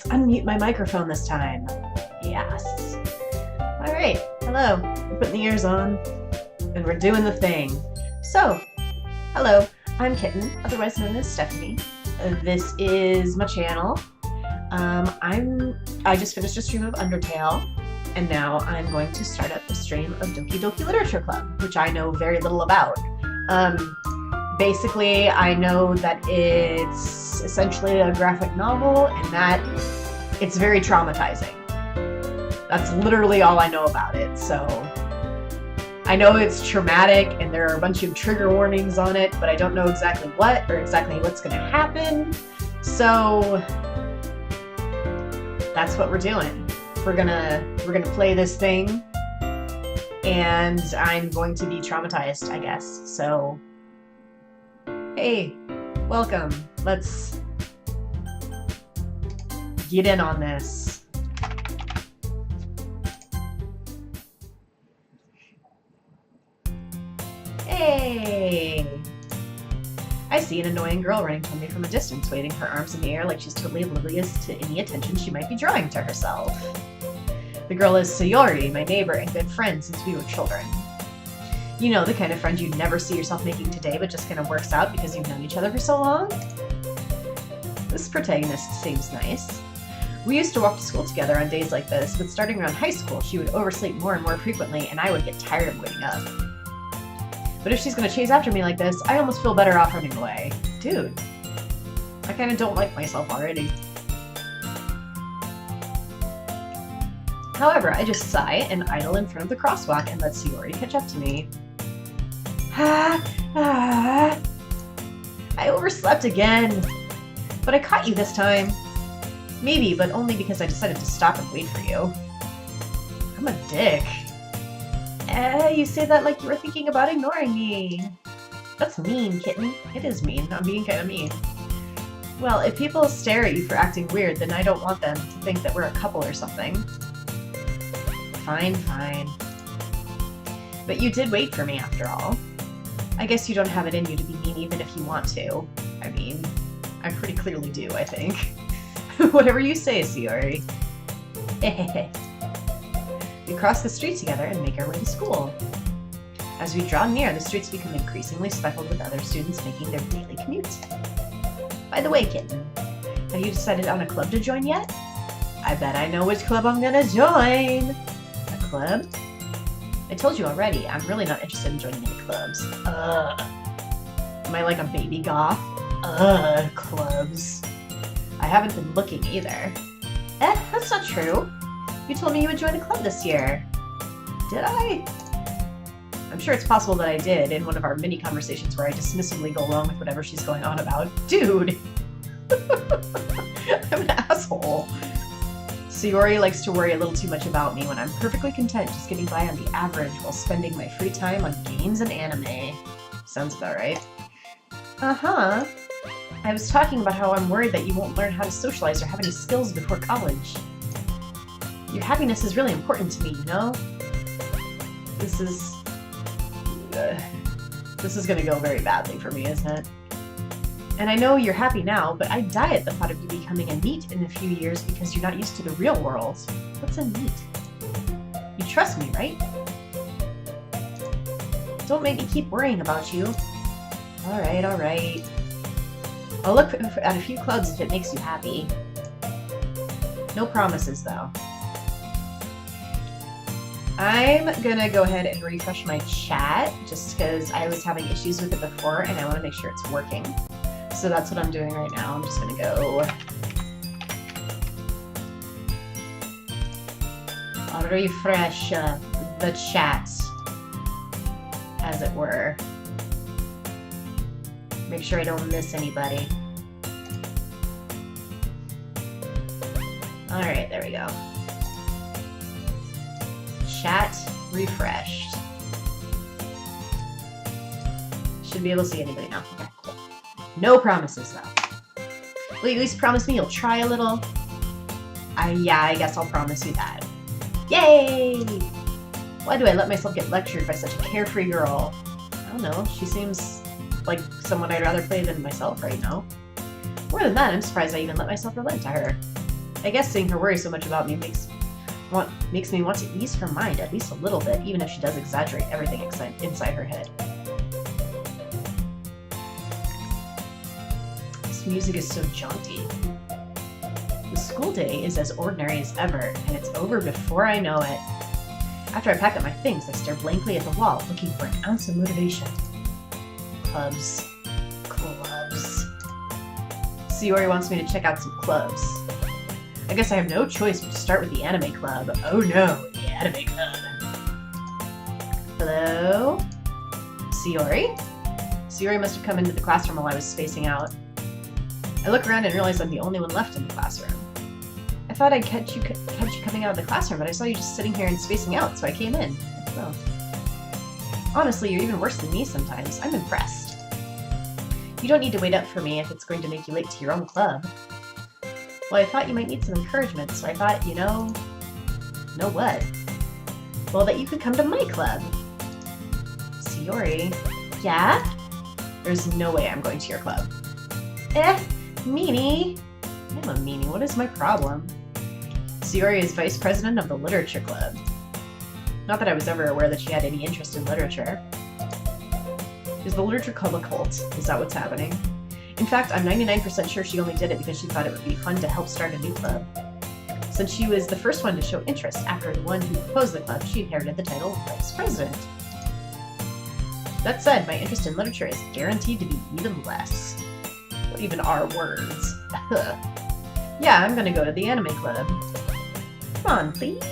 unmute my microphone this time. Yes. Alright, hello. We're putting the ears on, and we're doing the thing. So, hello, I'm Kitten, otherwise known as Stephanie. This is my channel. I just finished a stream of Undertale, and now I'm going to start up a stream of Doki Doki Literature Club, which I know very little about. Basically, I know that it's essentially a graphic novel, and that it's very traumatizing. That's literally all I know about it, so... I know it's traumatic, and there are a bunch of trigger warnings on it, but I don't know exactly what, or exactly what's gonna happen, so... that's what we're doing. We're gonna play this thing, and I'm going to be traumatized, I guess, so... hey, welcome. Let's get in on this. Hey! I see an annoying girl running toward me from a distance, waving her arms in the air like she's totally oblivious to any attention she might be drawing to herself. The girl is Sayori, my neighbor and good friend since we were children. You know, the kind of friend you'd never see yourself making today, but just kind of works out because you've known each other for so long? This protagonist seems nice. We used to walk to school together on days like this, but starting around high school, she would oversleep more and more frequently, and I would get tired of waiting up. But if she's gonna chase after me like this, I almost feel better off running away. Dude, I kinda don't like myself already. However, I just sigh and idle in front of the crosswalk and let Sayori catch up to me. I overslept again. But I caught you this time. Maybe, but only because I decided to stop and wait for you. I'm a dick. You say that like you were thinking about ignoring me. That's mean, Kitten. It is mean. I'm being kind of mean. Well, if people stare at you for acting weird, then I don't want them to think that we're a couple or something. Fine, fine. But you did wait for me after all. I guess you don't have it in you to be mean even if you want to. I mean, I pretty clearly do, I think. Whatever you say, Sayori. We cross the street together and make our way to school. As we draw near, the streets become increasingly speckled with other students making their daily commute. By the way, Kitten, have you decided on a club to join yet? I bet I know which club I'm gonna join! A club? I told you already, I'm really not interested in joining any clubs. Ugh. Am I like a baby goth? Ugh, clubs. I haven't been looking either. That's not true. You told me you would join a club this year. Did I? I'm sure it's possible that I did in one of our mini conversations where I dismissively go along with whatever she's going on about. Dude! I'm an asshole. Sayori likes to worry a little too much about me when I'm perfectly content just getting by on the average while spending my free time on games and anime. Sounds about right. Uh-huh. I was talking about how I'm worried that you won't learn how to socialize or have any skills before college. Your happiness is really important to me, you know? This is gonna go very badly for me, isn't it? And I know you're happy now, but I'd die at the thought of you becoming a NEET in a few years because you're not used to the real world. What's a NEET? You trust me, right? Don't make me keep worrying about you. Alright, alright. I'll look at a few clubs if it makes you happy. No promises, though. I'm gonna go ahead and refresh my chat, just because I was having issues with it before, and I want to make sure it's working. So that's what I'm doing right now. I'm just gonna go... I'll refresh the chat, as it were. Make sure I don't miss anybody. Alright, there we go. Chat refreshed. Should be able to see anybody now. Okay, cool. No promises, though. Will you at least promise me you'll try a little? Yeah, I guess I'll promise you that. Yay! Why do I let myself get lectured by such a carefree girl? I don't know, she seems like someone I'd rather play than myself right now. More than that, I'm surprised I even let myself relent to her. I guess seeing her worry so much about me makes me want to ease her mind at least a little bit, even if she does exaggerate everything inside her head. This music is so jaunty. The school day is as ordinary as ever, and it's over before I know it. After I pack up my things, I stare blankly at the wall, looking for an ounce of motivation. Clubs. Sayori wants me to check out some clubs. I guess I have no choice but to start with the anime club. Oh no, the anime club. Hello? Sayori? Sayori must have come into the classroom while I was spacing out. I look around and realize I'm the only one left in the classroom. I thought I'd catch you coming out of the classroom, but I saw you just sitting here and spacing out, so I came in. Well, honestly, you're even worse than me sometimes. I'm impressed. You don't need to wait up for me if it's going to make you late to your own club. Well, I thought you might need some encouragement, so I thought, you know what? Well, that you could come to my club. Sayori. Yeah? There's no way I'm going to your club. Meanie. I'm a meanie. What is my problem? Sayori is vice president of the literature club. Not that I was ever aware that she had any interest in literature. Is the literature club a cult? Is that what's happening? In fact, I'm 99% sure she only did it because she thought it would be fun to help start a new club. Since she was the first one to show interest after the one who proposed the club, she inherited the title of vice president. That said, my interest in literature is guaranteed to be even less. What even are words? Yeah, I'm gonna go to the anime club. Come on, please?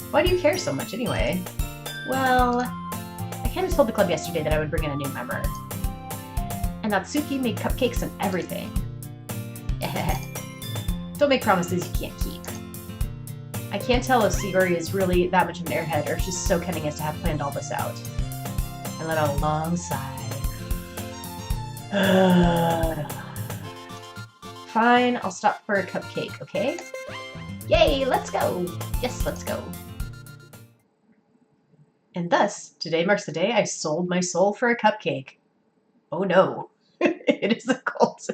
Why do you care so much anyway? Well, I kinda told the club yesterday that I would bring in a new member. And Natsuki made cupcakes and everything. Don't make promises you can't keep. I can't tell if Sayori is really that much of an airhead or if she's so cunning as to have planned all this out. I let out a long sigh. Fine, I'll stop for a cupcake, okay? Yay, let's go! Yes, let's go. And thus, today marks the day I sold my soul for a cupcake. Oh no, it is a cult.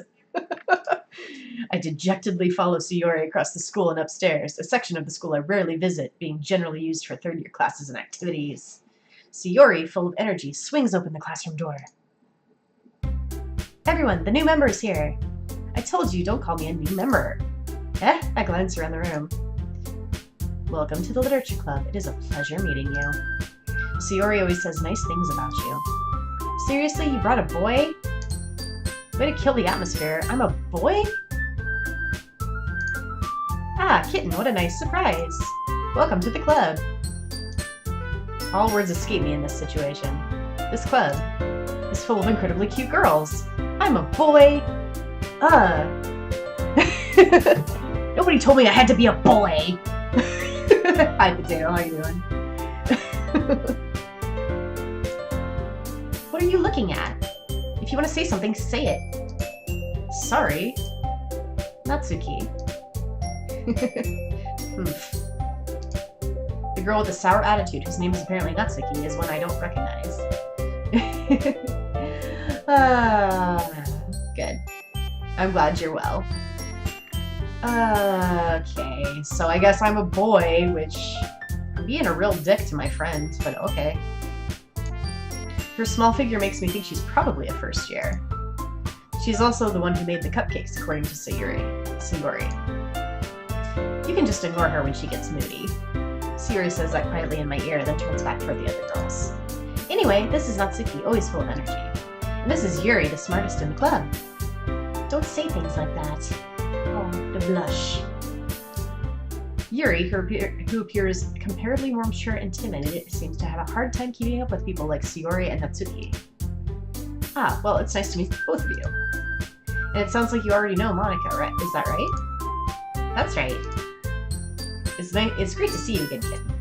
I dejectedly follow Sayori across the school and upstairs, a section of the school I rarely visit, being generally used for third-year classes and activities. Sayori, full of energy, swings open the classroom door. Everyone, the new member is here. I told you, don't call me a new member. I glance around the room. Welcome to the Literature Club. It is a pleasure meeting you. Sayori always says nice things about you. Seriously, you brought a boy? Way to kill the atmosphere. I'm a boy? Ah, kitten, what a nice surprise. Welcome to the club. All words escape me in this situation. This club is full of incredibly cute girls. I'm a boy. Nobody told me I had to be a boy. Hi, Potato. How you doing? What are you looking at? If you want to say something, say it. Sorry. Natsuki. The girl with the sour attitude, whose name is apparently Natsuki, is one I don't recognize. Good. I'm glad you're well. Okay, so I guess I'm a boy, which I'm being a real dick to my friend, but okay. Her small figure makes me think she's probably a first year. She's also the one who made the cupcakes, according to Sayori. You can just ignore her when she gets moody. Sayori says that quietly in my ear, then turns back toward the other girls. Anyway, this is Natsuki, always full of energy. And this is Yuri, the smartest in the club. Don't say things like that. Oh, the blush. Yuri, who appears comparatively more mature and timid, seems to have a hard time keeping up with people like Sayori and Natsuki. Ah, well, it's nice to meet both of you. And it sounds like you already know Monika, right? Is that right? That's right. It's great to see you again, Kitten.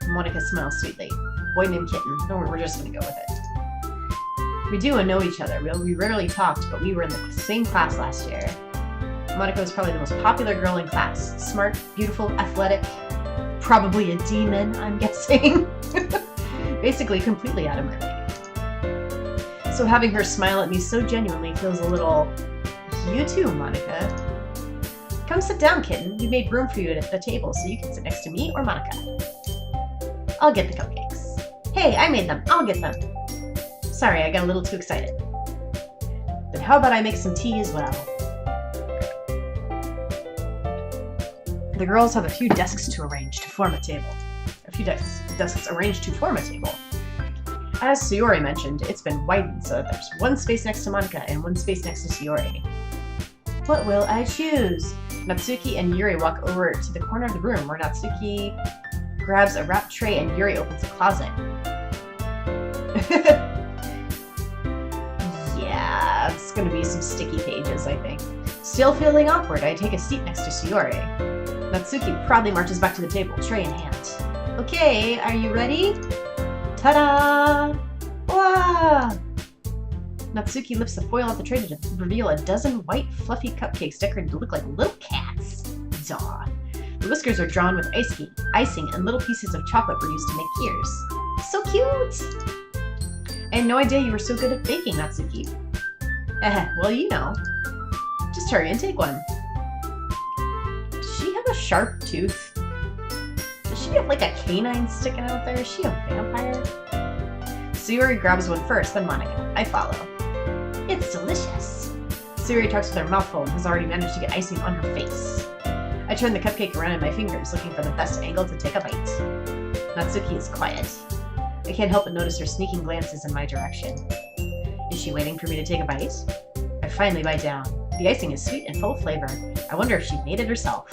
Monika smiles sweetly. Boy named Kitten. No, we're just gonna go with it. We do know each other. We rarely talked, but we were in the same class last year. Monika was probably the most popular girl in class. Smart, beautiful, athletic, probably a demon, I'm guessing. Basically completely out of my league. So having her smile at me so genuinely feels a little... You too, Monika. Come sit down, kitten. We made room for you at the table so you can sit next to me or Monica. I'll get the cupcakes. Hey, I made them. I'll get them. Sorry, I got a little too excited. Then how about I make some tea as well? The girls have a few desks to arrange to form a table. A few desks arranged to form a table. As Sayori mentioned, it's been widened so that there's one space next to Monica and one space next to Sayori. What will I choose? Natsuki and Yuri walk over to the corner of the room where Natsuki grabs a wrapped tray and Yuri opens a closet. Yeah, it's gonna be some sticky pages, I think. Still feeling awkward, I take a seat next to Sayori. Natsuki proudly marches back to the table, tray in hand. Okay, are you ready? Ta-da! Wow! Natsuki lifts the foil off the tray to reveal a dozen white, fluffy cupcakes decorated to look like little cats. Daw. The whiskers are drawn with icing, and little pieces of chocolate were used to make ears. So cute! I had no idea you were so good at baking, Natsuki. Well, you know. Just hurry and take one. Does she have a sharp tooth? Does she have like a canine sticking out there? Is she a vampire? Sayori grabs one first, then Monica. I follow. It's delicious. Sayori talks with her mouth full and has already managed to get icing on her face. I turn the cupcake around in my fingers, looking for the best angle to take a bite. Natsuki is quiet. I can't help but notice her sneaking glances in my direction. Is she waiting for me to take a bite? I finally bite down. The icing is sweet and full of flavor. I wonder if she made it herself.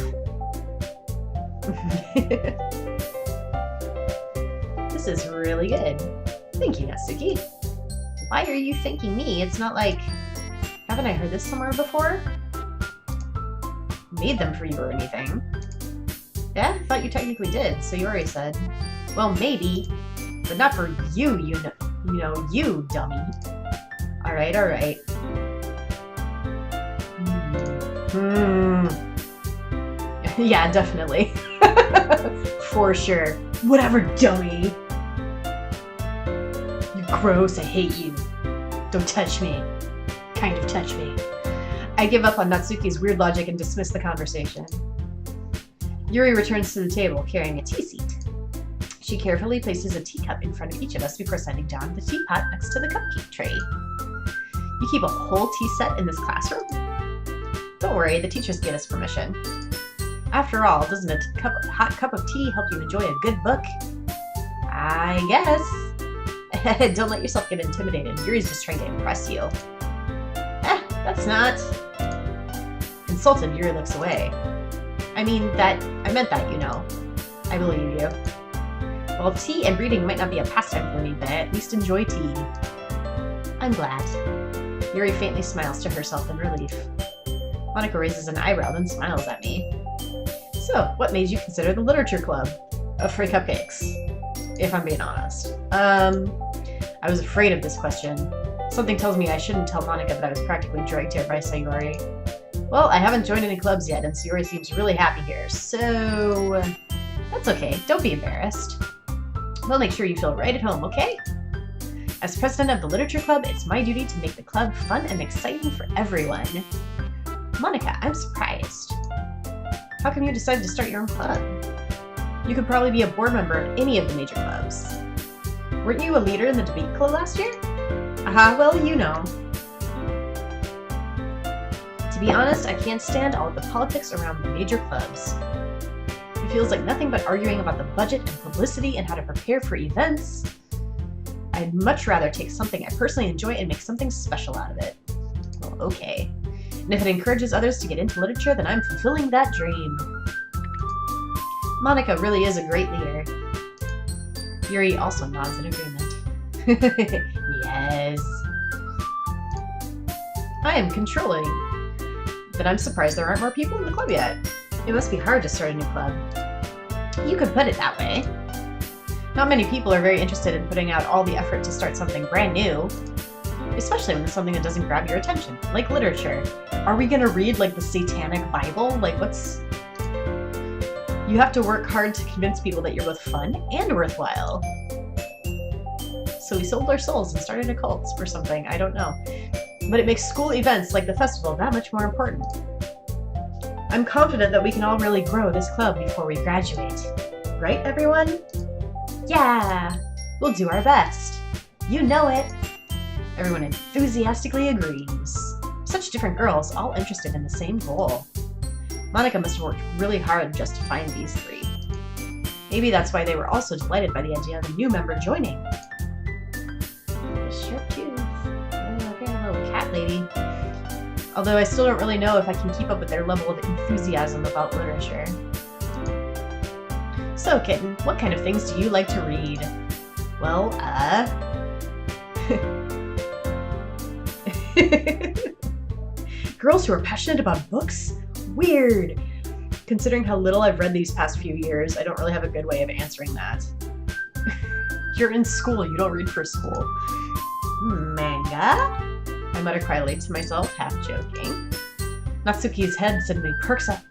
This is really good. Thank you, Natsuki. Why are you thanking me? It's not like... Haven't I heard this somewhere before? Made them for you or anything. Yeah, I thought you technically did, Sayori said. Well, maybe, but not for you, you dummy. Alright, alright. Yeah, definitely. For sure. Whatever, dummy. You're gross, I hate you. Don't touch me. Kind of touch me. I give up on Natsuki's weird logic and dismiss the conversation. Yuri returns to the table, carrying a tea seat. She carefully places a teacup in front of each of us before setting down the teapot next to the cupcake tray. You keep a whole tea set in this classroom? Don't worry, the teachers gave us permission. After all, doesn't a hot cup of tea help you enjoy a good book? I guess. Don't let yourself get intimidated. Yuri's just trying to impress you. That's not... Insulted, Yuri looks away. I meant that, you know. I believe you. While tea and reading might not be a pastime for me, but I at least enjoy tea. I'm glad. Yuri faintly smiles to herself in relief. Monica raises an eyebrow, then smiles at me. So, what made you consider the literature club of free cupcakes? If I'm being honest. I was afraid of this question. Something tells me I shouldn't tell Monica that I was practically dragged here by Sayori. Well, I haven't joined any clubs yet, and Sayori seems really happy here, so... That's okay, don't be embarrassed. We'll make sure you feel right at home, okay? As president of the literature club, it's my duty to make the club fun and exciting for everyone. Monica, I'm surprised. How come you decided to start your own club? You could probably be a board member of any of the major clubs. Weren't you a leader in the debate club last year? Well, you know. To be honest, I can't stand all of the politics around the major clubs. It feels like nothing but arguing about the budget and publicity and how to prepare for events. I'd much rather take something I personally enjoy and make something special out of it. Well, okay. And if it encourages others to get into literature, then I'm fulfilling that dream. Monica really is a great leader. Yuri also nods in agreement. Yes. I am controlling. But I'm surprised there aren't more people in the club yet. It must be hard to start a new club. You could put it that way. Not many people are very interested in putting out all the effort to start something brand new. Especially when it's something that doesn't grab your attention, like literature. Are we gonna read like the Satanic Bible? Like what's... You have to work hard to convince people that you're both fun and worthwhile. So we sold our souls and started a cult or something, I don't know. But it makes school events like the festival that much more important. I'm confident that we can all really grow this club before we graduate. Right, everyone? Yeah! We'll do our best. You know it! Everyone enthusiastically agrees. Such different girls, all interested in the same goal. Monica must have worked really hard just to find these three. Maybe that's why they were also delighted by the idea of a new member joining. Sharp tooth. Okay, a little cat lady. Although I still don't really know if I can keep up with their level of enthusiasm about literature. So, Kitten, what kind of things do you like to read? Well, girls who are passionate about books? Weird! Considering how little I've read these past few years, I don't really have a good way of answering that. You're in school, you don't read for school. Manga? I mutter quietly to myself, half joking. Natsuki's head suddenly perks up.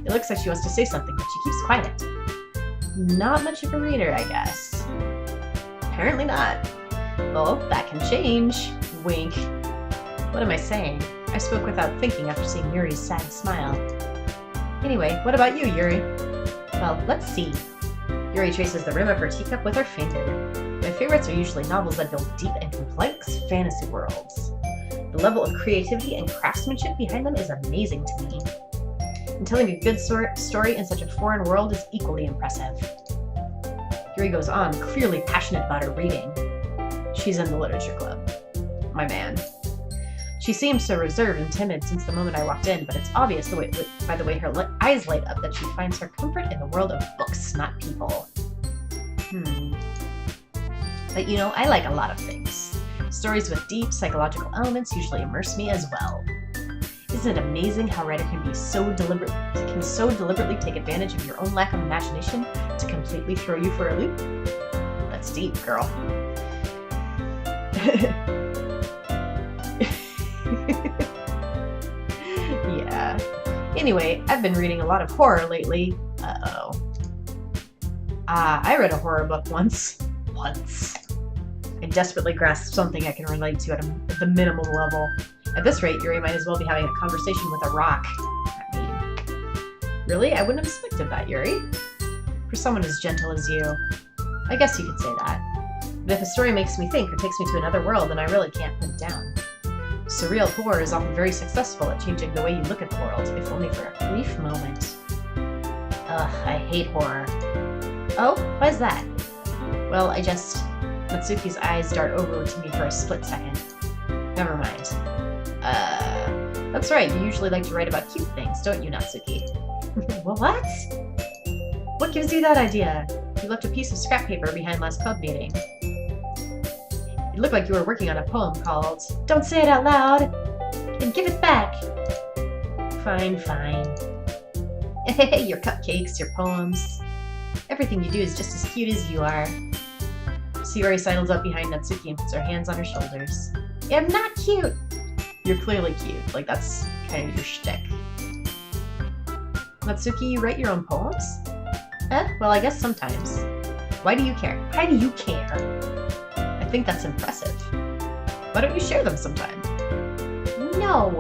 It looks like she wants to say something, but she keeps quiet. Not much of a reader, I guess. Apparently not. Well, that can change. Wink. What am I saying? I spoke without thinking after seeing Yuri's sad smile. Anyway, what about you, Yuri? Well, let's see. Yuri traces the rim of her teacup with her finger. My favorites are usually novels that build deep and complex fantasy worlds. The level of creativity and craftsmanship behind them is amazing to me. And telling a good story in such a foreign world is equally impressive. Yuri goes on, clearly passionate about her reading. She's in the literature club. My man. She seems so reserved and timid since the moment I walked in, but it's obvious by the way her eyes light up that she finds her comfort in the world of books, not people. But you know, I like a lot of things. Stories with deep psychological elements usually immerse me as well. Isn't it amazing how a writer can so deliberately take advantage of your own lack of imagination to completely throw you for a loop? That's deep, girl. Yeah. Anyway, I've been reading a lot of horror lately. Uh-oh. I read a horror book once. I desperately grasped something I can relate to at the minimum level. At this rate, Yuri might as well be having a conversation with a rock. I mean, really? I wouldn't have expected that, Yuri. For someone as gentle as you. I guess you could say that. But if a story makes me think or takes me to another world, then I really can't put it down. Surreal horror is often very successful at changing the way you look at the world, if only for a brief moment. Ugh, I hate horror. Oh, why is that? Well, Natsuki's eyes dart over to me for a split second. Never mind. That's right, you usually like to write about cute things, don't you, Natsuki? Well, what? What gives you that idea? You left a piece of scrap paper behind last club meeting. It looked like you were working on a poem called Don't Say It Out Loud! And give it back! Fine. Your cupcakes, your poems. Everything you do is just as cute as you are. Yuri sidles up behind Natsuki and puts her hands on her shoulders. I'm not cute! You're clearly cute. Like, that's kind of your shtick. Natsuki, you write your own poems? Well, I guess sometimes. Why do you care? Why do you care? I think that's impressive. Why don't you share them sometime? No!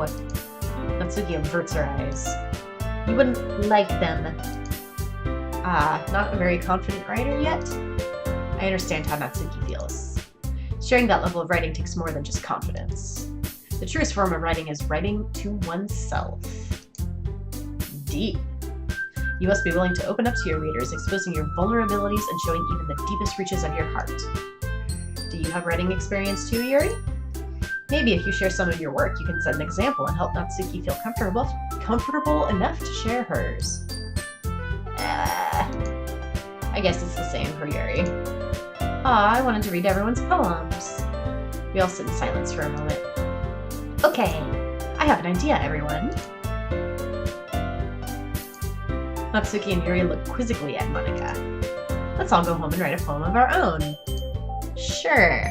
Natsuki averts her eyes. You wouldn't like them. Not a very confident writer yet? I understand how Natsuki feels. Sharing that level of writing takes more than just confidence. The truest form of writing is writing to oneself. Deep. You must be willing to open up to your readers, exposing your vulnerabilities and showing even the deepest reaches of your heart. Do you have writing experience too, Yuri? Maybe if you share some of your work, you can set an example and help Natsuki feel comfortable enough to share hers. I guess it's the same for Yuri. I wanted to read everyone's poems. We all sit in silence for a moment. Okay, I have an idea, everyone. Natsuki and Yuri look quizzically at Monica. Let's all go home and write a poem of our own. Sure.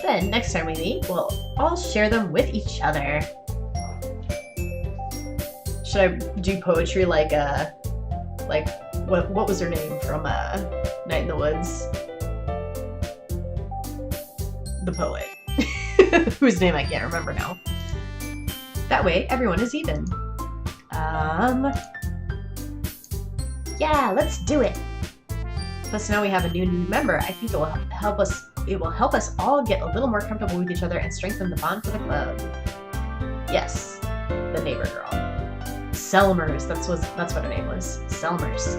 Then, next time we meet, we'll all share them with each other. Should I do poetry like what was her name from Night in the Woods? The poet. Whose name I can't remember now. That way, everyone is even. Yeah, let's do it. Plus now we have a new member. I think it will help us. It will help us all get a little more comfortable with each other and strengthen the bond for the club. Yes, the neighbor girl. Selmers. That's what her name was. Selmers.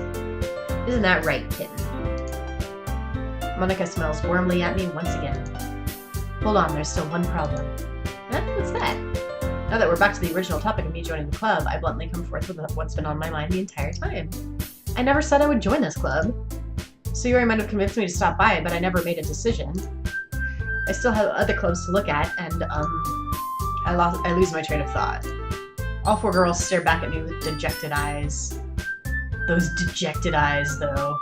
Isn't that right, kitten? Monica smells warmly at me once again. Hold on, there's still one problem. Huh? What's that? Now that we're back to the original topic of me joining the club, I bluntly come forth with what's been on my mind the entire time. I never said I would join this club. Sayori might have convinced me to stop by, but I never made a decision. I still have other clubs to look at, and, I lose my train of thought. All four girls stare back at me with dejected eyes. Those dejected eyes, though.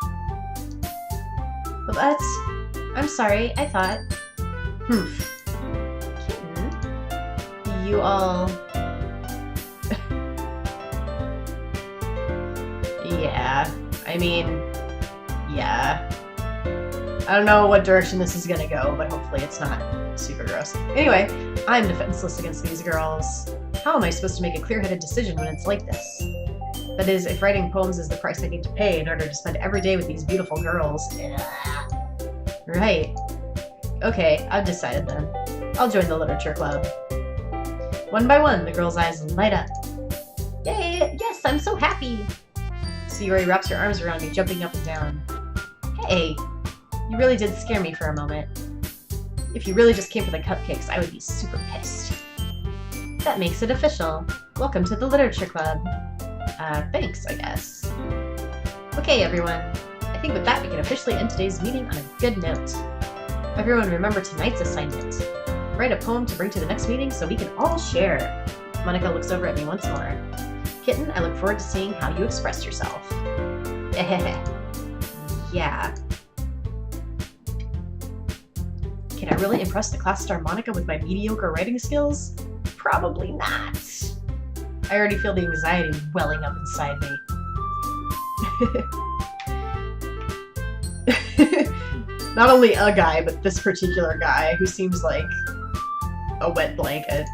But, I'm sorry, I thought... Kitten? You all... Yeah, I mean... Yeah. I don't know what direction this is gonna go, but hopefully it's not super gross. Anyway, I'm defenseless against these girls. How am I supposed to make a clear-headed decision when it's like this? That is, if writing poems is the price I need to pay in order to spend every day with these beautiful girls. Right. Okay, I've decided then. I'll join the literature club. One by one, the girls' eyes light up. Yay! Yes, I'm so happy! Sayori wraps her arms around me, jumping up and down. Hey! You really did scare me for a moment. If you really just came for the cupcakes, I would be super pissed. That makes it official. Welcome to the literature club. Thanks, I guess. Okay, everyone. I think with that, we can officially end today's meeting on a good note. Everyone remember tonight's assignment. Write a poem to bring to the next meeting so we can all share. Monica looks over at me once more. Kitten, I look forward to seeing how you express yourself. Yeah. Can I really impress the class star Monica with my mediocre writing skills? Probably not. I already feel the anxiety welling up inside me. Not only a guy, but this particular guy who seems like a wet blanket.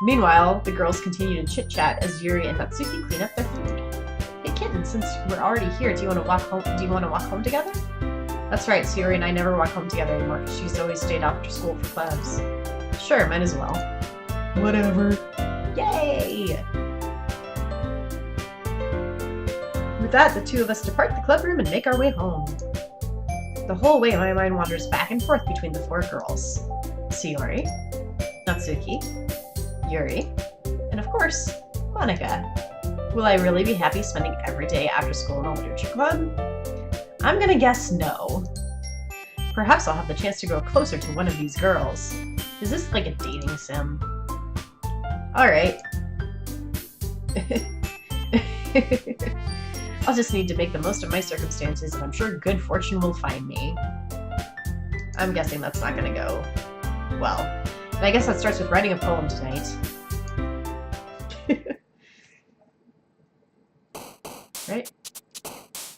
Meanwhile, the girls continue to chit-chat as Yuri and Natsuki clean up their food. Hey Kitten, since we're already here, do you want to walk home together? That's right, Sayori and I never walk home together anymore because she's always stayed after school for clubs. Sure, might as well. Whatever. Yay! With that, the two of us depart the club room and make our way home. The whole way, my mind wanders back and forth between the four girls. Sayori, Natsuki, Yuri, and of course, Monica. Will I really be happy spending every day after school in a literature club? I'm gonna guess no. Perhaps I'll have the chance to grow closer to one of these girls. Is this like a dating sim? Alright. I'll just need to make the most of my circumstances, and I'm sure good fortune will find me. I'm guessing that's not gonna go well. And I guess that starts with writing a poem tonight. Right?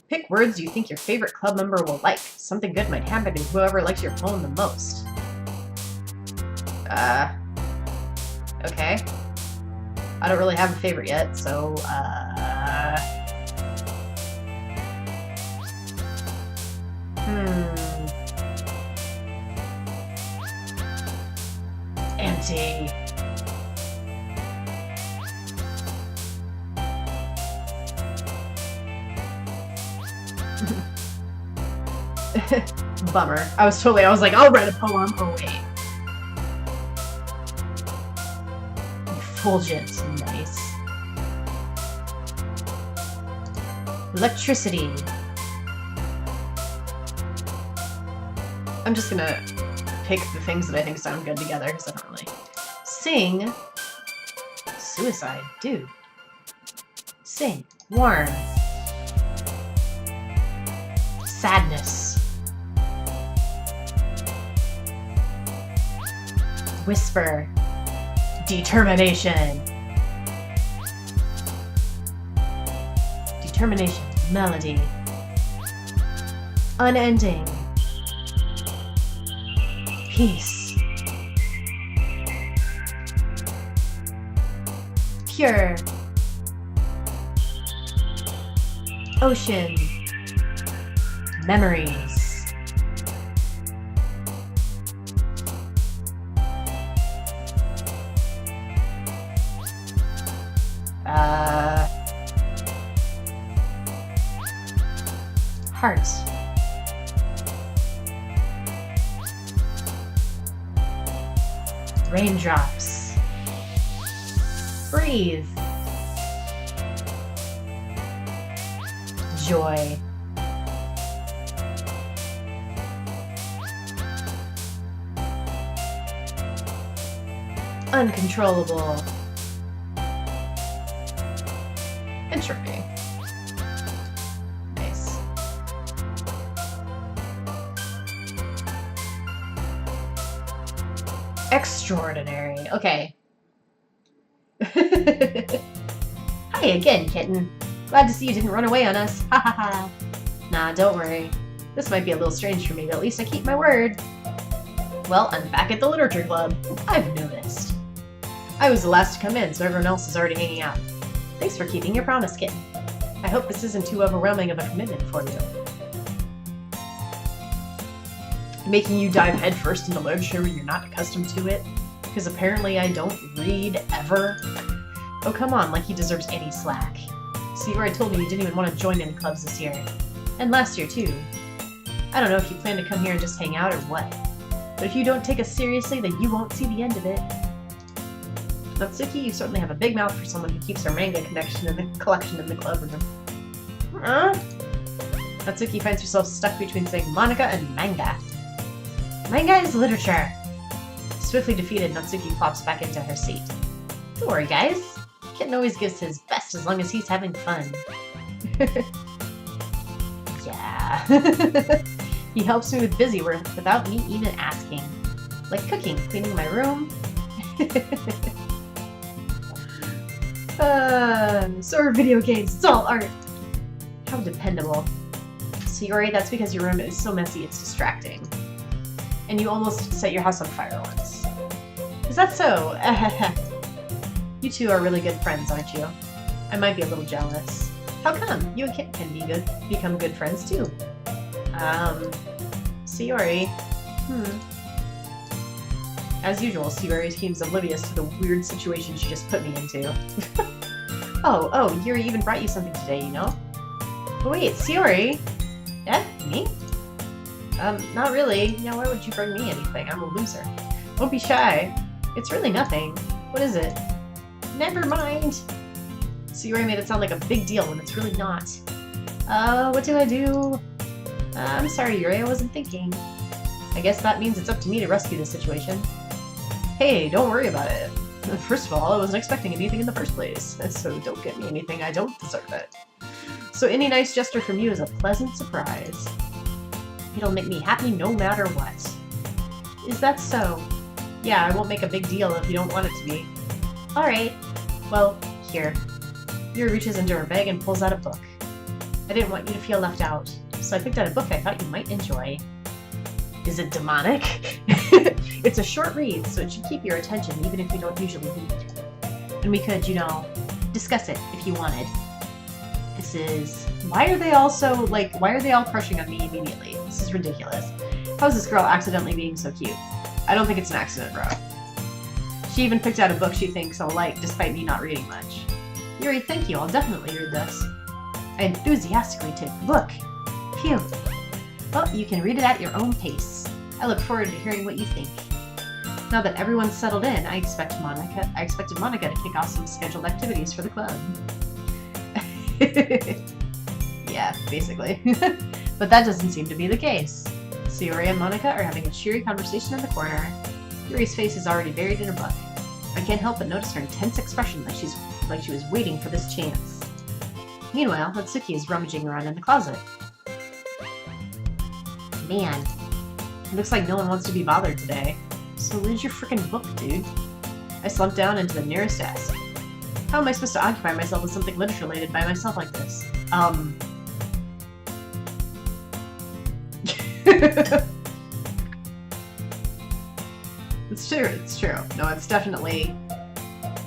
Pick words you think your favorite club member will like. Something good might happen to whoever likes your poem the most. Okay. I don't really have a favorite yet, so, Auntie. Bummer. I was like, I'll write a poem. Oh, wait. Effulgent. Nice. Electricity. I'm just gonna pick the things that I think sound good together, because I don't really... Sing. Suicide. Dude. Sing. Warm. Sadness. Whisper. Determination. Determination. Melody. Unending. Peace. Pure. Ocean. Memories. Heart. Raindrops. Breathe. Joy. Uncontrollable. Entropy. Nice. Extraordinary. Okay. Hi again, kitten. Glad to see you didn't run away on us. Ha ha ha. Nah, don't worry. This might be a little strange for me, but at least I keep my word. Well, I'm back at the literature club. I've noticed. I was the last to come in, so everyone else is already hanging out. Thanks for keeping your promise, kitten. I hope this isn't too overwhelming of a commitment for you. Making you dive headfirst into literature when you're not accustomed to it? Because apparently I don't read ever. Oh, come on, like he deserves any slack. See, where I told me you didn't even want to join any clubs this year. And last year, too. I don't know if you plan to come here and just hang out or what. But if you don't take us seriously, then you won't see the end of it. Natsuki, you certainly have a big mouth for someone who keeps her manga collection in the club room. Natsuki finds herself stuck between saying Monica and manga. Manga is literature. Swiftly defeated, Natsuki plops back into her seat. Don't worry, guys. Kitten always gives his best as long as he's having fun. Yeah. He helps me with busy work without me even asking. Like cooking, cleaning my room. So are video games. It's all art. How dependable. Sayori, that's because your room is so messy it's distracting. And you almost set your house on fire once. Is that so? You two are really good friends, aren't you? I might be a little jealous. How come? You and Kit can become good friends too. Sayori. As usual, Sayori seems oblivious to the weird situation she just put me into. Oh, Yuri even brought you something today, you know? But wait, Sayori? Yeah, me? Not really. Yeah, why would you bring me anything? I'm a loser. Don't be shy. It's really nothing. What is it? Never mind. Sayori made it sound like a big deal when it's really not. What do I do? I'm sorry, Yuri, I wasn't thinking. I guess that means it's up to me to rescue this situation. Hey, don't worry about it. First of all, I wasn't expecting anything in the first place, so don't get me anything I don't deserve it. So any nice gesture from you is a pleasant surprise. It'll make me happy no matter what. Is that so? Yeah, I won't make a big deal if you don't want it to be. Alright. Well, here. Yuri reaches into her bag and pulls out a book. I didn't want you to feel left out, so I picked out a book I thought you might enjoy. Is it demonic? It's a short read, so it should keep your attention even if you don't usually read. And we could, discuss it if you wanted. This is... Why are they all crushing on me immediately? This is ridiculous. How is this girl accidentally being so cute? I don't think it's an accident, bro. She even picked out a book she thinks I'll like, despite me not reading much. Yuri, thank you. I'll definitely read this. I enthusiastically take the book. Phew. Well, you can read it at your own pace. I look forward to hearing what you think. Now that everyone's settled in, I expected Monica to kick off some scheduled activities for the club. Yeah, basically. But that doesn't seem to be the case. Sayori and Monica are having a cheery conversation in the corner. Yuri's face is already buried in her book. I can't help but notice her intense expression like she was waiting for this chance. Meanwhile, Natsuki is rummaging around in the closet. Man, it looks like no one wants to be bothered today. So where's your frickin' book, dude? I slumped down into the nearest desk. How am I supposed to occupy myself with something literature-related by myself like this? It's true. No, it's definitely...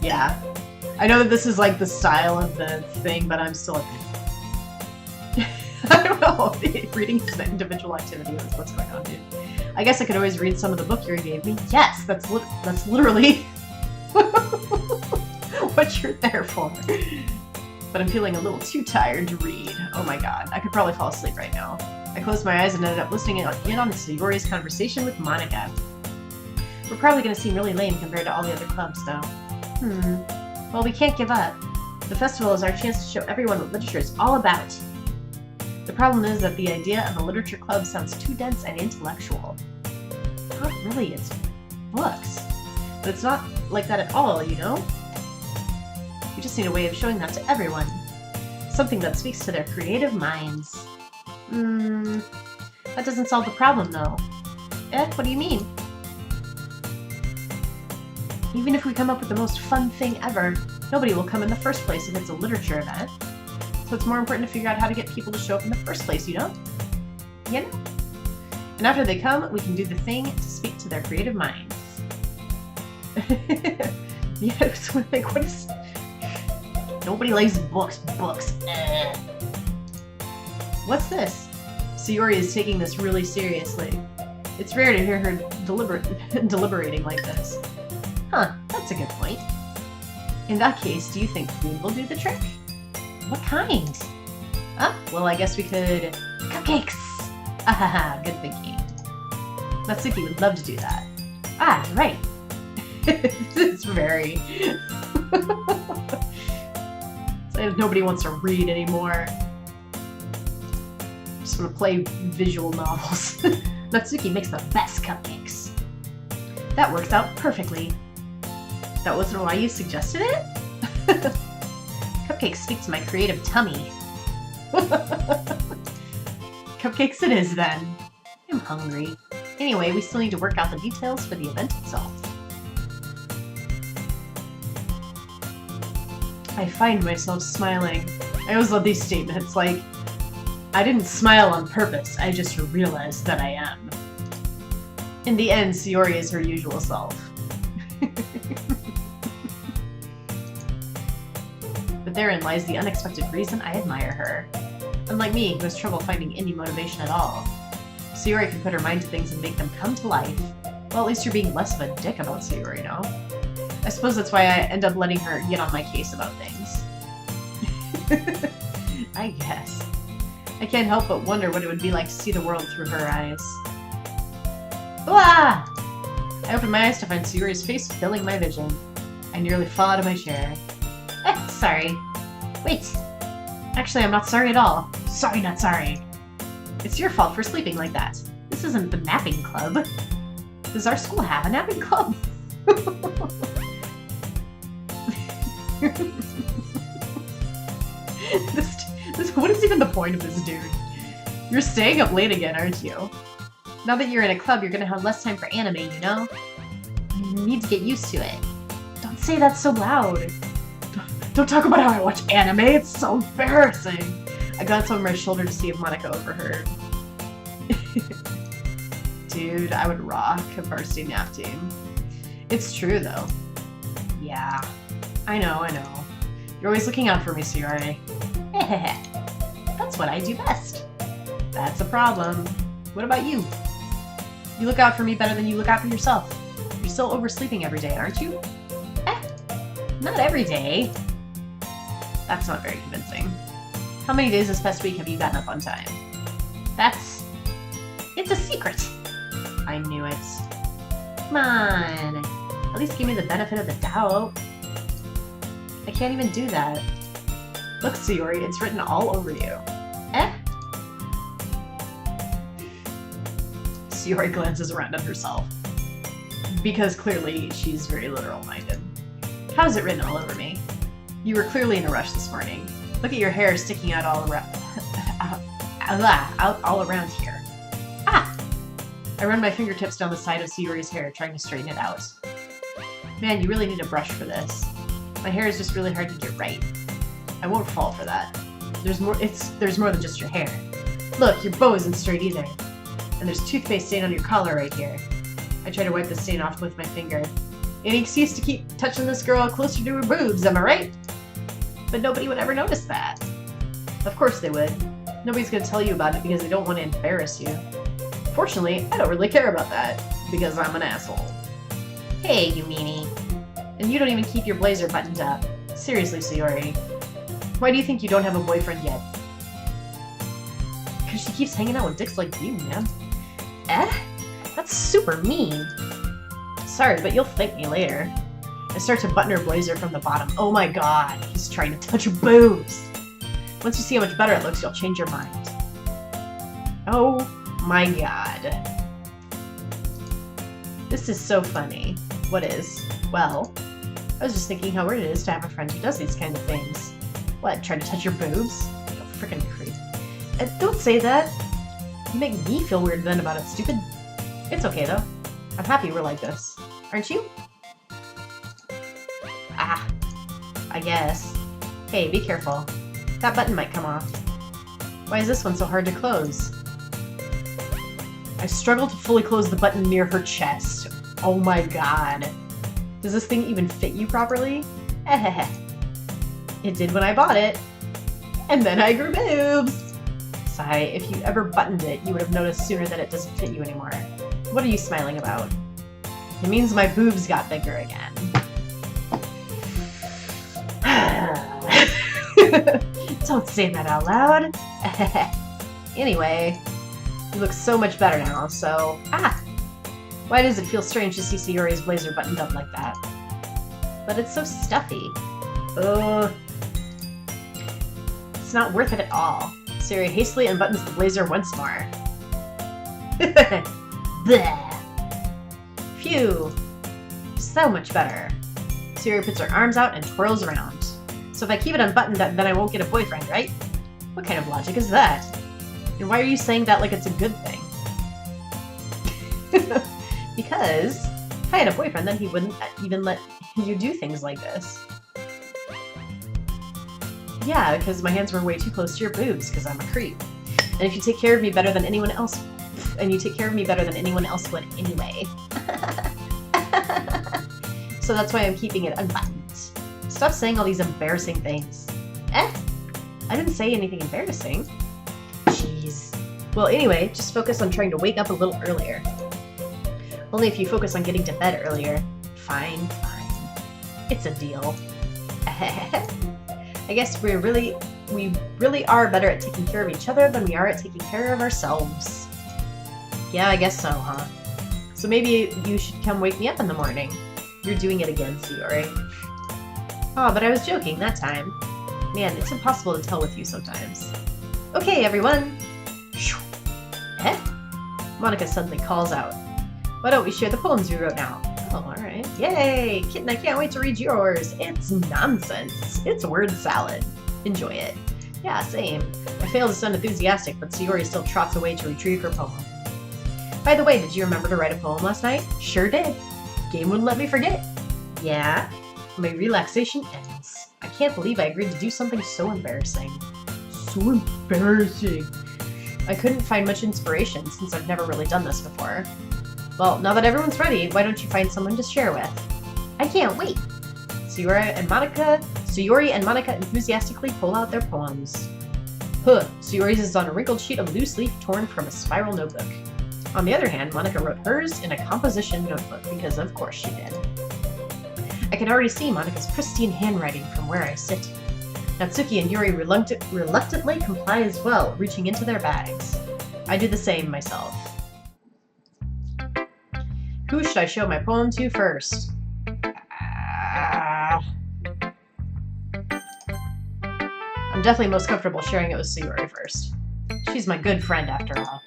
Yeah. I know that this is like the style of the thing, but I'm still a fan. Oh, reading is an individual activity. That's what's going on, dude. I guess I could always read some of the book you gave me. Yes, that's literally what you're there for. But I'm feeling a little too tired to read. Oh my god, I could probably fall asleep right now. I closed my eyes and ended up listening in on Sayori's conversation with Monica. We're probably going to seem really lame compared to all the other clubs, though. Well, we can't give up. The festival is our chance to show everyone what literature is all about. The problem is that the idea of a literature club sounds too dense and intellectual. Not really, it's books. But it's not like that at all, you know? We just need a way of showing that to everyone. Something that speaks to their creative minds. That doesn't solve the problem, though. What do you mean? Even if we come up with the most fun thing ever, nobody will come in the first place if it's a literature event. So it's more important to figure out how to get people to show up in the first place, you know? You know? And after they come, we can do the thing to speak to their creative minds. Yeah, so like, what is... Nobody likes books. What's this? Sayori is taking this really seriously. It's rare to hear her deliberating like this. Huh, that's a good point. In that case, do you think food will do the trick? What kind? Well, I guess we could... Cupcakes! Ahaha, good thinking. Natsuki would love to do that. Right. It's very... Nobody wants to read anymore. Just want to play visual novels. Natsuki makes the best cupcakes. That works out perfectly. That wasn't why you suggested it? Cupcakes speak to my creative tummy. Cupcakes it is, then. I'm hungry. Anyway, we still need to work out the details for the event itself. I find myself smiling. I always love these statements, like, I didn't smile on purpose, I just realized that I am. In the end, Sayori is her usual self. But therein lies the unexpected reason I admire her. Unlike me, who has trouble finding any motivation at all, Sayori can put her mind to things and make them come to life. Well, at least you're being less of a dick about Sayori now. I suppose that's why I end up letting her get on my case about things. I guess. I can't help but wonder what it would be like to see the world through her eyes. Blah! I opened my eyes to find Sayori's face filling my vision. I nearly fell out of my chair. Sorry. Wait. Actually, I'm not sorry at all. Sorry, not sorry. It's your fault for sleeping like that. This isn't the napping club. Does our school have a napping club? What is even the point of this dude? You're staying up late again, aren't you? Now that you're in a club, you're gonna have less time for anime, you know? You need to get used to it. Don't say that so loud. Don't talk about how I watch anime, it's so embarrassing. I glanced over my shoulder to see if Monica overheard. Dude, I would rock a varsity nap team. It's true, though. Yeah. I know. You're always looking out for me, Sayori. That's what I do best. That's a problem. What about you? You look out for me better than you look out for yourself. You're still oversleeping every day, aren't you? Not every day. That's not very convincing. How many days this past week have you gotten up on time? It's a secret. I knew it. Come on. At least give me the benefit of the doubt. I can't even do that. Look, Sayori, it's written all over you. Sayori glances around at herself. Because clearly she's very literal-minded. How is it written all over me? You were clearly in a rush this morning. Look at your hair sticking out all around, all around here. I run my fingertips down the side of Sayori's hair, trying to straighten it out. Man, you really need a brush for this. My hair is just really hard to get right. I won't fall for that. There's more than just your hair. Look, your bow isn't straight either. And there's toothpaste stain on your collar right here. I try to wipe the stain off with my finger. Any excuse to keep touching this girl closer to her boobs, am I right? But nobody would ever notice that. Of course they would. Nobody's gonna tell you about it because they don't want to embarrass you. Fortunately, I don't really care about that, because I'm an asshole. Hey, you meanie. And you don't even keep your blazer buttoned up. Seriously, Sayori. Why do you think you don't have a boyfriend yet? Because she keeps hanging out with dicks like you, man. Eh? That's super mean. Sorry, but you'll thank me later. I start to button her blazer from the bottom. Oh my god, he's trying to touch her boobs. Once you see how much better it looks, you'll change your mind. Oh my god. This is so funny. What is? Well, I was just thinking how weird it is to have a friend who does these kind of things. What, try to touch your boobs? You frickin' creep. Don't say that. You make me feel weird then about it, stupid. It's okay though. I'm happy we're like this. Aren't you? Ah. I guess. Hey, be careful. That button might come off. Why is this one so hard to close? I struggle to fully close the button near her chest. Oh my god. Does this thing even fit you properly? It did when I bought it. And then I grew boobs. Sigh, if you ever buttoned it, you would have noticed sooner that it doesn't fit you anymore. What are you smiling about? It means my boobs got bigger again. Don't say that out loud. Anyway, you look so much better now, so... Ah! Why does it feel strange to see Sayori's blazer buttoned up like that? But it's so stuffy. Ugh. It's not worth it at all. Sayori hastily unbuttons the blazer once more. Bleh. Phew. So much better. Sayori puts her arms out and twirls around. So if I keep it unbuttoned, then I won't get a boyfriend, right? What kind of logic is that? And why are you saying that like it's a good thing? Because if I had a boyfriend, then he wouldn't even let you do things like this. Yeah, because my hands were way too close to your boobs, because I'm a creep. And if you take care of me better than anyone else, and you take care of me better than anyone else would anyway. So that's why I'm keeping it unbuttoned. Stop saying all these embarrassing things. Eh? I didn't say anything embarrassing. Jeez. Well, anyway, just focus on trying to wake up a little earlier. Only if you focus on getting to bed earlier. Fine, fine. It's a deal. I guess we really are better at taking care of each other than we are at taking care of ourselves. Yeah, I guess so, huh? So maybe you should come wake me up in the morning. You're doing it again, Sayori. Oh, but I was joking that time. Man, it's impossible to tell with you sometimes. Okay, everyone! Eh? Monika suddenly calls out. Why don't we share the poems we wrote now? Oh, alright. Yay! Kitten, I can't wait to read yours! It's nonsense! It's word salad. Enjoy it. Yeah, same. I fail to sound enthusiastic, but Sayori still trots away to retrieve her poem. By the way, did you remember to write a poem last night? Sure did. Game wouldn't let me forget. Yeah? My relaxation ends. I can't believe I agreed to do something so embarrassing. So embarrassing. I couldn't find much inspiration since I've never really done this before. Well, now that everyone's ready, why don't you find someone to share with? I can't wait! Sayori and Monika enthusiastically pull out their poems. Huh, Sayori's is on a wrinkled sheet of loose leaf torn from a spiral notebook. On the other hand, Monika wrote hers in a composition notebook, because of course she did. I can already see Monika's pristine handwriting from where I sit. Natsuki and Yuri reluctantly comply as well, reaching into their bags. I do the same myself. Who should I show my poem to first? I'm definitely most comfortable sharing it with Sayori first. She's my good friend, after all.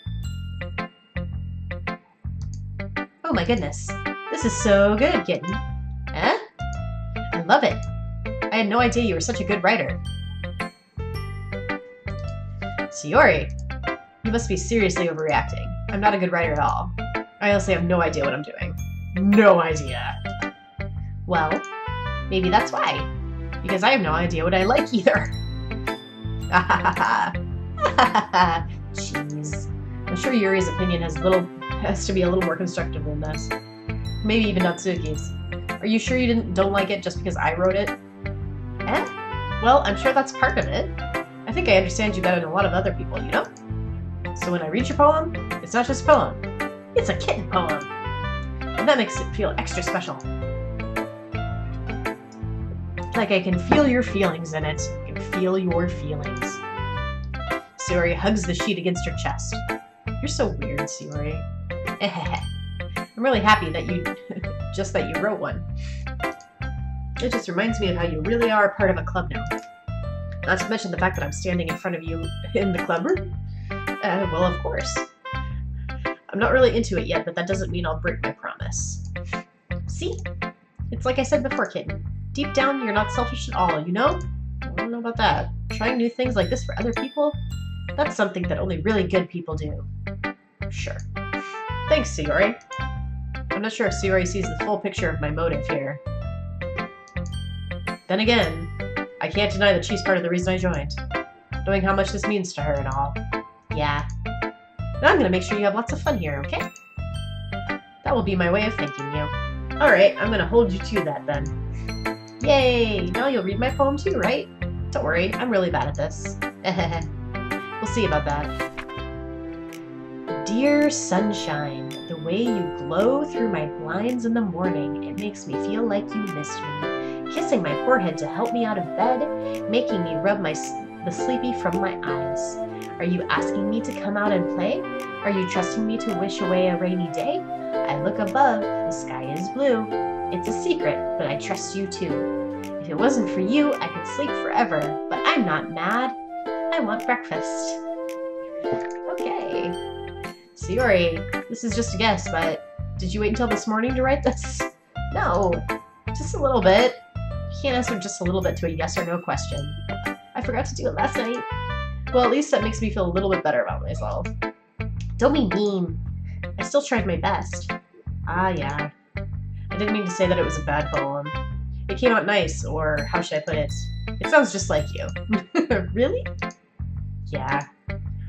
Oh my goodness. This is so good, kitten. Eh? I love it. I had no idea you were such a good writer. Sayori, you must be seriously overreacting. I'm not a good writer at all. I honestly have no idea what I'm doing. No idea. Well, maybe that's why. Because I have no idea what I like either. Jeez. I'm sure Yuri's opinion has to be a little more constructive than this. Maybe even Natsuki's. Are you sure you don't like it just because I wrote it? Eh? Well, I'm sure that's part of it. I I think I understand you better than a lot of other people, you know? So when I read your poem, it's not just a poem. It's a kitten poem. And that makes it feel extra special. Like I can feel your feelings in it. I can feel your feelings. Sayori hugs the sheet against her chest. You're so weird, Sayori. I'm really happy that you that you wrote one. It just reminds me of how you really are a part of a club now. Not to mention the fact that I'm standing in front of you in the club room. Well, of course. I'm not really into it yet, but that doesn't mean I'll break my promise. See? It's like I said before, kitten. Deep down, you're not selfish at all, you know? I don't know about that. Trying new things like this for other people? That's something that only really good people do. Sure. Thanks, Sayori. I'm not sure if Sayori sees the full picture of my motive here. Then again, I can't deny that she's part of the reason I joined. Knowing how much this means to her and all. Yeah. And I'm gonna make sure you have lots of fun here, okay? That will be my way of thanking you. Alright, I'm gonna hold you to that then. Yay! Now you'll read my poem too, right? Don't worry, I'm really bad at this. We'll see about that. Dear sunshine, the way you glow through my blinds in the morning, it makes me feel like you missed me. Kissing my forehead to help me out of bed, making me rub the sleepy from my eyes. Are you asking me to come out and play? Are you trusting me to wish away a rainy day? I look above, the sky is blue. It's a secret, but I trust you too. If it wasn't for you, I could sleep forever, but I'm not mad. I want breakfast. Okay. Sayori, this is just a guess, but did you wait until this morning to write this? No, just a little bit. You can't answer just a little bit to a yes or no question. I forgot to do it last night. Well, at least that makes me feel a little bit better about myself. Don't be mean. I still tried my best. Ah, yeah. I didn't mean to say that it was a bad poem. It came out nice, or how should I put it? It sounds just like you. Really? Yeah.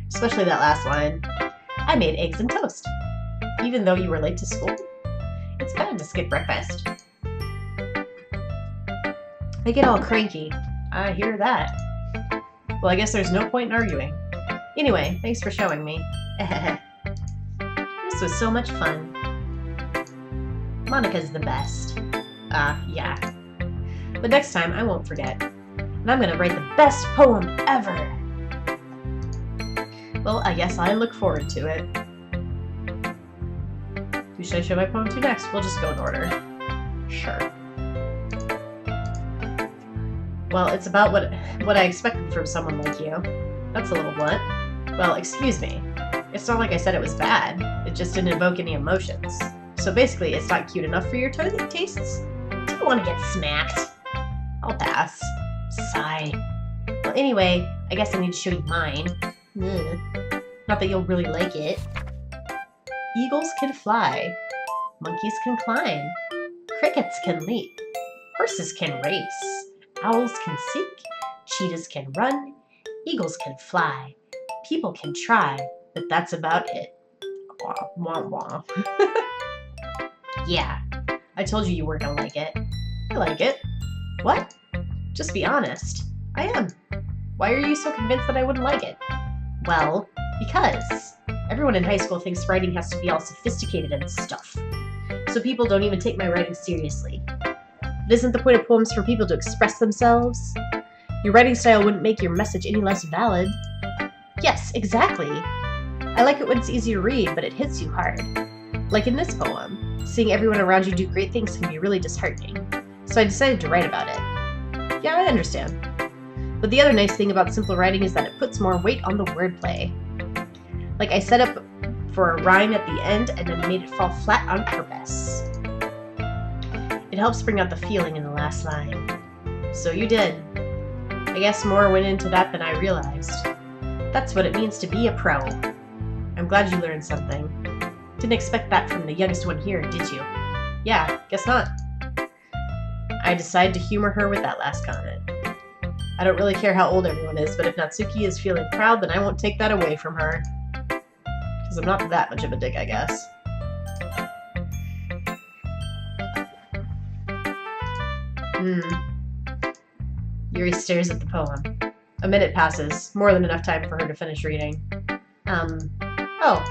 Especially that last line. I made eggs and toast. Even though you were late to school. It's bad to skip breakfast. I get all cranky. I hear that. Well, I guess there's no point in arguing. Anyway, thanks for showing me. This was so much fun. Monica's the best. Yeah. But next time, I won't forget. And I'm gonna write the best poem ever! Well, I guess I look forward to it. Who should I show my poem to next? We'll just go in order. Sure. Well, it's about what I expected from someone like you. That's a little blunt. Well, excuse me. It's not like I said it was bad. It just didn't evoke any emotions. So basically, it's not cute enough for your tastes? Do you want to get smacked? I'll pass. Sigh. Well, anyway, I guess I need to show you mine. Ugh. Not that you'll really like it. Eagles can fly. Monkeys can climb. Crickets can leap. Horses can race. Owls can seek. Cheetahs can run. Eagles can fly. People can try, but that's about it. Wah, wah, wah. Yeah, I told you weren't gonna like it. I like it. What? Just be honest. I am. Why are you so convinced that I wouldn't like it? Well, because everyone in high school thinks writing has to be all sophisticated and stuff. So people don't even take my writing seriously. But isn't the point of poems for people to express themselves? Your writing style wouldn't make your message any less valid. Yes, exactly. I like it when it's easy to read, but it hits you hard. Like in this poem, seeing everyone around you do great things can be really disheartening. So I decided to write about it. Yeah, I understand. But the other nice thing about simple writing is that it puts more weight on the wordplay. Like I set up for a rhyme at the end and then made it fall flat on purpose. It helps bring out the feeling in the last line. So you did. I guess more went into that than I realized. That's what it means to be a pro. I'm glad you learned something. Didn't expect that from the youngest one here, did you? Yeah, guess not. I decided to humor her with that last comment. I don't really care how old everyone is, but if Natsuki is feeling proud, then I won't take that away from her. Because I'm not that much of a dick, I guess. Yuri stares at the poem. A minute passes, more than enough time for her to finish reading. Oh,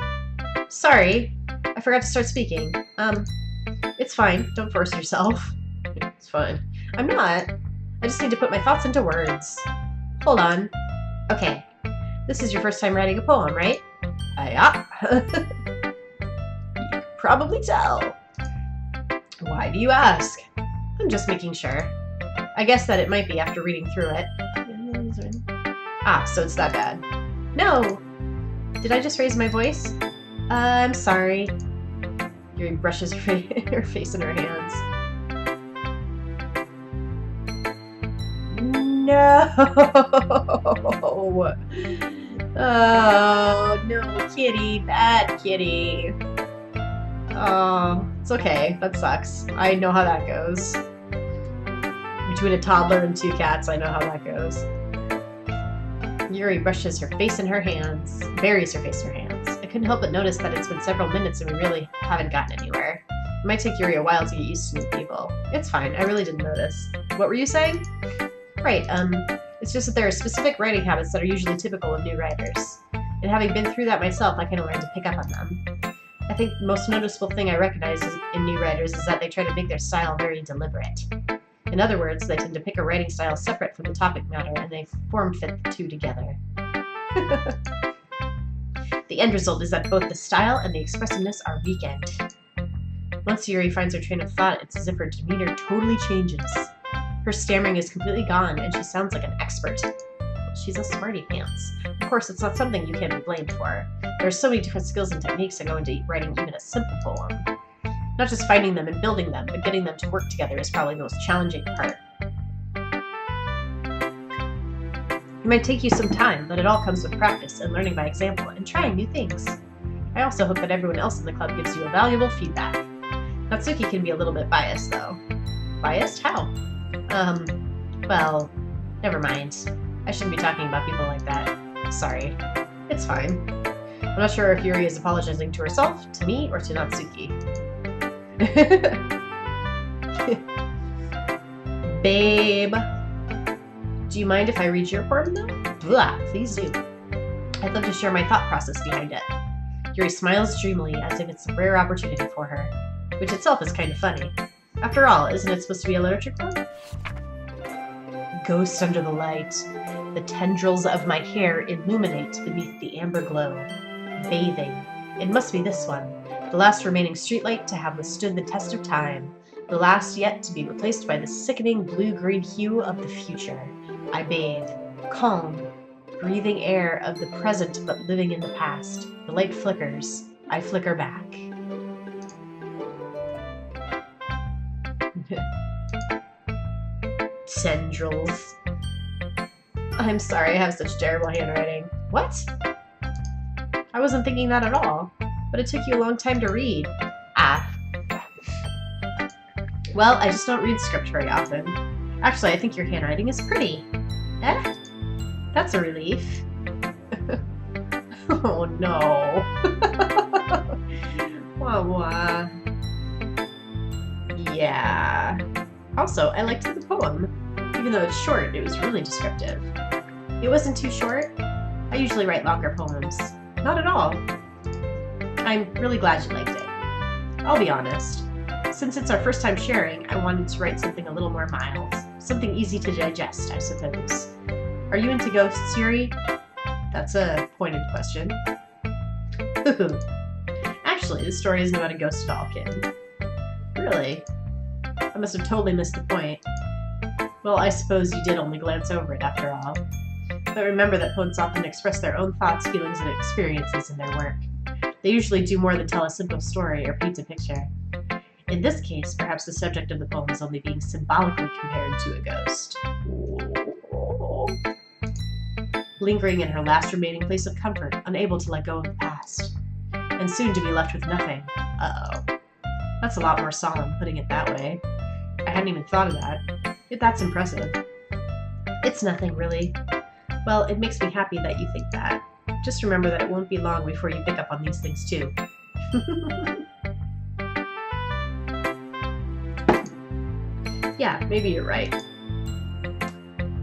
sorry. I forgot to start speaking. It's fine. Don't force yourself. It's fine. I'm not. I just need to put my thoughts into words. Hold on. Okay. This is your first time writing a poem, right? Yeah. You can probably tell. Why do you ask? I'm just making sure. I guess that it might be after reading through it. Ah, so it's that bad. No! Did I just raise my voice? I'm sorry. Yuri brushes her face in her hands. No! Oh, no, kitty. Bad kitty. Oh, it's okay. That sucks. I know how that goes. Between a toddler and two cats, I know how that goes. Yuri brushes her face in her hands, buries her face in her hands. I couldn't help but notice that it's been several minutes and we really haven't gotten anywhere. It might take Yuri a while to get used to new people. It's fine, I really didn't notice. What were you saying? Right, it's just that there are specific writing habits that are usually typical of new writers. And having been through that myself, I kind of learned to pick up on them. I think the most noticeable thing I recognize in new writers is that they try to make their style very deliberate. In other words, they tend to pick a writing style separate from the topic matter, and they form-fit the two together. The end result is that both the style and the expressiveness are weakened. Once Yuri finds her train of thought, it's as if her demeanor totally changes. Her stammering is completely gone, and she sounds like an expert. She's a smarty pants. Of course, it's not something you can be blamed for. There are so many different skills and techniques that go into writing even a simple poem. Not just finding them and building them, but getting them to work together is probably the most challenging part. It might take you some time, but it all comes with practice and learning by example and trying new things. I also hope that everyone else in the club gives you a valuable feedback. Natsuki can be a little bit biased, though. Biased? How? Well, never mind. I shouldn't be talking about people like that. Sorry. It's fine. I'm not sure if Yuri is apologizing to herself, to me, or to Natsuki. Babe. Do you mind if I read your poem, though? Blah, please do. I'd love to share my thought process behind it. Yuri smiles dreamily as if it's a rare opportunity for her, which itself is kind of funny. After all, isn't it supposed to be a literature club? Ghost under the light. The tendrils of my hair illuminate beneath the amber glow. Bathing. It must be this one. The last remaining streetlight to have withstood the test of time. The last yet to be replaced by the sickening blue-green hue of the future. I bathe. Calm. Breathing air of the present but living in the past. The light flickers. I flicker back. Tendrils. I'm sorry, I have such terrible handwriting. What? I wasn't thinking that at all. But it took you a long time to read. Ah. Well, I just don't read script very often. Actually, I think your handwriting is pretty. Eh? That's a relief. Oh no. Wah wah. Yeah. Also, I liked the poem. Even though it's short, it was really descriptive. It wasn't too short. I usually write longer poems. Not at all. I'm really glad you liked it. I'll be honest. Since it's our first time sharing, I wanted to write something a little more mild. Something easy to digest, I suppose. Are you into ghosts, Yuri? That's a pointed question. Actually, this story isn't about a ghost at all, kid. Really? I must have totally missed the point. Well, I suppose you did only glance over it after all. But remember that poets often express their own thoughts, feelings, and experiences in their work. They usually do more than tell a simple story or paint a picture. In this case, perhaps the subject of the poem is only being symbolically compared to a ghost. Lingering in her last remaining place of comfort, unable to let go of the past. And soon to be left with nothing. Uh-oh. That's a lot more solemn, putting it that way. I hadn't even thought of that. Yet that's impressive. It's nothing, really. Well, it makes me happy that you think that. Just remember that it won't be long before you pick up on these things, too. Yeah, maybe you're right.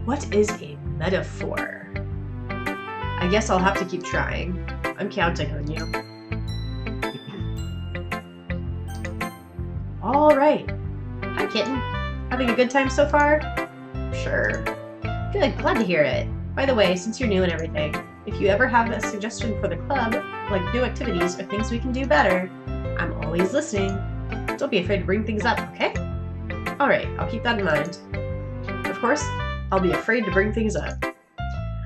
What is a metaphor? I guess I'll have to keep trying. I'm counting on you. All right. Hi, kitten. Having a good time so far? Sure. Good, glad to hear it. By the way, since you're new and everything, if you ever have a suggestion for the club, like new activities or things we can do better, I'm always listening. Don't be afraid to bring things up, okay? Alright, I'll keep that in mind. Of course, I'll be afraid to bring things up.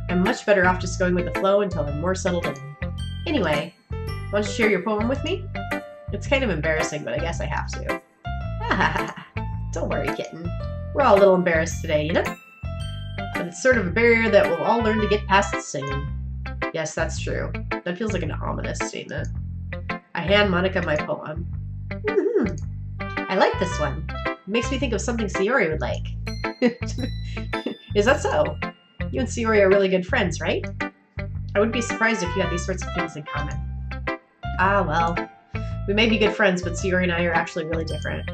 I'm much better off just going with the flow until I'm more settled in. Anyway, want to share your poem with me? It's kind of embarrassing, but I guess I have to. Don't worry, kitten. We're all a little embarrassed today, you know? But it's sort of a barrier that we'll all learn to get past singing. Yes, that's true. That feels like an ominous statement. I hand Monica my poem. I like this one. It makes me think of something Sayori would like. Is that so? You and Sayori are really good friends, right? I wouldn't be surprised if you had these sorts of things in common. Ah, well. We may be good friends, but Sayori and I are actually really different.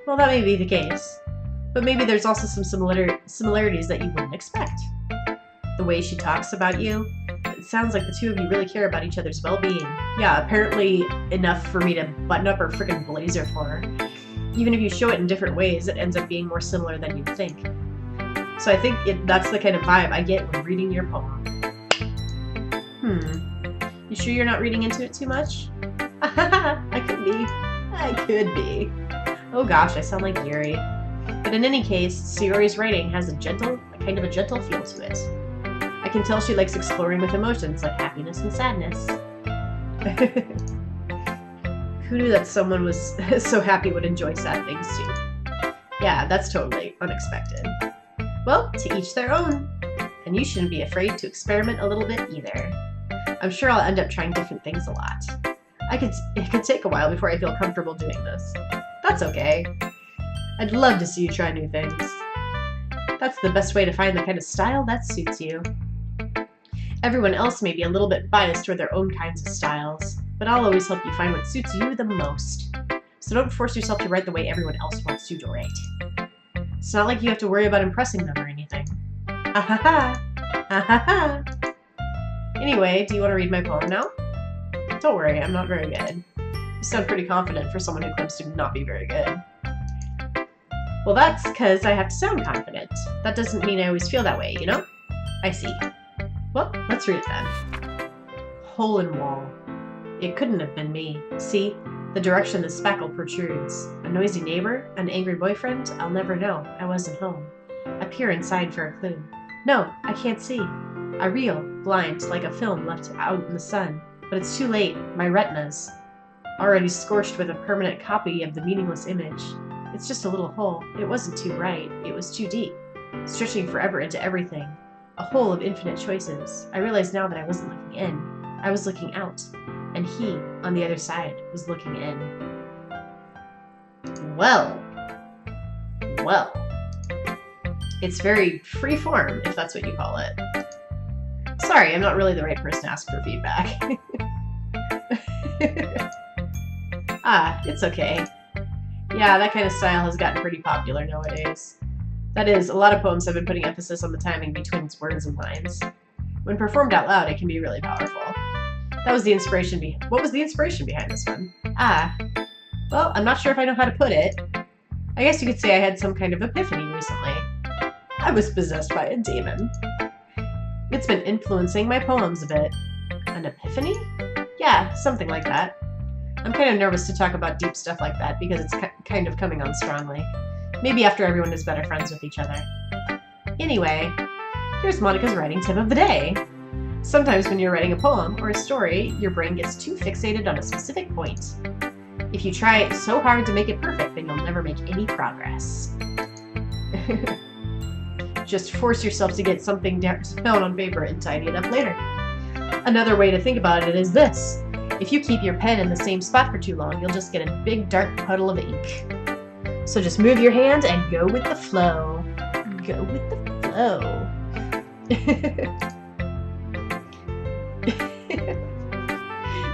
Well, that may be the case. But maybe there's also some similarities that you wouldn't expect. The way she talks about you, it sounds like the two of you really care about each other's well-being. Yeah, apparently enough for me to button up her frickin' blazer for her. Even if you show it in different ways, it ends up being more similar than you'd think. So I think that's the kind of vibe I get when reading your poem. You sure you're not reading into it too much? I could be. Oh gosh, I sound like Yuri. But in any case, Sayori's writing has a kind of a gentle feel to it. I can tell she likes exploring with emotions like happiness and sadness. Who knew that someone was so happy would enjoy sad things too? Yeah, that's totally unexpected. Well, to each their own. And you shouldn't be afraid to experiment a little bit either. I'm sure I'll end up trying different things a lot. It could take a while before I feel comfortable doing this. That's okay. I'd love to see you try new things. That's the best way to find the kind of style that suits you. Everyone else may be a little bit biased toward their own kinds of styles, but I'll always help you find what suits you the most. So don't force yourself to write the way everyone else wants you to write. It's not like you have to worry about impressing them or anything. Anyway, do you want to read my poem now? Don't worry, I'm not very good. You sound pretty confident for someone who claims to not be very good. Well, that's because I have to sound confident. That doesn't mean I always feel that way, you know? I see. Well, let's read it then. Hole in wall. It couldn't have been me. See? The direction the spackle protrudes. A noisy neighbor? An angry boyfriend? I'll never know. I wasn't home. I peer inside for a clue. No, I can't see. I reel, blind, like a film left out in the sun. But it's too late. My retinas. Already scorched with a permanent copy of the meaningless image. It's just a little hole. It wasn't too bright. It was too deep. Stretching forever into everything. A hole of infinite choices. I realize now that I wasn't looking in. I was looking out. And he, on the other side, was looking in. Well. It's very free form, if that's what you call it. Sorry, I'm not really the right person to ask for feedback. It's okay. Yeah, that kind of style has gotten pretty popular nowadays. That is, a lot of poems have been putting emphasis on the timing between words and lines. When performed out loud, it can be really powerful. What was the inspiration behind this one? Well, I'm not sure if I know how to put it. I guess you could say I had some kind of epiphany recently. I was possessed by a demon. It's been influencing my poems a bit. An epiphany? Yeah, something like that. I'm kind of nervous to talk about deep stuff like that because it's kind of coming on strongly. Maybe after everyone is better friends with each other. Anyway, here's Monica's writing tip of the day. Sometimes when you're writing a poem or a story, your brain gets too fixated on a specific point. If you try so hard to make it perfect, then you'll never make any progress. Just force yourself to get something down on paper and tidy it up later. Another way to think about it is this. If you keep your pen in the same spot for too long, you'll just get a big dark puddle of ink. So just move your hand and go with the flow. Go with the flow.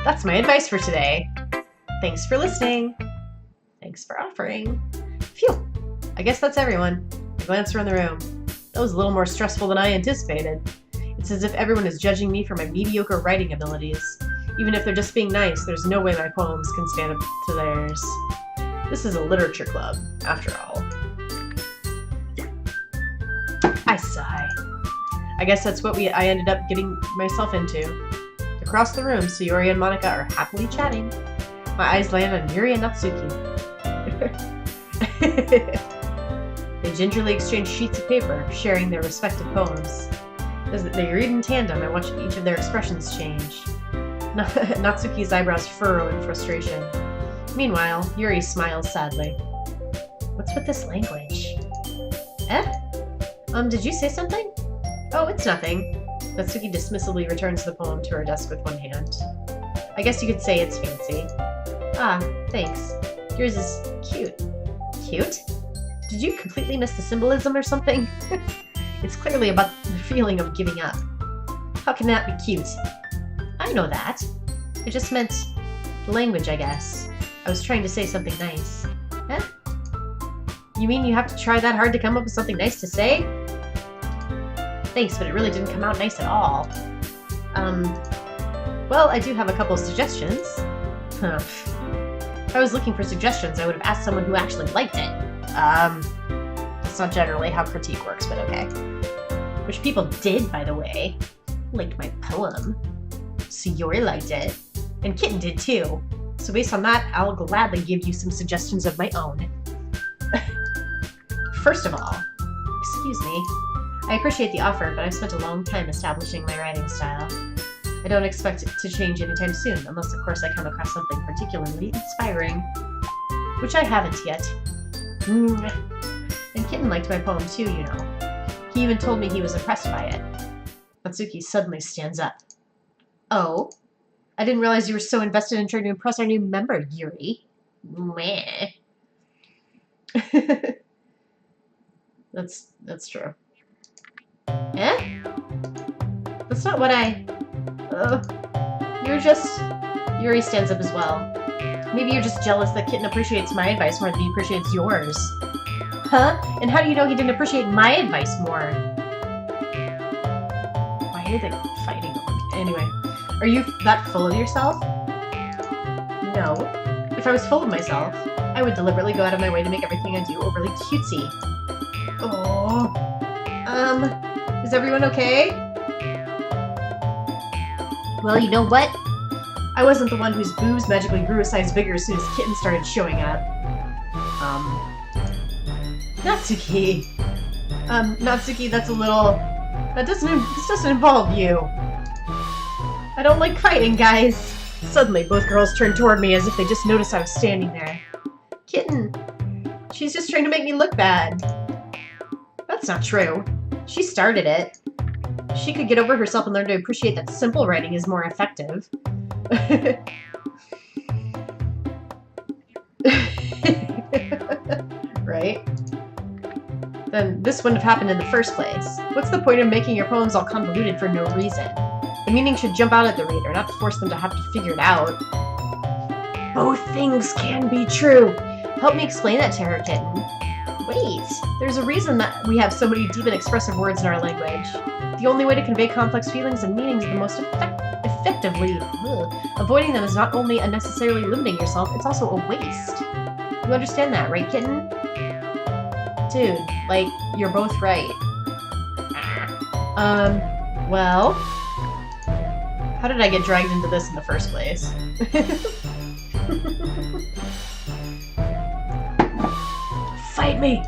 That's my advice for today. Thanks for listening. Thanks for offering. Phew. I guess that's everyone. I glance around the room. That was a little more stressful than I anticipated. It's as if everyone is judging me for my mediocre writing abilities. Even if they're just being nice, there's no way my poems can stand up to theirs. This is a literature club, after all. I sigh. I guess that's what I ended up getting myself into. Across the room, Sayori and Monica are happily chatting. My eyes land on Yuri and Natsuki. They gingerly exchange sheets of paper, sharing their respective poems. As they read in tandem, I watch each of their expressions change. Natsuki's eyebrows furrow in frustration. Meanwhile, Yuri smiles sadly. What's with this language? Eh? Did you say something? Oh, it's nothing. Natsuki dismissively returns the poem to her desk with one hand. I guess you could say it's fancy. Ah, thanks. Yours is cute. Cute? Did you completely miss the symbolism or something? It's clearly about the feeling of giving up. How can that be cute? I know that. I just meant the language, I guess. I was trying to say something nice. Eh? You mean you have to try that hard to come up with something nice to say? Thanks, but it really didn't come out nice at all. Well, I do have a couple of suggestions. If I was looking for suggestions, I would have asked someone who actually liked it. That's not generally how critique works, but okay. Which people did, by the way. Liked my poem. Sayori liked it. And Kitten did too. So based on that, I'll gladly give you some suggestions of my own. First of all, excuse me, I appreciate the offer, but I've spent a long time establishing my writing style. I don't expect it to change anytime soon, unless of course I come across something particularly inspiring. Which I haven't yet. And Kitten liked my poem too, you know. He even told me he was impressed by it. Natsuki suddenly stands up. Oh? I didn't realize you were so invested in trying to impress our new member, Yuri. Meh. That's true. Eh? That's not what you're just... Yuri stands up as well. Maybe you're just jealous that Kitten appreciates my advice more than he appreciates yours. Huh? And how do you know he didn't appreciate my advice more? Why are they fighting over me? Anyway, are you that full of yourself? No. If I was full of myself, I would deliberately go out of my way to make everything I do overly cutesy. Oh. Is everyone okay? Well, you know what? I wasn't the one whose boobs magically grew a size bigger as soon as Kitten started showing up. Natsuki. Natsuki, that's a little... this doesn't involve you. I don't like fighting, guys. Suddenly, both girls turned toward me as if they just noticed I was standing there. Kitten. She's just trying to make me look bad. That's not true. She started it. She could get over herself and learn to appreciate that simple writing is more effective. Right? Then this wouldn't have happened in the first place. What's the point of making your poems all convoluted for no reason? The meaning should jump out at the reader, not to force them to have to figure it out. Both things can be true. Help me explain that to her, Kitten. Wait, there's a reason that we have so many deep and expressive words in our language. The only way to convey complex feelings and meanings the most effectively. Avoiding them is not only unnecessarily limiting yourself, it's also a waste. You understand that, right, Kitten? Dude, like, you're both right. Well... How did I get dragged into this in the first place? Fight me!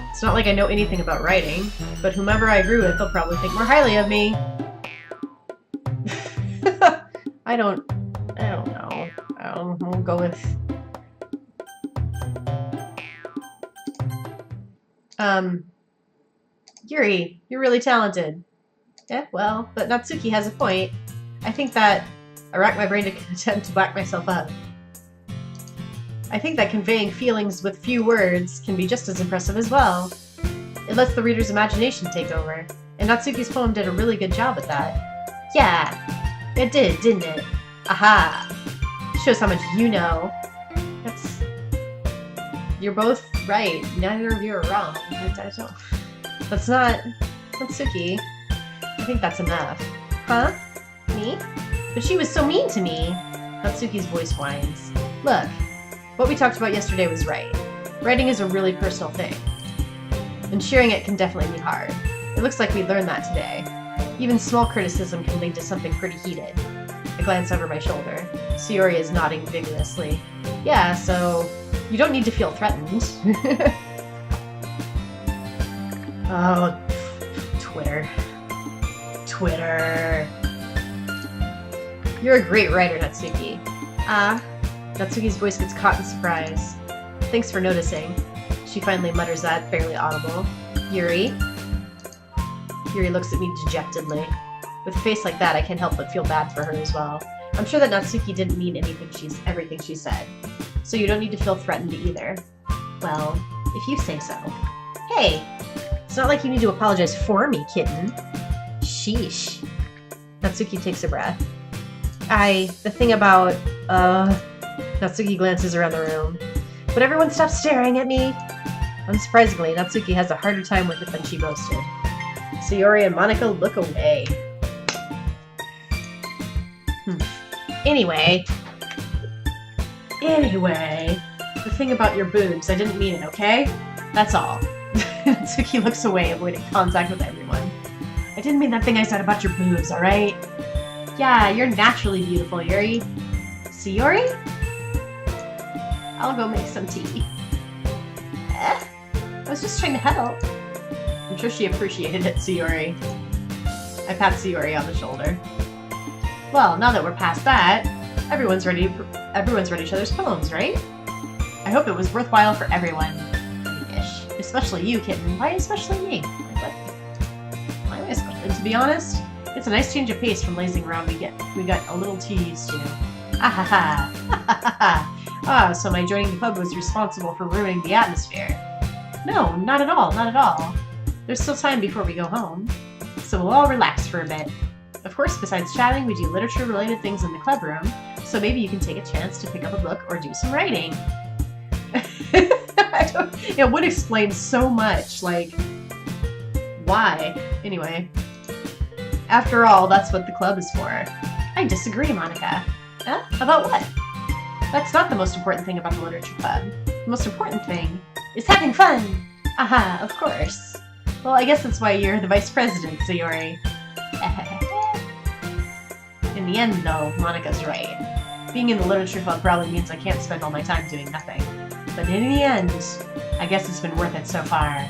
It's not like I know anything about writing, but whomever I agree with, they'll probably think more highly of me. I don't know. We'll go with... Yuri, you're really talented. Yeah, well, but Natsuki has a point. I think that... I rack my brain to attempt to back myself up. I think that conveying feelings with few words can be just as impressive as well. It lets the reader's imagination take over, and Natsuki's poem did a really good job at that. Yeah, it did, didn't it? Aha! Shows how much you know. You're both right. Neither of you are wrong. That's not... Natsuki. I think that's enough. Huh? Me? But she was so mean to me! Natsuki's voice whines. Look, what we talked about yesterday was right. Writing is a really personal thing. And sharing it can definitely be hard. It looks like we learned that today. Even small criticism can lead to something pretty heated. I glance over my shoulder. Sayori is nodding vigorously. Yeah, so you don't need to feel threatened. Oh, Twitter. Twitter. You're a great writer, Natsuki. Natsuki's voice gets caught in surprise. Thanks for noticing. She finally mutters that, barely audible. Yuri? Yuri looks at me dejectedly. With a face like that, I can't help but feel bad for her as well. I'm sure that Natsuki didn't mean everything she said. So you don't need to feel threatened either. Well, if you say so. Hey! It's not like you need to apologize for me, kitten. Sheesh. Natsuki takes a breath. The thing about, Natsuki glances around the room. But everyone stops staring at me! Unsurprisingly, Natsuki has a harder time with it than she boasted. Sayori and Monica look away. Anyway, the thing about your boobs, I didn't mean it, okay? That's all. Natsuki looks away, avoiding contact with everyone. I didn't mean that thing I said about your boobs, alright? Yeah, you're naturally beautiful, Yuri. Sayori? I'll go make some tea. I was just trying to help. I'm sure she appreciated it, Sayori. I pat Sayori on the shoulder. Well, now that we're past that, everyone's read each other's poems, right? I hope it was worthwhile for everyone. Ish. Especially you, kitten. Why especially me? Like, why am I especially? To be honest, it's a nice change of pace from lazing around. We got a little teased, you know. Ah, so my joining the club was responsible for ruining the atmosphere. No, not at all, not at all. There's still time before we go home, so we'll all relax for a bit. Of course, besides chatting, we do literature-related things in the club room, so maybe you can take a chance to pick up a book or do some writing. It would explain so much, like, why? Anyway. After all, that's what the club is for. I disagree, Monica. Huh? About what? That's not the most important thing about the literature club. The most important thing is having fun! Aha, of course. Well, I guess that's why you're the vice president, Sayori. In the end, though, Monica's right. Being in the literature club probably means I can't spend all my time doing nothing. But in the end, I guess it's been worth it so far.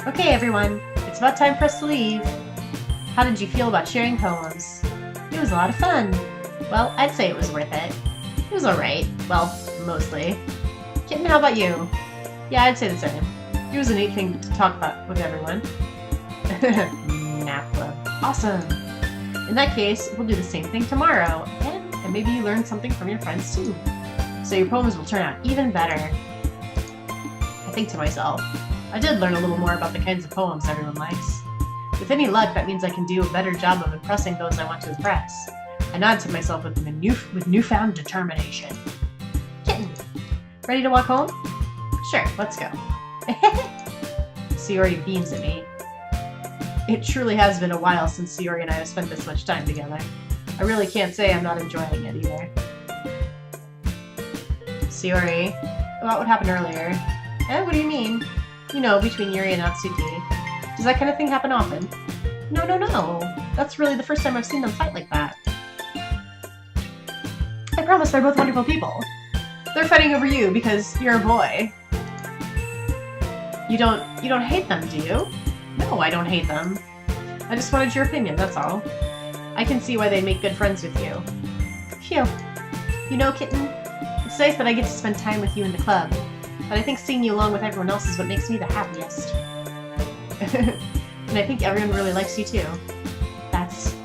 Okay, everyone. It's about time for us to leave. How did you feel about sharing poems? It was a lot of fun. Well, I'd say it was worth it. It was alright. Well, mostly. Kitten, how about you? Yeah, I'd say the same. It was a neat thing to talk about with everyone. Nap club. Awesome! In that case, we'll do the same thing tomorrow, and maybe you learn something from your friends too. So your poems will turn out even better. I think to myself, I did learn a little more about the kinds of poems everyone likes. With any luck, that means I can do a better job of impressing those I want to impress. I nod to myself with newfound determination. Kitten, ready to walk home? Sure, let's go. Sayori beams at me. It truly has been a while since Sayori and I have spent this much time together. I really can't say I'm not enjoying it either. Sayori, about what happened earlier. What do you mean? You know, between Yuri and Natsuki. Does that kind of thing happen often? No. That's really the first time I've seen them fight like that. I promise they're both wonderful people. They're fighting over you because you're a boy. You don't hate them, do you? No, I don't hate them. I just wanted your opinion, that's all. I can see why they make good friends with you. Phew. You know, kitten, it's nice that I get to spend time with you in the club, but I think seeing you along with everyone else is what makes me the happiest. And I think everyone really likes you too. That's...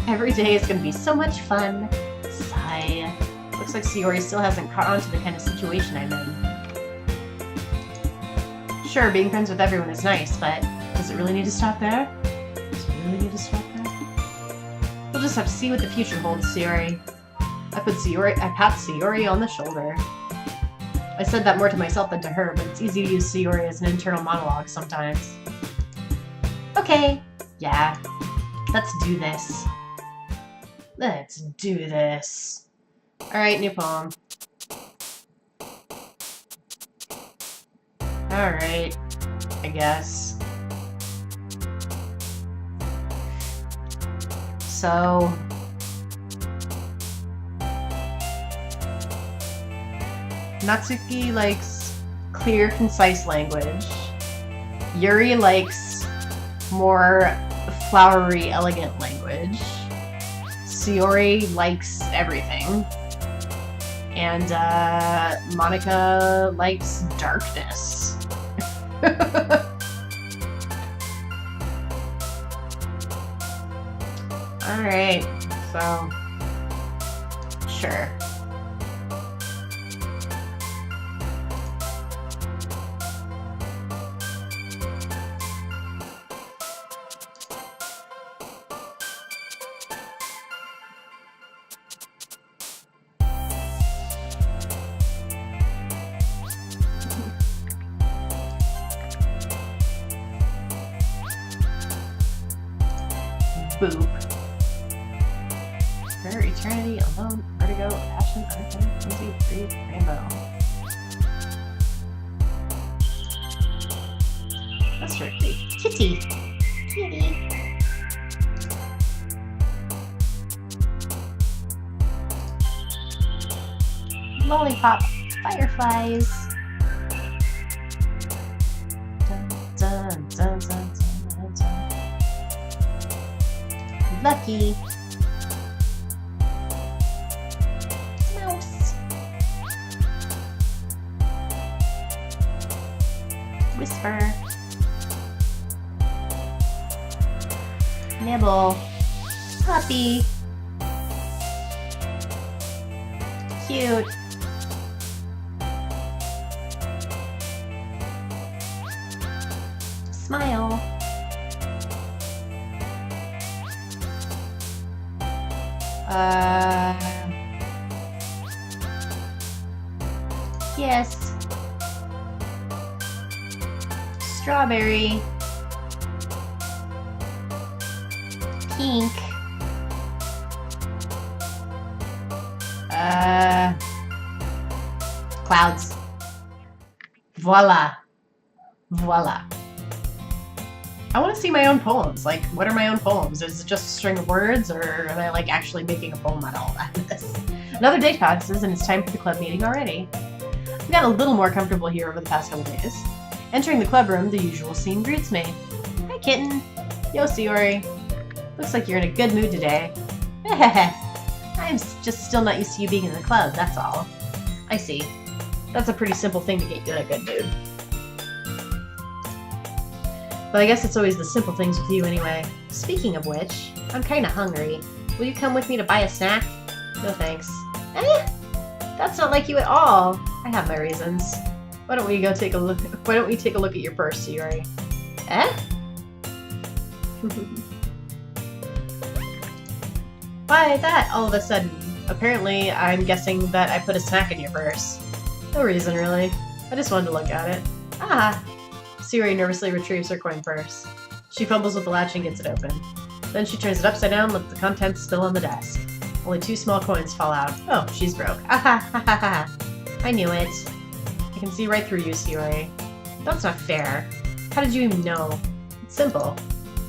Every day is gonna be so much fun. Sigh. Looks like Sayori still hasn't caught on to the kind of situation I'm in. Sure, being friends with everyone is nice, but does it really need to stop there? We'll just have to see what the future holds, Sayori. I pat Sayori on the shoulder. I said that more to myself than to her, but it's easy to use Sayori as an internal monologue sometimes. Okay, yeah. Let's do this. Let's do this. Alright, new poem. Alright, I guess. So... Natsuki likes clear, concise language. Yuri likes more flowery, elegant language. Sayori likes everything. And Monica likes darkness. Alright, so sure. Boop. For eternity, alone, vertigo, passion, everything, frenzy, breathe, rainbow. That's right. Kitty. Kitty. Lollipop. Fireflies. Dun, dun, dun, dun, dun, dun. Lucky. Mouse. Whisper. Nibble. Puppy. Cute. Smile. Yes. Strawberry. Pink. Clouds. Voila. Voila. I want to see my own poems. Like, what are my own poems? Is it just a string of words, or am I, like, actually making a poem out of all this? Another day passes, and it's time for the club meeting already. I've gotten a little more comfortable here over the past couple days. Entering the club room, the usual scene greets me. Hi, kitten. Yo, Sayori. Looks like you're in a good mood today. I'm just still not used to you being in the club, that's all. I see. That's a pretty simple thing to get you in a good mood. But I guess it's always the simple things with you anyway. Speaking of which, I'm kinda hungry. Will you come with me to buy a snack? No thanks. That's not like you at all. I have my reasons. Why don't we take a look at your purse, Sayori? Why that all of a sudden? Apparently, I'm guessing that I put a snack in your purse. No reason, really. I just wanted to look at it. Ah! Sayori nervously retrieves her coin purse. She fumbles with the latch and gets it open. Then she turns it upside down, lets the contents spill on the desk. Only 2 small coins fall out. Oh, she's broke. Ah. I knew it. I can see right through you, Sayori. That's not fair. How did you even know? It's simple.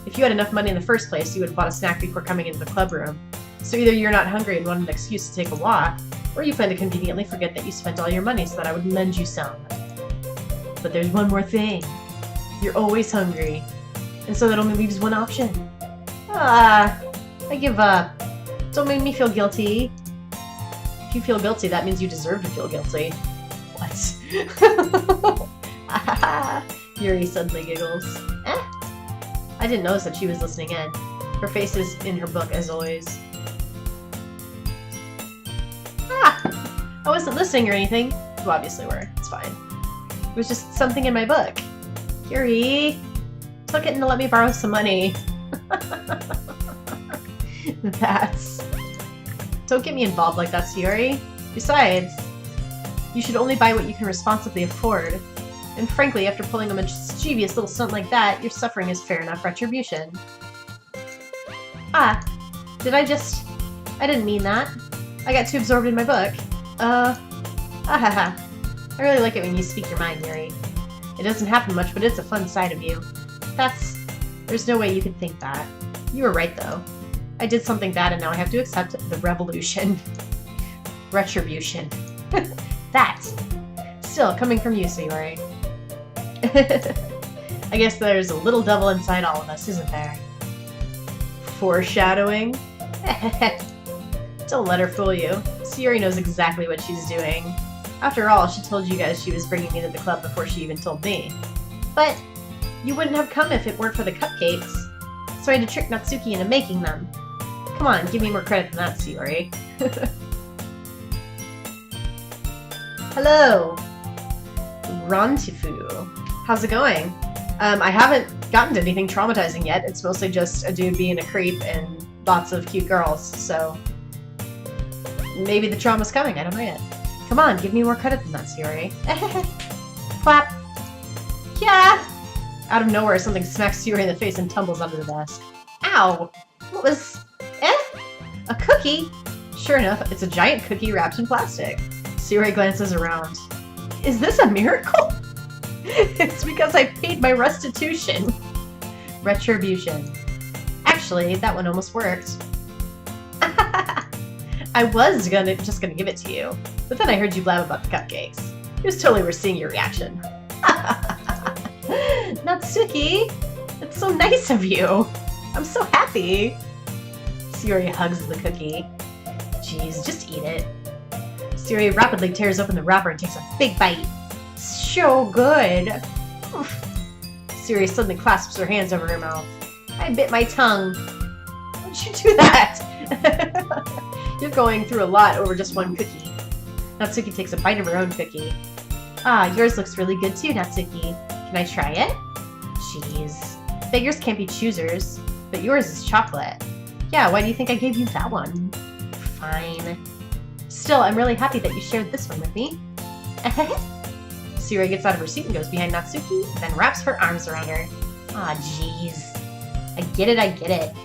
If you had enough money in the first place, you would have bought a snack before coming into the club room. So either you're not hungry and want an excuse to take a walk, or you plan to conveniently forget that you spent all your money so that I would lend you some. But there's one more thing. You're always hungry. And so that only leaves one option. I give up. Don't make me feel guilty. If you feel guilty, that means you deserve to feel guilty. What? Yuri suddenly giggles. I didn't notice that she was listening in. Her face is in her book, as always. I wasn't listening or anything. You obviously were. It's fine. It was just something in my book. Yuri! Took it to let me borrow some money. Don't get me involved like that, Sayori. Besides, you should only buy what you can responsibly afford. And frankly, after pulling a mischievous little stunt like that, your suffering is fair enough retribution. Ah, I didn't mean that. I got too absorbed in my book. I really like it when you speak your mind, Yuri. It doesn't happen much, but it's a fun side of you. There's no way you could think that. You were right, though. I did something bad and now I have to accept the revolution. Retribution. That! Still, coming from you, Sayori. I guess there's a little devil inside all of us, isn't there? Foreshadowing? Don't let her fool you. Sayori knows exactly what she's doing. After all, she told you guys she was bringing me to the club before she even told me. But you wouldn't have come if it weren't for the cupcakes. So I had to trick Natsuki into making them. Come on, give me more credit than that, Sayori. Hello! Rantifu. How's it going? I haven't gotten to anything traumatizing yet. It's mostly just a dude being a creep and lots of cute girls, so... maybe the trauma's coming, I don't know yet. Come on, give me more credit than that, Sayori. Clap! Yeah! Out of nowhere, something smacks Sayori in the face and tumbles onto the desk. Ow! What was... a cookie? Sure enough, it's a giant cookie wrapped in plastic. Sayori glances around. Is this a miracle? It's because I paid my restitution. Retribution. Actually, that one almost worked. I was just gonna give it to you, but then I heard you blab about the cupcakes. It was totally worth seeing your reaction. Natsuki! That's so nice of you! I'm so happy! Sayori hugs the cookie. Jeez, just eat it. Sayori rapidly tears open the wrapper and takes a big bite. So good! Oof. Sayori suddenly clasps her hands over her mouth. I bit my tongue. Why'd you do that? You're going through a lot over just one cookie. Natsuki takes a bite of her own cookie. Ah, yours looks really good too, Natsuki. Can I try it? Jeez. Beggars can't be choosers, but yours is chocolate. Yeah, why do you think I gave you that one? Fine. Still, I'm really happy that you shared this one with me. Sayori gets out of her seat and goes behind Natsuki, then wraps her arms around her. Ah, jeez. I get it.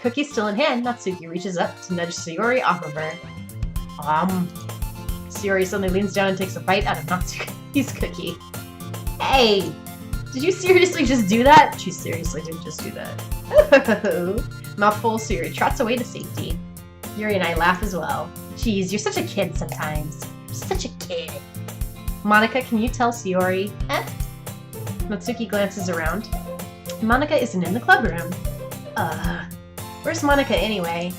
Cookie still in hand, Natsuki reaches up to nudge Sayori off of her. Sayori suddenly leans down and takes a bite out of Natsuki's cookie. Hey! Did you seriously just do that? She seriously didn't just do that. Mouthful, Sayori trots away to safety. Yuri and I laugh as well. Jeez, you're such a kid sometimes. You're such a kid. Monika, can you tell Sayori? Natsuki glances around. Monika isn't in the club room. Where's Monika anyway?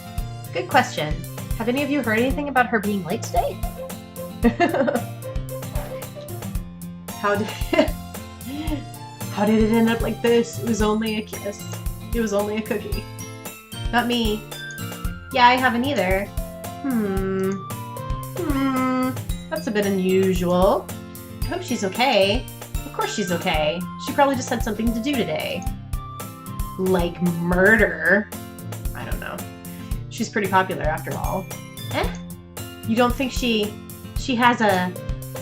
Good question. Have any of you heard anything about her being late today? How did it end up like this? It was only a kiss. It was only a cookie. Not me. Yeah, I haven't either. That's a bit unusual. I hope she's okay. Of course she's okay. She probably just had something to do today. Like murder. I don't know. She's pretty popular after all. You don't think she has a...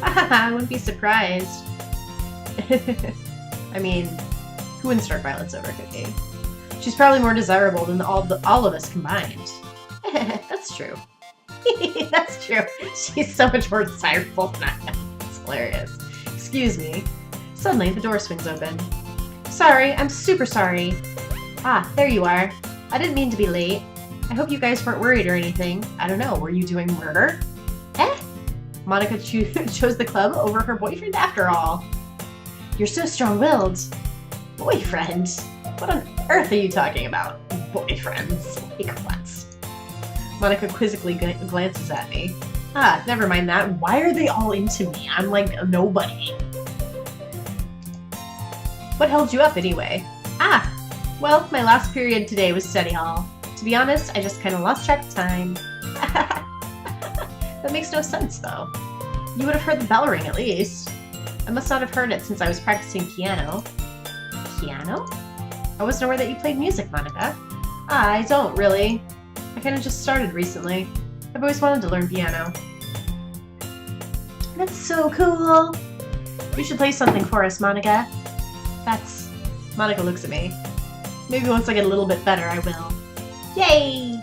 I wouldn't be surprised. I mean, who wouldn't start violence over Cookie? She's probably more desirable than all of us combined. That's true. That's true. She's so much more desirable than I am. It's hilarious. Excuse me. Suddenly, the door swings open. Sorry, I'm super sorry. Ah, there you are. I didn't mean to be late. I hope you guys weren't worried or anything. I don't know, were you doing murder? Monika chose the club over her boyfriend after all. You're so strong-willed. Boyfriend? What on earth are you talking about? Boyfriends? Like what? Monika quizzically glances at me. Ah, never mind that. Why are they all into me? I'm like a nobody. What held you up anyway? Ah, well, my last period today was study hall. To be honest, I just kind of lost track of time. That makes no sense, though. You would have heard the bell ring, at least. I must not have heard it since I was practicing piano. Piano? I wasn't aware that you played music, Monika. Ah, I don't, really. I kind of just started recently. I've always wanted to learn piano. That's so cool! You should play something for us, Monica. That's... Monica looks at me. Maybe once I get a little bit better, I will. Yay!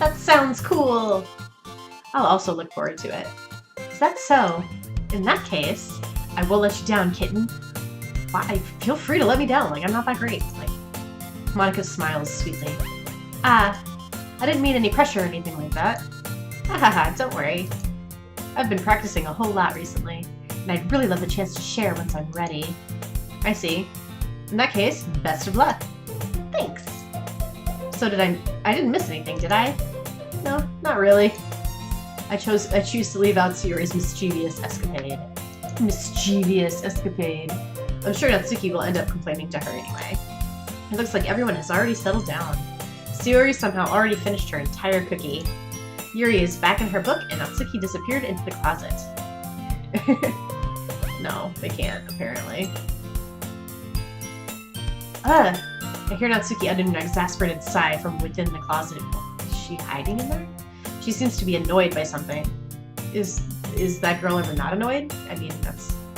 That sounds cool! I'll also look forward to it. Is that so? In that case, I will let you down, kitten. Why? Feel free to let me down, like I'm not that great. Like, Monica smiles sweetly. I didn't mean any pressure or anything like that. Hahaha, don't worry. I've been practicing a whole lot recently, and I'd really love the chance to share once I'm ready. I see. In that case, best of luck. Thanks. So I didn't miss anything, did I? No, not really. I choose to leave out Sayori's mischievous escapade. Mischievous escapade. I'm sure Natsuki will end up complaining to her anyway. It looks like everyone has already settled down. Sayori somehow already finished her entire cookie. Yuri is back in her book, and Natsuki disappeared into the closet. No, they can't, apparently. I hear Natsuki utter an exasperated sigh from within the closet. Is she hiding in there? She seems to be annoyed by something. Is that girl ever not annoyed? I mean,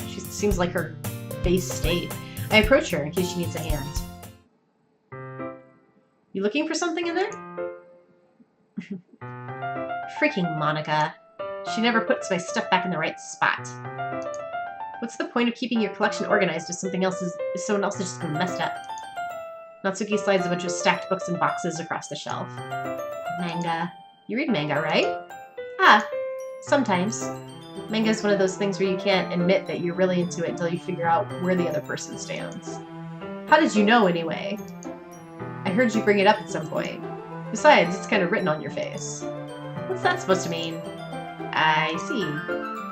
she seems like her base state. I approach her in case she needs a hand. You looking for something in there? Freaking Monica. She never puts my stuff back in the right spot. What's the point of keeping your collection organized if someone else is just gonna mess it up? Natsuki slides a bunch of stacked books and boxes across the shelf. Manga. You read manga, right? Sometimes. Manga is one of those things where you can't admit that you're really into it until you figure out where the other person stands. How did you know, anyway? I heard you bring it up at some point. Besides, it's kind of written on your face. What's that supposed to mean? I see.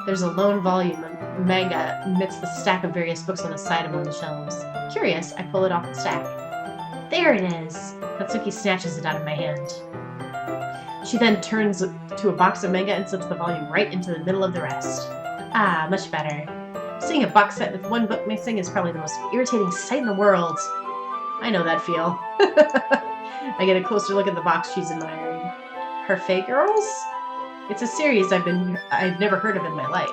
There's a lone volume of manga amidst the stack of various books on the side of one of the shelves. Curious, I pull it off the stack. There it is! Natsuki snatches it out of my hand. She then turns to a box of manga and slips the volume right into the middle of the rest. Much better. Seeing a box set with one book missing is probably the most irritating sight in the world. I know that feel. I get a closer look at the box she's admiring. Parfait Girls? It's a series I've never heard of in my life.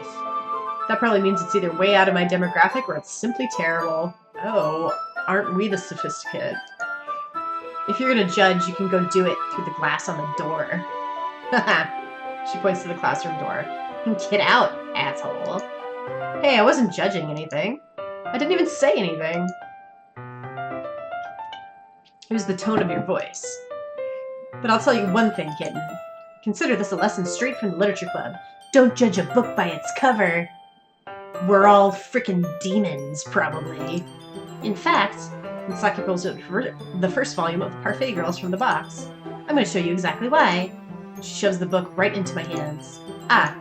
That probably means it's either way out of my demographic or it's simply terrible. Oh, aren't we the sophisticated? If you're gonna judge, you can go do it through the glass on the door. Haha. She points to the classroom door. Get out, asshole. Hey, I wasn't judging anything. I didn't even say anything. It was the tone of your voice. But I'll tell you one thing, kitten. Consider this a lesson straight from the literature club. Don't judge a book by its cover. We're all frickin' demons, probably. In fact, Misaki pulls out the first volume of Parfait Girls from the box. I'm going to show you exactly why. She shoves the book right into my hands. I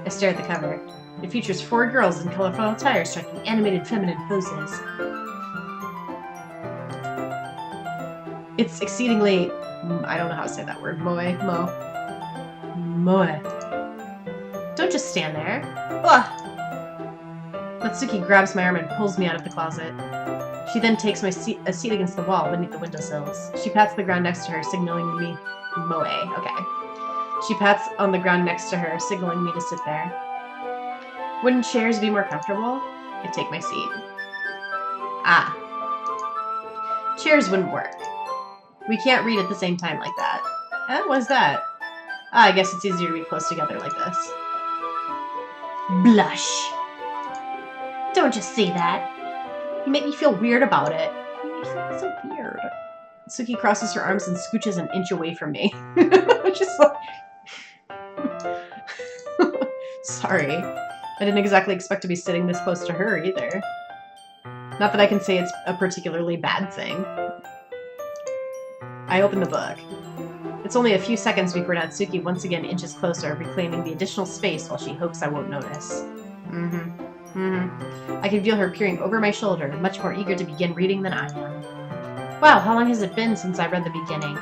stare at the cover. It features 4 girls in colorful attire striking animated feminine poses. It's exceedingly... I don't know how to say that word. Moe. Don't just stand there. Ugh. Natsuki grabs my arm and pulls me out of the closet. She then takes a seat against the wall beneath the windowsills. She pats the ground next to her, signaling me... Moe. Okay. She pats on the ground next to her, signaling me to sit there. Wouldn't chairs be more comfortable? I take my seat. Chairs wouldn't work. We can't read at the same time like that. What's that? I guess it's easier to be close together like this. Blush. Don't just say that. You make me feel weird about it. You feel so weird. Suki crosses her arms and scooches an inch away from me. Just like... Sorry. I didn't exactly expect to be sitting this close to her either. Not that I can say it's a particularly bad thing. I open the book. It's only a few seconds before Natsuki once again inches closer, reclaiming the additional space while she hopes I won't notice. I can feel her peering over my shoulder, much more eager to begin reading than I am. Wow, how long has it been since I read the beginning?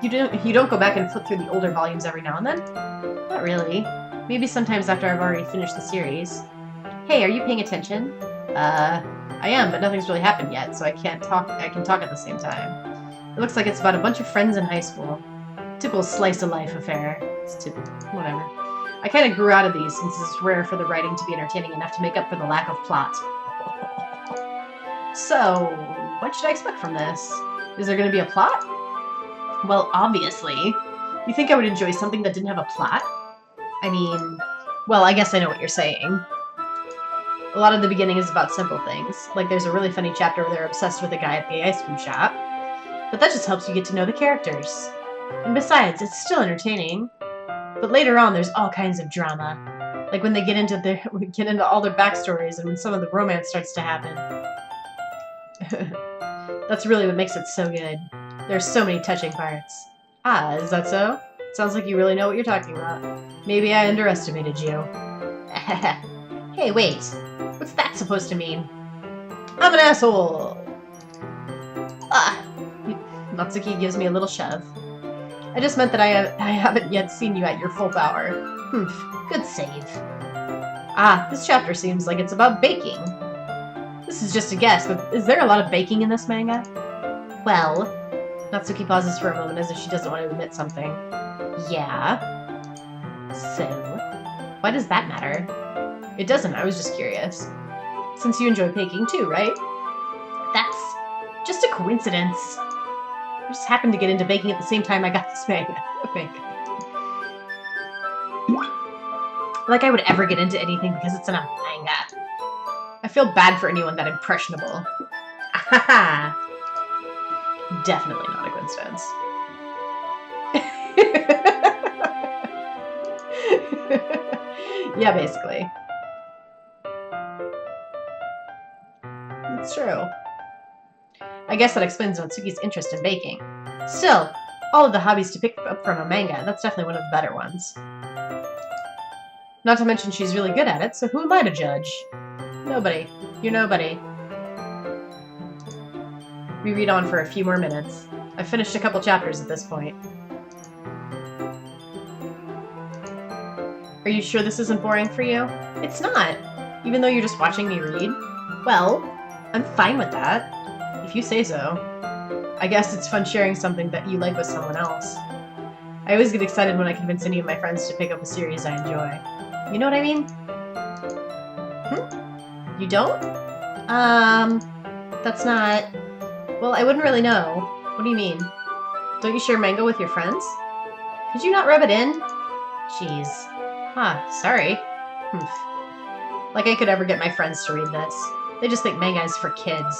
You don't go back and flip through the older volumes every now and then? Not really. Maybe sometimes after I've already finished the series. Hey, are you paying attention? I am, but nothing's really happened yet, so I can talk at the same time. It looks like it's about a bunch of friends in high school. Typical slice-of-life affair. It's typical. Whatever. I kind of grew out of these since it's rare for the writing to be entertaining enough to make up for the lack of plot. So, what should I expect from this? Is there going to be a plot? Well, obviously. You think I would enjoy something that didn't have a plot? I mean, well, I guess I know what you're saying. A lot of the beginning is about simple things. Like there's a really funny chapter where they're obsessed with a guy at the ice cream shop. But that just helps you get to know the characters. And besides, it's still entertaining. But later on, there's all kinds of drama. Like when they get into all their backstories and when some of the romance starts to happen. That's really what makes it so good. There's so many touching parts. Ah, is that so? Sounds like you really know what you're talking about. Maybe I underestimated you. Hey, wait. What's that supposed to mean? I'm an asshole! Ah! Natsuki gives me a little shove. I just meant that I haven't yet seen you at your full power. Humph. Good save. Ah, this chapter seems like it's about baking. This is just a guess, but is there a lot of baking in this manga? Well... Natsuki pauses for a moment as if she doesn't want to admit something. Yeah? So? Why does that matter? It doesn't, I was just curious. Since you enjoy baking too, right? That's just a coincidence. I just happened to get into baking at the same time I got this manga. Like I would ever get into anything because it's in a manga. I feel bad for anyone that impressionable. Ahaha! Definitely not a coincidence. Yeah, basically. It's true. I guess that explains Natsuki's interest in baking. Still, all of the hobbies to pick up from a manga, that's definitely one of the better ones. Not to mention she's really good at it, so who am I to judge? Nobody. You're nobody. We read on for a few more minutes. I've finished a couple chapters at this point. Are you sure this isn't boring for you? It's not, even though you're just watching me read. Well, I'm fine with that, if you say so. I guess it's fun sharing something that you like with someone else. I always get excited when I convince any of my friends to pick up a series I enjoy. You know what I mean? You don't? That's not... Well, I wouldn't really know. What do you mean? Don't you share manga with your friends? Could you not rub it in? Jeez. Sorry. Like I could ever get my friends to read this. They just think manga is for kids.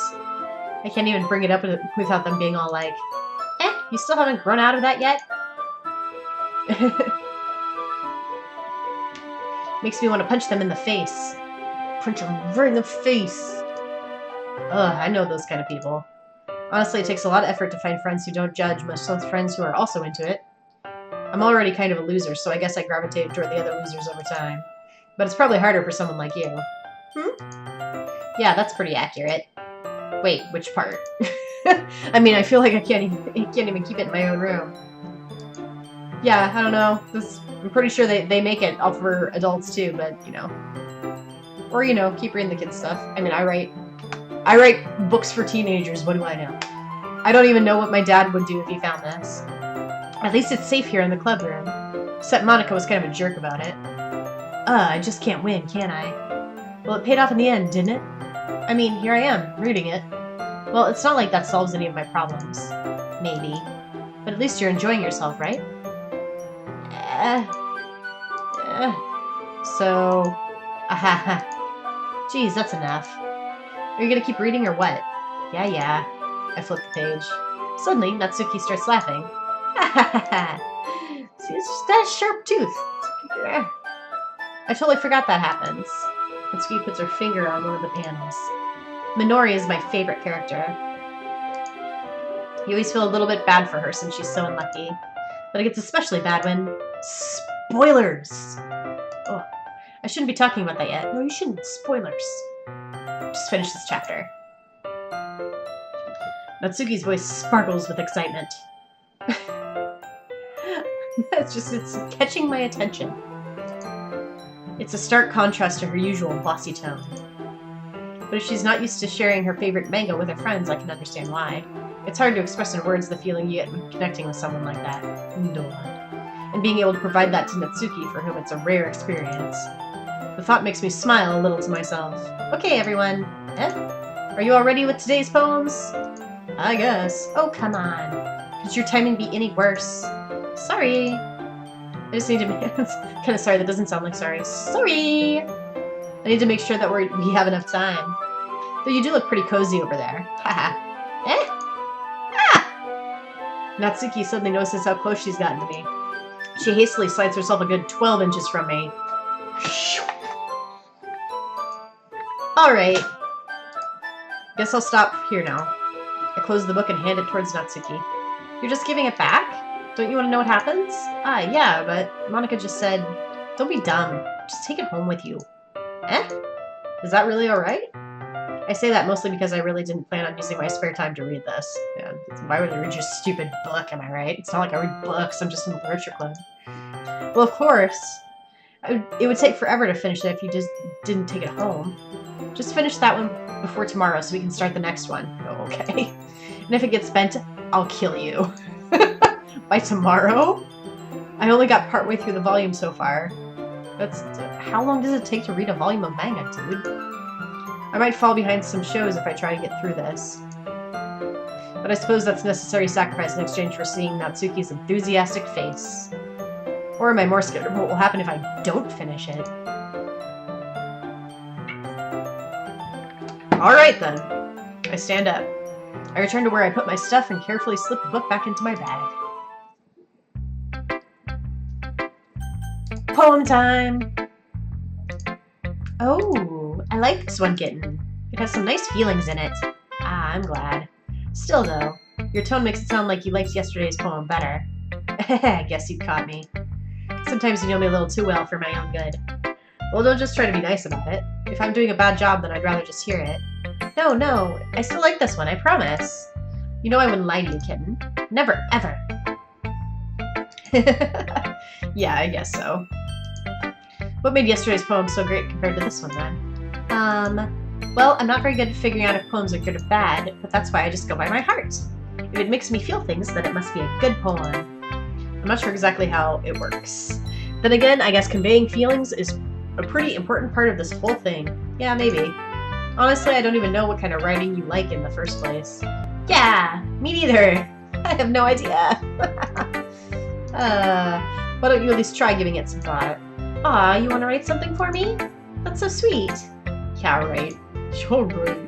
I can't even bring it up without them being all like, you still haven't grown out of that yet? Makes me want to punch them in the face. Punch them right in the face. Ugh, I know those kind of people. Honestly, it takes a lot of effort to find friends who don't judge, much less friends who are also into it. I'm already kind of a loser, so I guess I gravitate toward the other losers over time. But it's probably harder for someone like you. Yeah, that's pretty accurate. Wait, which part? I mean, I feel like I can't even keep it in my own room. Yeah, I don't know. I'm pretty sure they make it all for adults too, but, you know. Or, you know, keep reading the kids' stuff. I mean, I write books for teenagers, what do I know? I don't even know what my dad would do if he found this. At least it's safe here in the club room. Except Monica was kind of a jerk about it. I just can't win, can I? Well, it paid off in the end, didn't it? I mean, here I am, reading it. Well, it's not like that solves any of my problems. Maybe. But at least you're enjoying yourself, right? So... Geez, that's enough. Are you gonna keep reading or what? Yeah. I flip the page. Suddenly, Natsuki starts laughing. See, it's just got a sharp tooth. I totally forgot that happens. Natsuki puts her finger on one of the panels. Minori is my favorite character. You always feel a little bit bad for her since she's so unlucky. But it gets especially bad when... Spoilers! Oh, I shouldn't be talking about that yet. No, you shouldn't. Spoilers. Just finish this chapter. Natsuki's voice sparkles with excitement. It's catching my attention. It's a stark contrast to her usual bossy tone. But if she's not used to sharing her favorite manga with her friends, I can understand why. It's hard to express in words the feeling you get when connecting with someone like that. And being able to provide that to Natsuki, for whom it's a rare experience. The thought makes me smile a little to myself. Okay, everyone. Are you all ready with today's poems? I guess. Oh, come on. Could your timing be any worse? Sorry. I just need to make... kind of sorry, that doesn't sound like sorry. Sorry! I need to make sure that we have enough time. Though you do look pretty cozy over there. Haha. Natsuki suddenly notices how close she's gotten to me. She hastily slides herself a good 12 inches from me. Alright. Guess I'll stop here now. I close the book and hand it towards Natsuki. You're just giving it back? Don't you want to know what happens? Yeah, but Monica just said, don't be dumb. Just take it home with you. Is that really alright? I say that mostly because I really didn't plan on using my spare time to read this. Yeah, why would I read your stupid book, am I right? It's not like I read books, I'm just in the literature club. Well, of course. It would take forever to finish it if you just didn't take it home. Just finish that one before tomorrow so we can start the next one. Oh, okay. And if it gets spent, I'll kill you. By tomorrow? I only got partway through the volume so far. How long does it take to read a volume of manga, dude? I might fall behind some shows if I try to get through this. But I suppose that's necessary sacrifice in exchange for seeing Natsuki's enthusiastic face. Or am I more scared of what will happen if I don't finish it? Alright then. I stand up. I return to where I put my stuff and carefully slip the book back into my bag. Poem time! Oh, I like this one, Kitten. It has some nice feelings in it. I'm glad. Still though, your tone makes it sound like you liked yesterday's poem better. I guess you caught me. Sometimes you know me a little too well for my own good. Well, don't just try to be nice about it. If I'm doing a bad job, then I'd rather just hear it. No, I still like this one, I promise. You know I wouldn't lie to you, Kitten. Never, ever. Yeah, I guess so. What made yesterday's poem so great compared to this one, then? Well, I'm not very good at figuring out if poems are good or bad, but that's why I just go by my heart. If it makes me feel things, then it must be a good poem. I'm not sure exactly how it works. Then again, I guess conveying feelings is a pretty important part of this whole thing. Yeah, maybe. Honestly, I don't even know what kind of writing you like in the first place. Yeah, me neither. I have no idea. Why don't you at least try giving it some thought? Aw, you want to write something for me? That's so sweet. Yeah, right. Sure, right.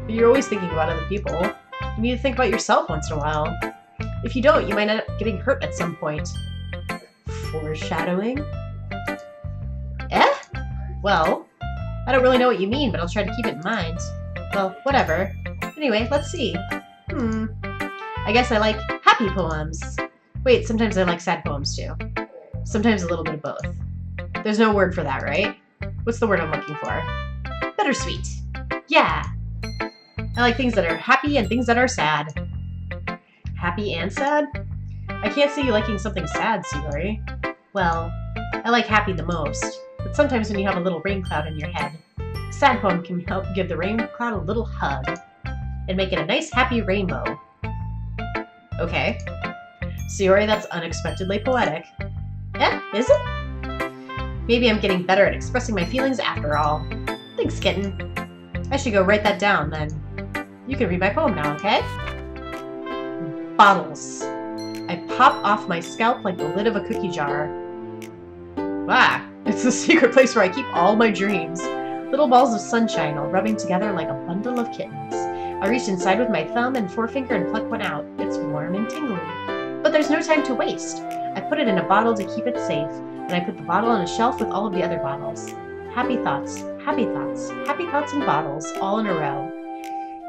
But you're always thinking about other people. You need to think about yourself once in a while. If you don't, you might end up getting hurt at some point. Foreshadowing? Well, I don't really know what you mean, but I'll try to keep it in mind. Well, whatever. Anyway, let's see. I guess I like happy poems. Wait, sometimes I like sad poems too. Sometimes a little bit of both. There's no word for that, right? What's the word I'm looking for? Bittersweet. Yeah. I like things that are happy and things that are sad. Happy and sad? I can't see you liking something sad, Sigori. Well, I like happy the most, but sometimes when you have a little rain cloud in your head, a sad poem can help give the rain cloud a little hug and make it a nice happy rainbow. Okay. Sigori, that's unexpectedly poetic. Is it? Maybe I'm getting better at expressing my feelings after all. Thanks, Kitten. I should go write that down, then. You can read my poem now, okay? Bottles. I pop off my scalp like the lid of a cookie jar. Wow, it's the secret place where I keep all my dreams. Little balls of sunshine all rubbing together like a bundle of kittens. I reach inside with my thumb and forefinger and pluck one out. It's warm and tingly. But there's no time to waste. I put it in a bottle to keep it safe, and I put the bottle on a shelf with all of the other bottles. Happy thoughts, happy thoughts, happy thoughts in bottles, all in a row.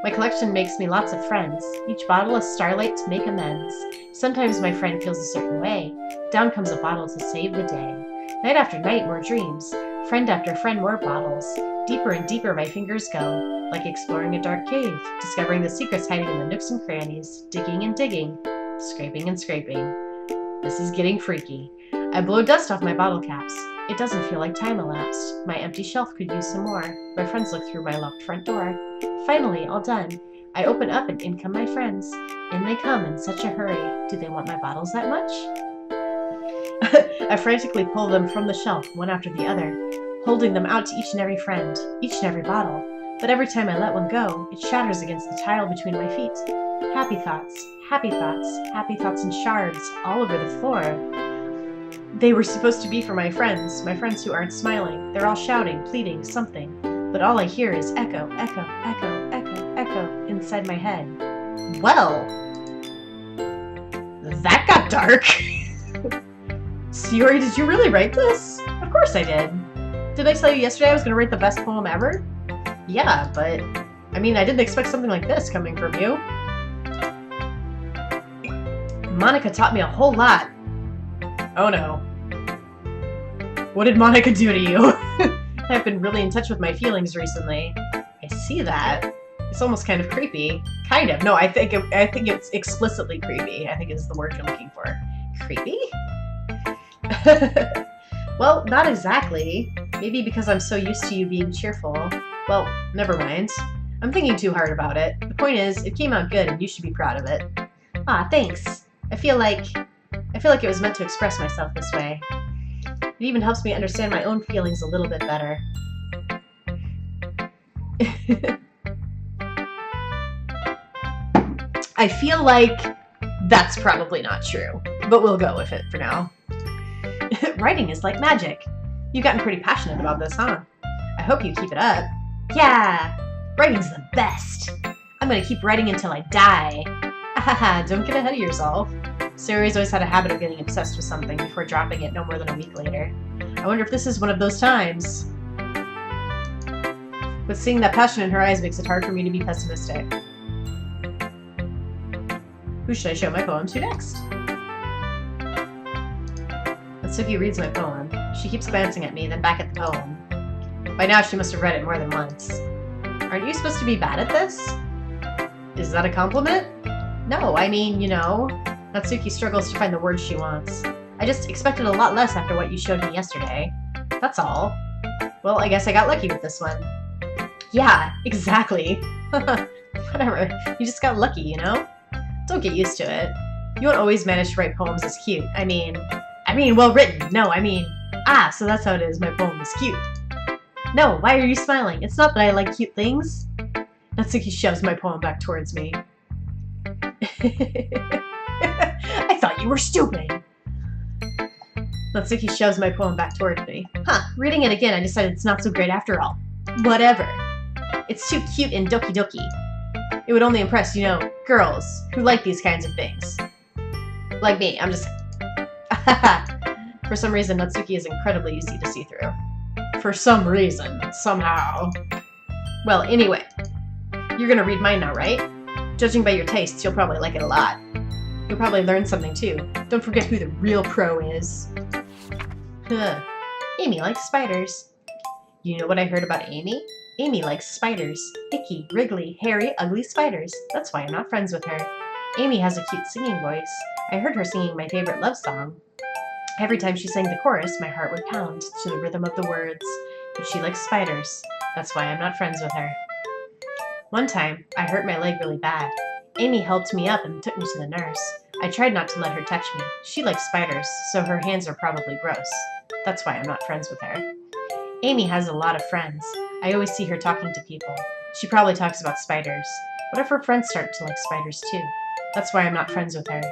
My collection makes me lots of friends, each bottle a starlight to make amends. Sometimes my friend feels a certain way. Down comes a bottle to save the day. Night after night, more dreams. Friend after friend, more bottles. Deeper and deeper my fingers go, like exploring a dark cave, discovering the secrets hiding in the nooks and crannies, digging and digging, scraping and scraping. This is getting freaky. I blow dust off my bottle caps. It doesn't feel like time elapsed. My empty shelf could use some more. My friends look through my locked front door. Finally, all done. I open up and in come my friends. In they come in such a hurry. Do they want my bottles that much? I frantically pull them from the shelf, one after the other, holding them out to each and every friend, each and every bottle. But every time I let one go, it shatters against the tile between my feet. Happy thoughts, happy thoughts, happy thoughts in shards all over the floor. They were supposed to be for my friends who aren't smiling. They're all shouting, pleading, something. But all I hear is echo, echo, echo, echo, echo inside my head. Well, that got dark. Sayori, did you really write this? Of course I did. Did I tell you yesterday I was going to write the best poem ever? Yeah, but I mean, I didn't expect something like this coming from you. Monica taught me a whole lot. Oh no. What did Monica do to you? I've been really in touch with my feelings recently. I see that. It's almost kind of creepy. Kind of. No, I think it's explicitly creepy. I think is the word you're looking for. Creepy? Well, not exactly. Maybe because I'm so used to you being cheerful. Well, never mind. I'm thinking too hard about it. The point is, it came out good and you should be proud of it. Ah, thanks. I feel like it was meant to express myself this way. It even helps me understand my own feelings a little bit better. I feel like that's probably not true, but we'll go with it for now. Writing is like magic. You've gotten pretty passionate about this, huh? I hope you keep it up. Yeah, writing's the best. I'm gonna keep writing until I die. Don't get ahead of yourself. Sayori's always had a habit of getting obsessed with something before dropping it no more than a week later. I wonder if this is one of those times. But seeing that passion in her eyes makes it hard for me to be pessimistic. Who should I show my poem to next? Natsuki reads my poem. She keeps glancing at me, then back at the poem. By now she must have read it more than once. Aren't you supposed to be bad at this? Is that a compliment? No, I mean, you know. Natsuki struggles to find the words she wants. I just expected a lot less after what you showed me yesterday. That's all. Well, I guess I got lucky with this one. Yeah, exactly. Whatever. You just got lucky, you know? Don't get used to it. You won't always manage to write poems as cute. I mean, well written. No, so that's how it is. My poem is cute. No, why are you smiling? It's not that I like cute things. Natsuki shoves my poem back towards me. I thought you were stupid. Natsuki shoves my poem back towards me. Reading it again, I decided it's not so great after all. Whatever. It's too cute in Doki Doki. It would only impress, you know, girls who like these kinds of things. Like me, I'm just... For some reason, Natsuki is incredibly easy to see through. For some reason. Somehow. Well, anyway. You're gonna read mine now, right? Judging by your tastes, you'll probably like it a lot. You'll probably learn something too. Don't forget who the real pro is. Amy likes spiders. You know what I heard about Amy? Amy likes spiders. Icky, wriggly, hairy, ugly spiders. That's why I'm not friends with her. Amy has a cute singing voice. I heard her singing my favorite love song. Every time she sang the chorus, my heart would pound to the rhythm of the words. But she likes spiders. That's why I'm not friends with her. One time, I hurt my leg really bad. Amy helped me up and took me to the nurse. I tried not to let her touch me. She likes spiders, so her hands are probably gross. That's why I'm not friends with her. Amy has a lot of friends. I always see her talking to people. She probably talks about spiders. What if her friends start to like spiders too? That's why I'm not friends with her.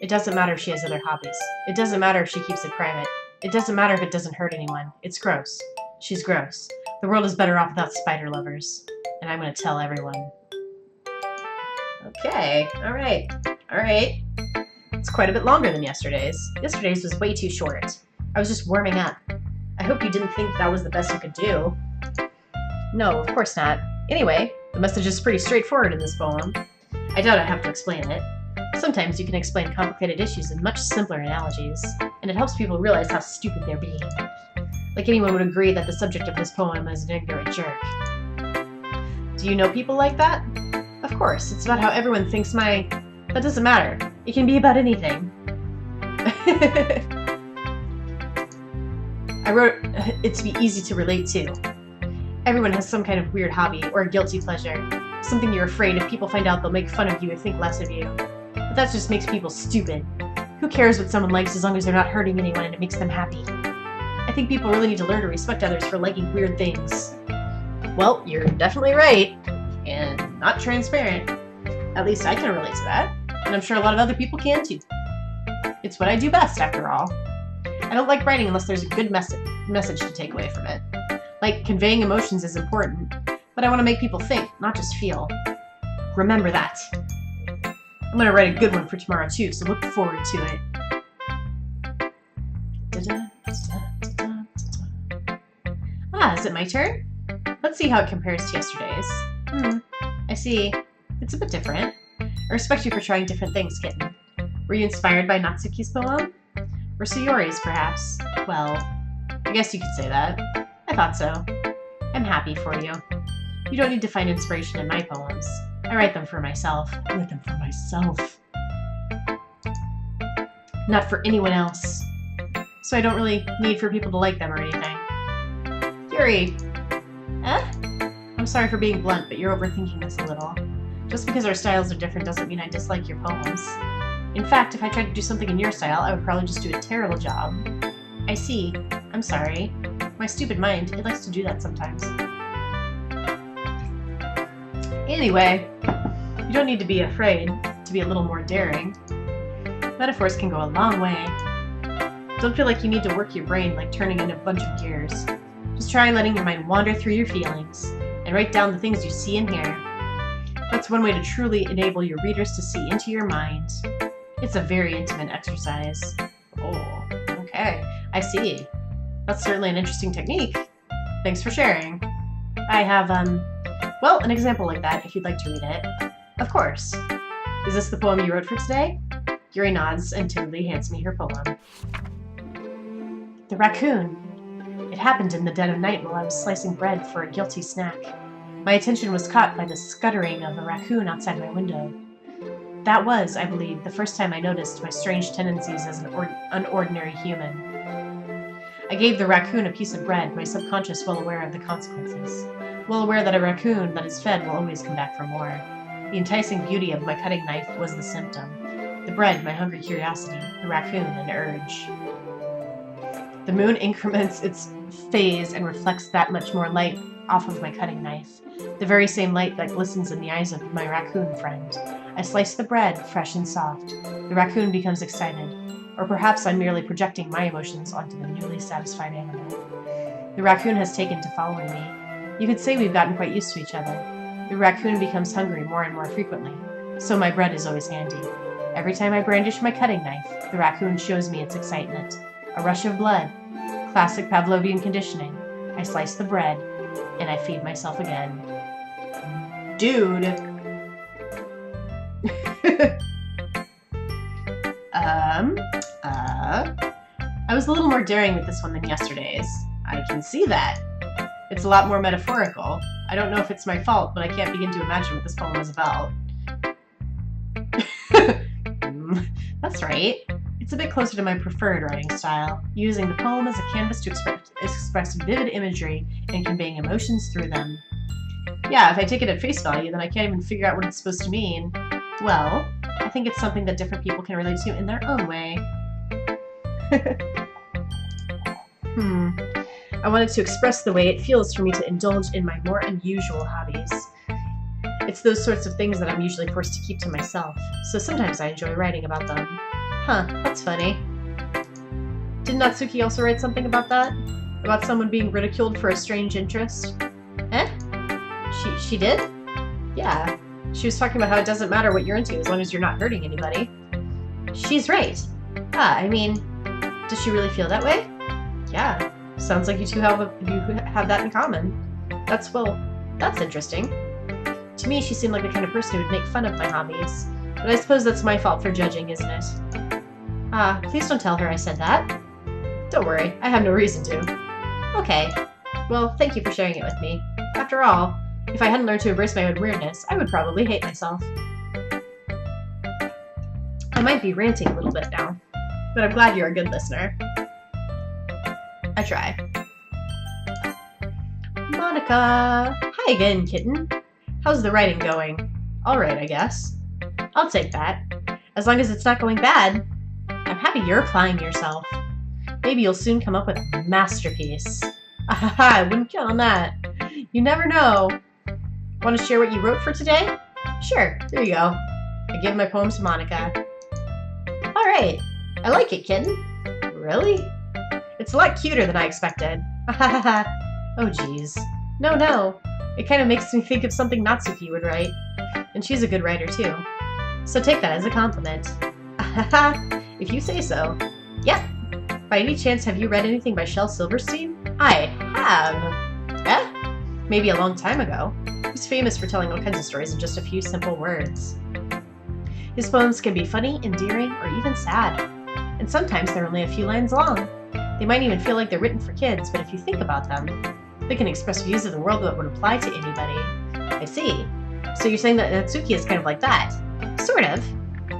It doesn't matter if she has other hobbies. It doesn't matter if she keeps it private. It doesn't matter if it doesn't hurt anyone. It's gross. She's gross. The world is better off without spider lovers. And I'm going to tell everyone. Okay. Alright. Alright. It's quite a bit longer than yesterday's. Yesterday's was way too short. I was just warming up. I hope you didn't think that was the best you could do. No, of course not. Anyway, the message is pretty straightforward in this poem. I doubt I have to explain it. Sometimes you can explain complicated issues in much simpler analogies, and it helps people realize how stupid they're being. Like anyone would agree that the subject of this poem is an ignorant jerk. Do you know people like that? Of course, it's about how everyone thinks That doesn't matter. It can be about anything. I wrote it to be easy to relate to. Everyone has some kind of weird hobby or a guilty pleasure. Something you're afraid if people find out they'll make fun of you or think less of you. But that just makes people stupid. Who cares what someone likes as long as they're not hurting anyone and it makes them happy? I think people really need to learn to respect others for liking weird things. Well, you're definitely right. And not transparent. At least I can relate to that. And I'm sure a lot of other people can too. It's what I do best, after all. I don't like writing unless there's a good message to take away from it. Like, conveying emotions is important, but I want to make people think, not just feel. Remember that. I'm going to write a good one for tomorrow too, so look forward to it. Is it my turn? Let's see how it compares to yesterday's. I see. It's a bit different. I respect you for trying different things, Kitten. Were you inspired by Natsuki's poem? Or Sayori's, perhaps? Well, I guess you could say that. I thought so. I'm happy for you. You don't need to find inspiration in my poems. I write them for myself. I write them for myself. Not for anyone else. So I don't really need for people to like them or anything. Yuri! I'm sorry for being blunt, but you're overthinking this a little. Just because our styles are different doesn't mean I dislike your poems. In fact, if I tried to do something in your style, I would probably just do a terrible job. I see. I'm sorry. My stupid mind, it likes to do that sometimes. Anyway, you don't need to be afraid to be a little more daring. Metaphors can go a long way. Don't feel like you need to work your brain like turning in a bunch of gears. Just try letting your mind wander through your feelings and write down the things you see and hear. That's one way to truly enable your readers to see into your mind. It's a very intimate exercise. Oh, okay. I see. That's certainly an interesting technique. Thanks for sharing. I have, well, an example like that if you'd like to read it. Of course. Is this the poem you wrote for today? Yuri nods and timidly hands me her poem. The raccoon. It happened in the dead of night while I was slicing bread for a guilty snack. My attention was caught by the scuttering of a raccoon outside my window. That was, I believe, the first time I noticed my strange tendencies as an unordinary human. I gave the raccoon a piece of bread, my subconscious well aware of the consequences. Well aware that a raccoon that is fed will always come back for more. The enticing beauty of my cutting knife was the symptom. The bread, my hungry curiosity. The raccoon, an urge. The moon increments its phase and reflects that much more light off of my cutting knife. The very same light that glistens in the eyes of my raccoon friend. I slice the bread, fresh and soft. The raccoon becomes excited. Or perhaps I'm merely projecting my emotions onto the newly satisfied animal. The raccoon has taken to following me. You could say we've gotten quite used to each other. The raccoon becomes hungry more and more frequently, so my bread is always handy. Every time I brandish my cutting knife, the raccoon shows me its excitement. A rush of blood. Classic Pavlovian conditioning. I slice the bread, and I feed myself again. Dude! I was a little more daring with this one than yesterday's. I can see that. It's a lot more metaphorical. I don't know if it's my fault, but I can't begin to imagine what this poem is about. That's right. It's a bit closer to my preferred writing style, using the poem as a canvas to express vivid imagery and conveying emotions through them. Yeah, if I take it at face value, then I can't even figure out what it's supposed to mean. Well, I think it's something that different people can relate to in their own way. I wanted to express the way it feels for me to indulge in my more unusual hobbies. It's those sorts of things that I'm usually forced to keep to myself, so sometimes I enjoy writing about them. Huh, that's funny. Did Natsuki also write something about that? About someone being ridiculed for a strange interest? Eh? She did? Yeah. She was talking about how it doesn't matter what you're into as long as you're not hurting anybody. She's right. I mean, does she really feel that way? Yeah. Sounds like you two have that in common. That's interesting. To me, she seemed like the kind of person who would make fun of my hobbies. But I suppose that's my fault for judging, isn't it? Please don't tell her I said that. Don't worry, I have no reason to. Okay. Well, thank you for sharing it with me. After all, if I hadn't learned to embrace my own weirdness, I would probably hate myself. I might be ranting a little bit now, but I'm glad you're a good listener. I try. Monica! Hi again, kitten. How's the writing going? Alright, I guess. I'll take that. As long as it's not going bad. I I'm happy you're applying yourself. Maybe you'll soon come up with a masterpiece. I wouldn't count on that. You never know. Want to share what you wrote for today? Sure, there you go. I give my poem to Monica. Alright, I like it, kitten. Really? It's a lot cuter than I expected. Oh geez. No. It kind of makes me think of something Natsuki would write. And she's a good writer too. So take that as a compliment. If you say so. Yep. By any chance, have you read anything by Shel Silverstein? I have. Eh? Maybe a long time ago. He's famous for telling all kinds of stories in just a few simple words. His poems can be funny, endearing, or even sad. And sometimes they're only a few lines long. They might even feel like they're written for kids, but if you think about them, they can express views of the world that would apply to anybody. I see. So you're saying that Natsuki is kind of like that? Sort of.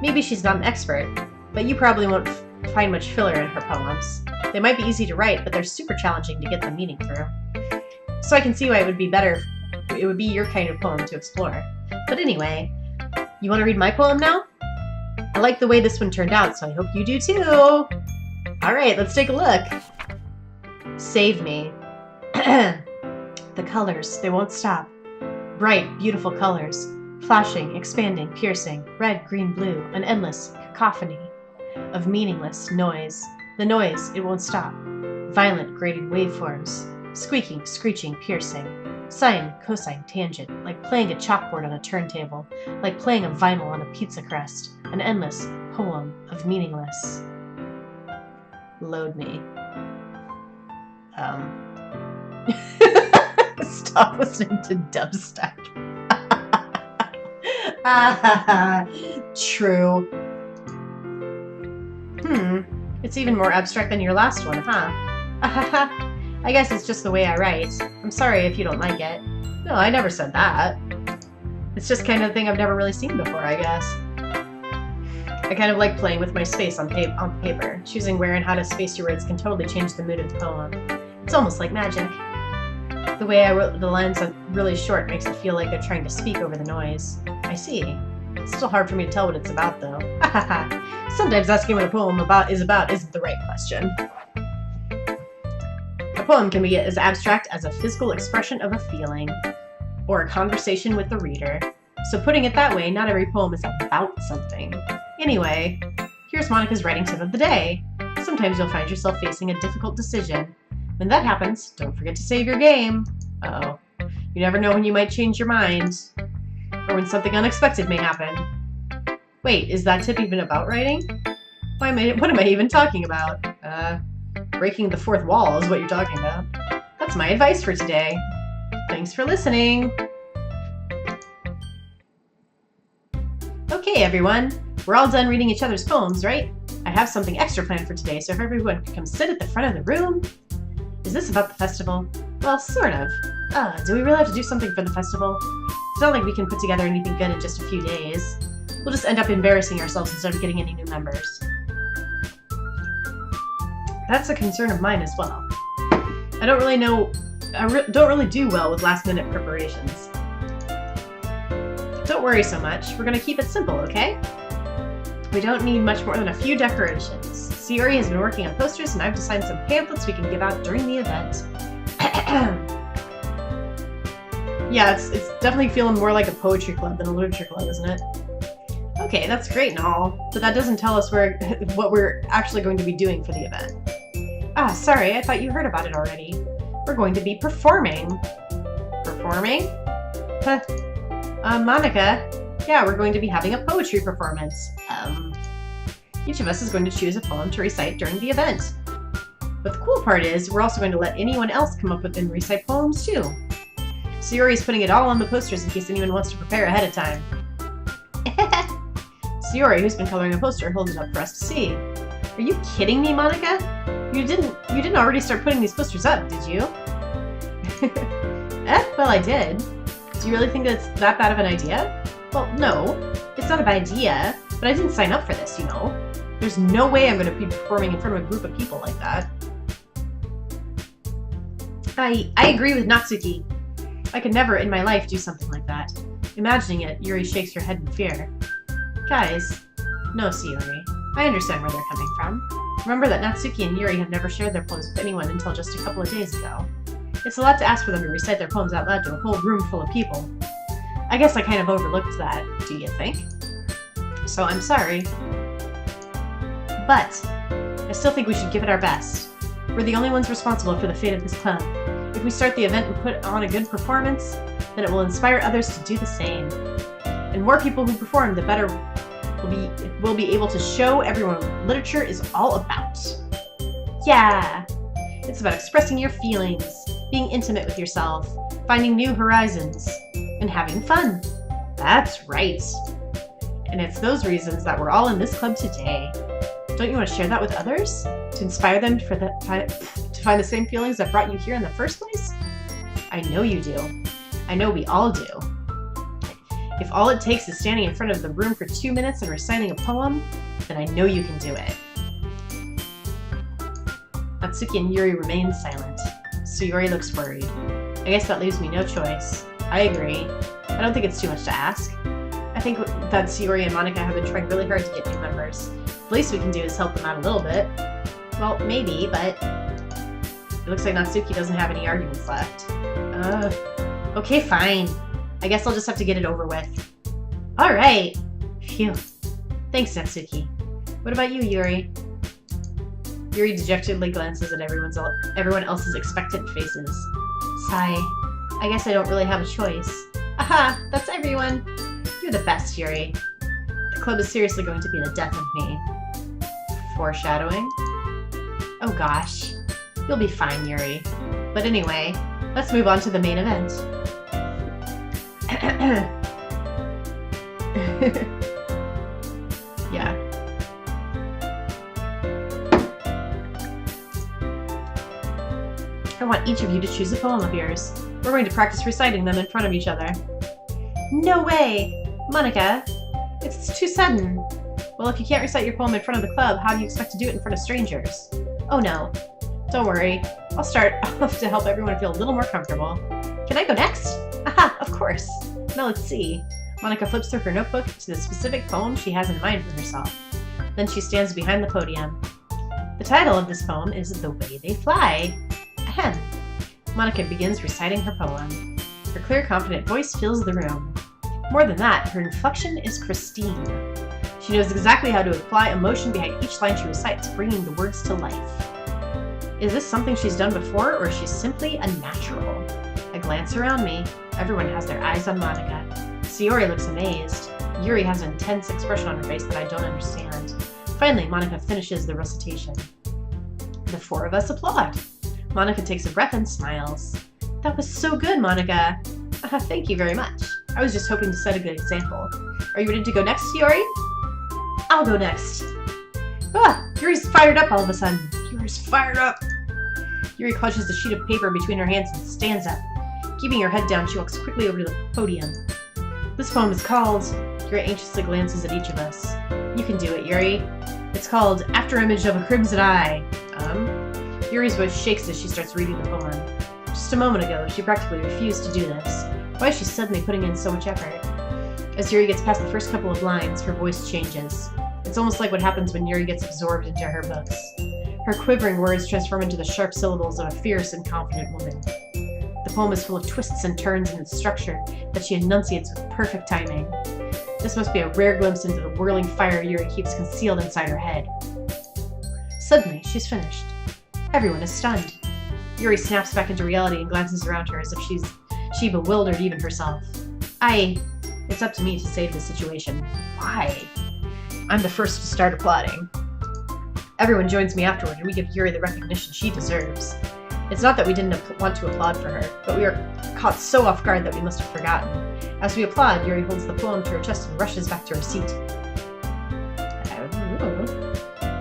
Maybe she's not an expert, but you probably won't find much filler in her poems. They might be easy to write, but they're super challenging to get the meaning through. So I can see why it would be your kind of poem to explore. But anyway, you want to read my poem now? I like the way this one turned out, so I hope you do too! Alright, let's take a look. Save me. The colors, they won't stop. Bright, beautiful colors. Flashing, expanding, piercing, red, green, blue, an endless cacophony of meaningless noise. The noise, it won't stop. Violent, grating waveforms. Squeaking, screeching, piercing. Sine, cosine, tangent, like playing a chalkboard on a turntable, like playing a vinyl on a pizza crust. An endless poem of meaningless. Load me. Stop listening to dubstep. True. It's even more abstract than your last one, huh? I guess it's just the way I write. I'm sorry if you don't like it. No, I never said that. It's just kind of thing I've never really seen before, I guess. I kind of like playing with my space on paper. Choosing where and how to space your words can totally change the mood of the poem. It's almost like magic. The way I wrote the lines really short makes it feel like they're trying to speak over the noise. I see. It's still hard for me to tell what it's about, though. Sometimes asking what a poem is about isn't the right question. A poem can be as abstract as a physical expression of a feeling, or a conversation with the reader. So putting it that way, not every poem is about something. Anyway, here's Monica's writing tip of the day. Sometimes you'll find yourself facing a difficult decision. When that happens, don't forget to save your game. Uh-oh. You never know when you might change your mind. Or when something unexpected may happen. Wait, is that tip even about writing? What am I even talking about? Breaking the fourth wall is what you're talking about. That's my advice for today. Thanks for listening. Okay, everyone. We're all done reading each other's poems, right? I have something extra planned for today, so if everyone could come sit at the front of the room. Is this about the festival? Well, sort of. Do we really have to do something for the festival? It's not like we can put together anything good in just a few days. We'll just end up embarrassing ourselves instead of getting any new members. That's a concern of mine as well. I don't really do well with last-minute preparations. Don't worry so much. We're gonna keep it simple, okay? We don't need much more than a few decorations. Sayori has been working on posters, and I've designed some pamphlets we can give out during the event. Yeah, it's definitely feeling more like a poetry club than a literature club, isn't it? Okay, that's great and all, but that doesn't tell us what we're actually going to be doing for the event. Ah, sorry, I thought you heard about it already. We're going to be performing. Performing? Monica, yeah, we're going to be having a poetry performance. Each of us is going to choose a poem to recite during the event. But the cool part is, we're also going to let anyone else come up with and recite poems too. Sayori's putting it all on the posters in case anyone wants to prepare ahead of time. Sayori, who's been coloring a poster, holds it up for us to see. Are you kidding me, Monica? You didn't already start putting these posters up, did you? Well, I did. Do you really think that's that bad of an idea? Well, no. It's not a bad idea, but I didn't sign up for this, you know. There's no way I'm going to be performing in front of a group of people like that. I agree with Natsuki. I could never in my life do something like that. Imagining it, Yuri shakes her head in fear. Guys, no, Sayori. I understand where they're coming from. Remember that Natsuki and Yuri have never shared their poems with anyone until just a couple of days ago. It's a lot to ask for them to recite their poems out loud to a whole room full of people. I guess I kind of overlooked that, do you think? So I'm sorry. But I still think we should give it our best. We're the only ones responsible for the fate of this club. If we start the event and put on a good performance, then it will inspire others to do the same. And more people who perform, the better we'll be able to show everyone what literature is all about. Yeah! It's about expressing your feelings, being intimate with yourself, finding new horizons, and having fun. That's right. And it's those reasons that we're all in this club today. Don't you want to share that with others? To inspire them to find the same feelings that brought you here in the first place? I know you do. I know we all do. If all it takes is standing in front of the room for 2 minutes and reciting a poem, then I know you can do it. Natsuki and Yuri remain silent. Sayori looks worried. I guess that leaves me no choice. I agree. I don't think it's too much to ask. I think that Sayori and Monika have been trying really hard to get new members. The least we can do is help them out a little bit. Well, maybe, but it looks like Natsuki doesn't have any arguments left. Okay, fine. I guess I'll just have to get it over with. Alright! Phew. Thanks, Natsuki. What about you, Yuri? Yuri dejectedly glances at everyone else's expectant faces. Sigh. I guess I don't really have a choice. Aha! That's everyone! You're the best, Yuri. The club is seriously going to be the death of me. Foreshadowing? Oh gosh. You'll be fine, Yuri. But anyway, let's move on to the main event. Yeah. I want each of you to choose a poem of yours. We're going to practice reciting them in front of each other. No way! Monika, it's too sudden. Well, if you can't recite your poem in front of the club, how do you expect to do it in front of strangers? Oh no. Don't worry. I'll start off to help everyone feel a little more comfortable. Can I go next? Aha, of course. Now let's see. Monika flips through her notebook to the specific poem she has in mind for herself. Then she stands behind the podium. The title of this poem is The Way They Fly. Ahem. Monika begins reciting her poem. Her clear, confident voice fills the room. More than that, her inflection is pristine. She knows exactly how to apply emotion behind each line she recites, bringing the words to life. Is this something she's done before, or is she simply a natural? I glance around me. Everyone has their eyes on Monika. Sayori looks amazed. Yuri has an intense expression on her face that I don't understand. Finally, Monika finishes the recitation. The four of us applaud. Monika takes a breath and smiles. That was so good, Monika. Thank you very much. I was just hoping to set a good example. Are you ready to go next, Sayori? I'll go next. Yuri's fired up all of a sudden. Yuri's fired up. Yuri clutches the sheet of paper between her hands and stands up. Keeping her head down, she walks quickly over to the podium. This poem is called... Yuri anxiously glances at each of us. You can do it, Yuri. It's called After Image of a Crimson Eye. Yuri's voice shakes as she starts reading the poem. Just a moment ago, she practically refused to do this. Why is she suddenly putting in so much effort? As Yuri gets past the first couple of lines, her voice changes. It's almost like what happens when Yuri gets absorbed into her books. Her quivering words transform into the sharp syllables of a fierce and confident woman. The poem is full of twists and turns in its structure that she enunciates with perfect timing. This must be a rare glimpse into the whirling fire Yuri keeps concealed inside her head. Suddenly, she's finished. Everyone is stunned. Yuri snaps back into reality and glances around her as if she bewildered even herself. It's up to me to save the situation. Why? I'm the first to start applauding. Everyone joins me afterward, and we give Yuri the recognition she deserves. It's not that we didn't want to applaud for her, but we are caught so off guard that we must have forgotten. As we applaud, Yuri holds the poem to her chest and rushes back to her seat.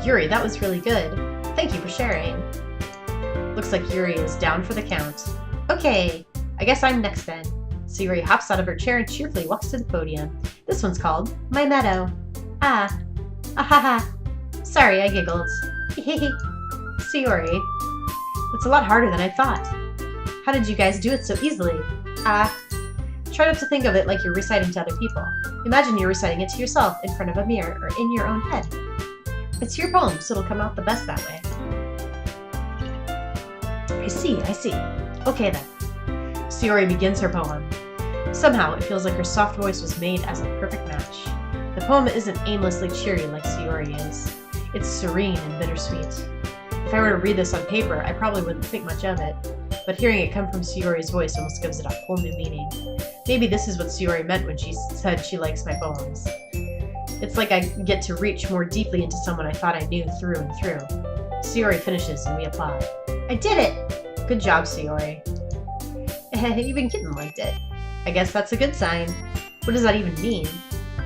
Yuri, that was really good. Thank you for sharing. Looks like Yuri is down for the count. Okay, I guess I'm next then. So Yuri hops out of her chair and cheerfully walks to the podium. This one's called My Meadow. Sorry, I giggled. Sayori. It's a lot harder than I thought. How did you guys do it so easily? Try not to think of it like you're reciting to other people. Imagine you're reciting it to yourself in front of a mirror or in your own head. It's your poem, so it'll come out the best that way. I see. Okay then. Sayori begins her poem. Somehow, it feels like her soft voice was made as a perfect match. The poem isn't aimlessly cheery like Sayori is. It's serene and bittersweet. If I were to read this on paper, I probably wouldn't think much of it, but hearing it come from Sayori's voice almost gives it a whole new meaning. Maybe this is what Sayori meant when she said she likes my poems. It's like I get to reach more deeply into someone I thought I knew through and through. Sayori finishes and we applaud. I did it! Good job, Sayori. Even Kitten liked it. I guess that's a good sign. What does that even mean?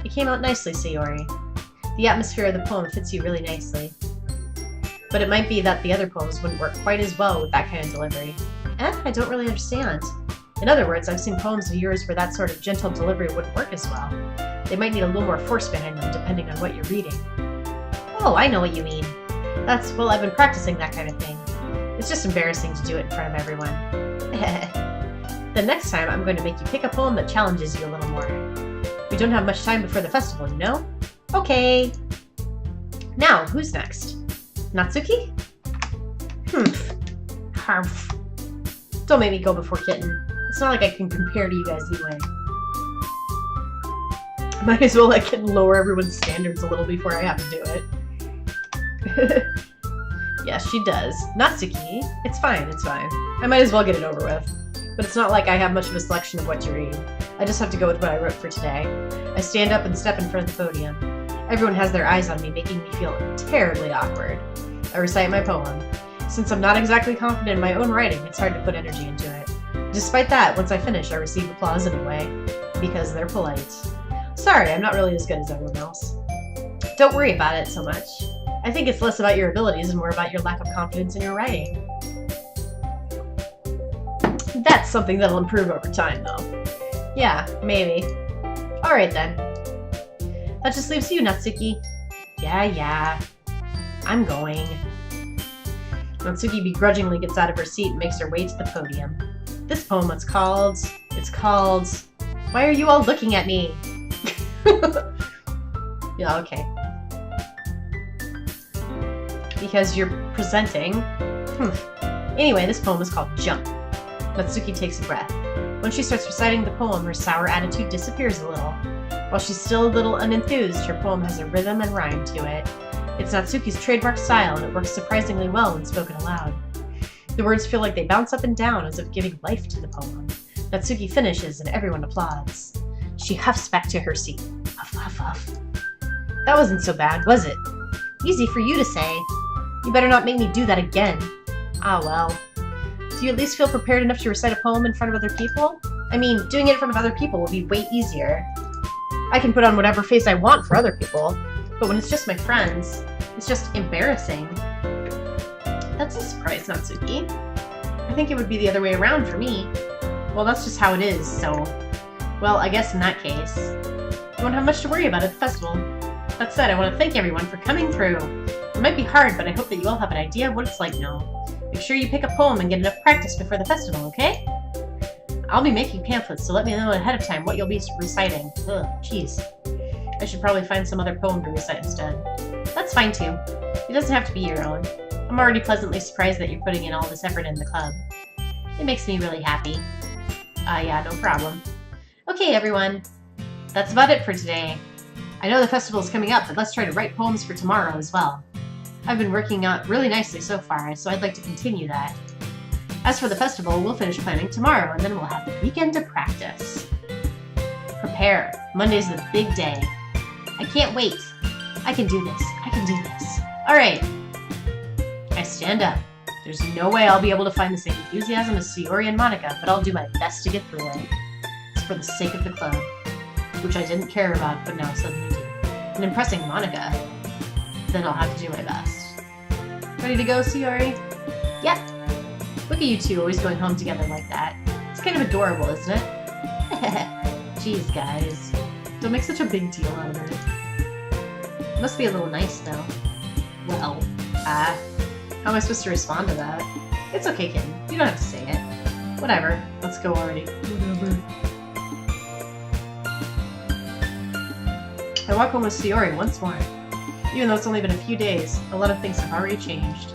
It came out nicely, Sayori. The atmosphere of the poem fits you really nicely. But it might be that the other poems wouldn't work quite as well with that kind of delivery. I don't really understand. In other words, I've seen poems of yours where that sort of gentle delivery wouldn't work as well. They might need a little more force behind them depending on what you're reading. Oh, I know what you mean. Well, I've been practicing that kind of thing. It's just embarrassing to do it in front of everyone. The next time, I'm going to make you pick a poem that challenges you a little more. We don't have much time before the festival, you know? Okay. Now, who's next? Natsuki? Harf. Don't make me go before Kitten. It's not like I can compare to you guys anyway. Might as well let Kitten lower everyone's standards a little before I have to do it. Yes, she does. Natsuki. It's fine. I might as well get it over with. But it's not like I have much of a selection of what to read. I just have to go with what I wrote for today. I stand up and step in front of the podium. Everyone has their eyes on me, making me feel terribly awkward. I recite my poem. Since I'm not exactly confident in my own writing, it's hard to put energy into it. Despite that, once I finish, I receive applause anyway, because they're polite. Sorry, I'm not really as good as everyone else. Don't worry about it so much. I think it's less about your abilities and more about your lack of confidence in your writing. That's something that'll improve over time, though. Yeah, maybe. Alright then. That just leaves you, Natsuki. Yeah. I'm going. Natsuki begrudgingly gets out of her seat and makes her way to the podium. This poem is called... Why are you all looking at me? Yeah, okay. Because you're presenting. Anyway, this poem is called Jump. Natsuki takes a breath. When she starts reciting the poem, her sour attitude disappears a little. While she's still a little unenthused, her poem has a rhythm and rhyme to it. It's Natsuki's trademark style, and it works surprisingly well when spoken aloud. The words feel like they bounce up and down as if giving life to the poem. Natsuki finishes, and everyone applauds. She huffs back to her seat. Huff, huff, huff. That wasn't so bad, was it? Easy for you to say. You better not make me do that again. Ah, well. Do you at least feel prepared enough to recite a poem in front of other people? I mean, doing it in front of other people will be way easier. I can put on whatever face I want for other people, but when it's just my friends, it's just embarrassing. That's a surprise, Natsuki. I think it would be the other way around for me. Well, that's just how it is, so... Well, I guess in that case, you won't have much to worry about at the festival. That said, I want to thank everyone for coming through. It might be hard, but I hope that you all have an idea of what it's like now. Make sure you pick a poem and get enough practice before the festival, okay? I'll be making pamphlets, so let me know ahead of time what you'll be reciting. Ugh, jeez. I should probably find some other poem to recite instead. That's fine too. It doesn't have to be your own. I'm already pleasantly surprised that you're putting in all this effort in the club. It makes me really happy. Yeah, no problem. Okay, everyone. That's about it for today. I know the festival is coming up, but let's try to write poems for tomorrow as well. I've been working out really nicely so far, so I'd like to continue that. As for the festival, we'll finish planning tomorrow, and then we'll have the weekend to practice. Prepare. Monday's the big day. I can't wait. I can do this. I can do this. Alright. I stand up. There's no way I'll be able to find the same enthusiasm as Sayori and Monica, but I'll do my best to get through it. It's for the sake of the club, which I didn't care about, but now suddenly do. And impressing Monica, then I'll have to do my best. Ready to go, Sayori? Yep. Look at you two always going home together like that. It's kind of adorable, isn't it? Jeez, guys. Don't make such a big deal out of it. Must be a little nice, though. Well, how am I supposed to respond to that? It's okay, kitten. You don't have to say it. Whatever. Let's go already. Whatever. I walk home with Sayori once more. Even though it's only been a few days, a lot of things have already changed.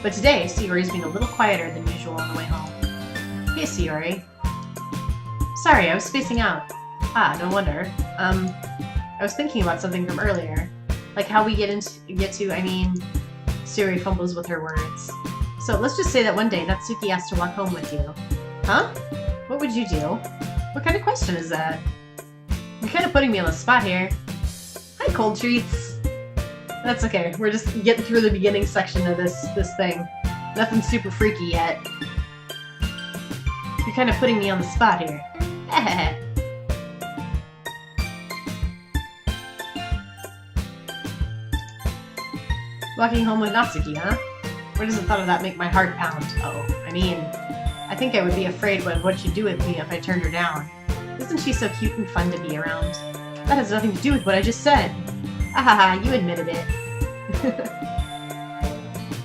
But today, Sayori's being a little quieter than usual on the way home. Hey, Sayori. Sorry, I was spacing out. Ah, no wonder. I was thinking about something from earlier. Like how we Sayori fumbles with her words. So let's just say that one day Natsuki asked to walk home with you. Huh? What would you do? What kind of question is that? You're kind of putting me on the spot here. Hi, Cold Treats. That's okay. We're just getting through the beginning section of this thing. Nothing super freaky yet. You're kind of putting me on the spot here. Walking home with Natsuki, huh? Where does the thought of that make my heart pound? Oh, I think I would be afraid of what she'd do with me if I turned her down. Isn't she so cute and fun to be around? That has nothing to do with what I just said. Ahaha, you admitted it.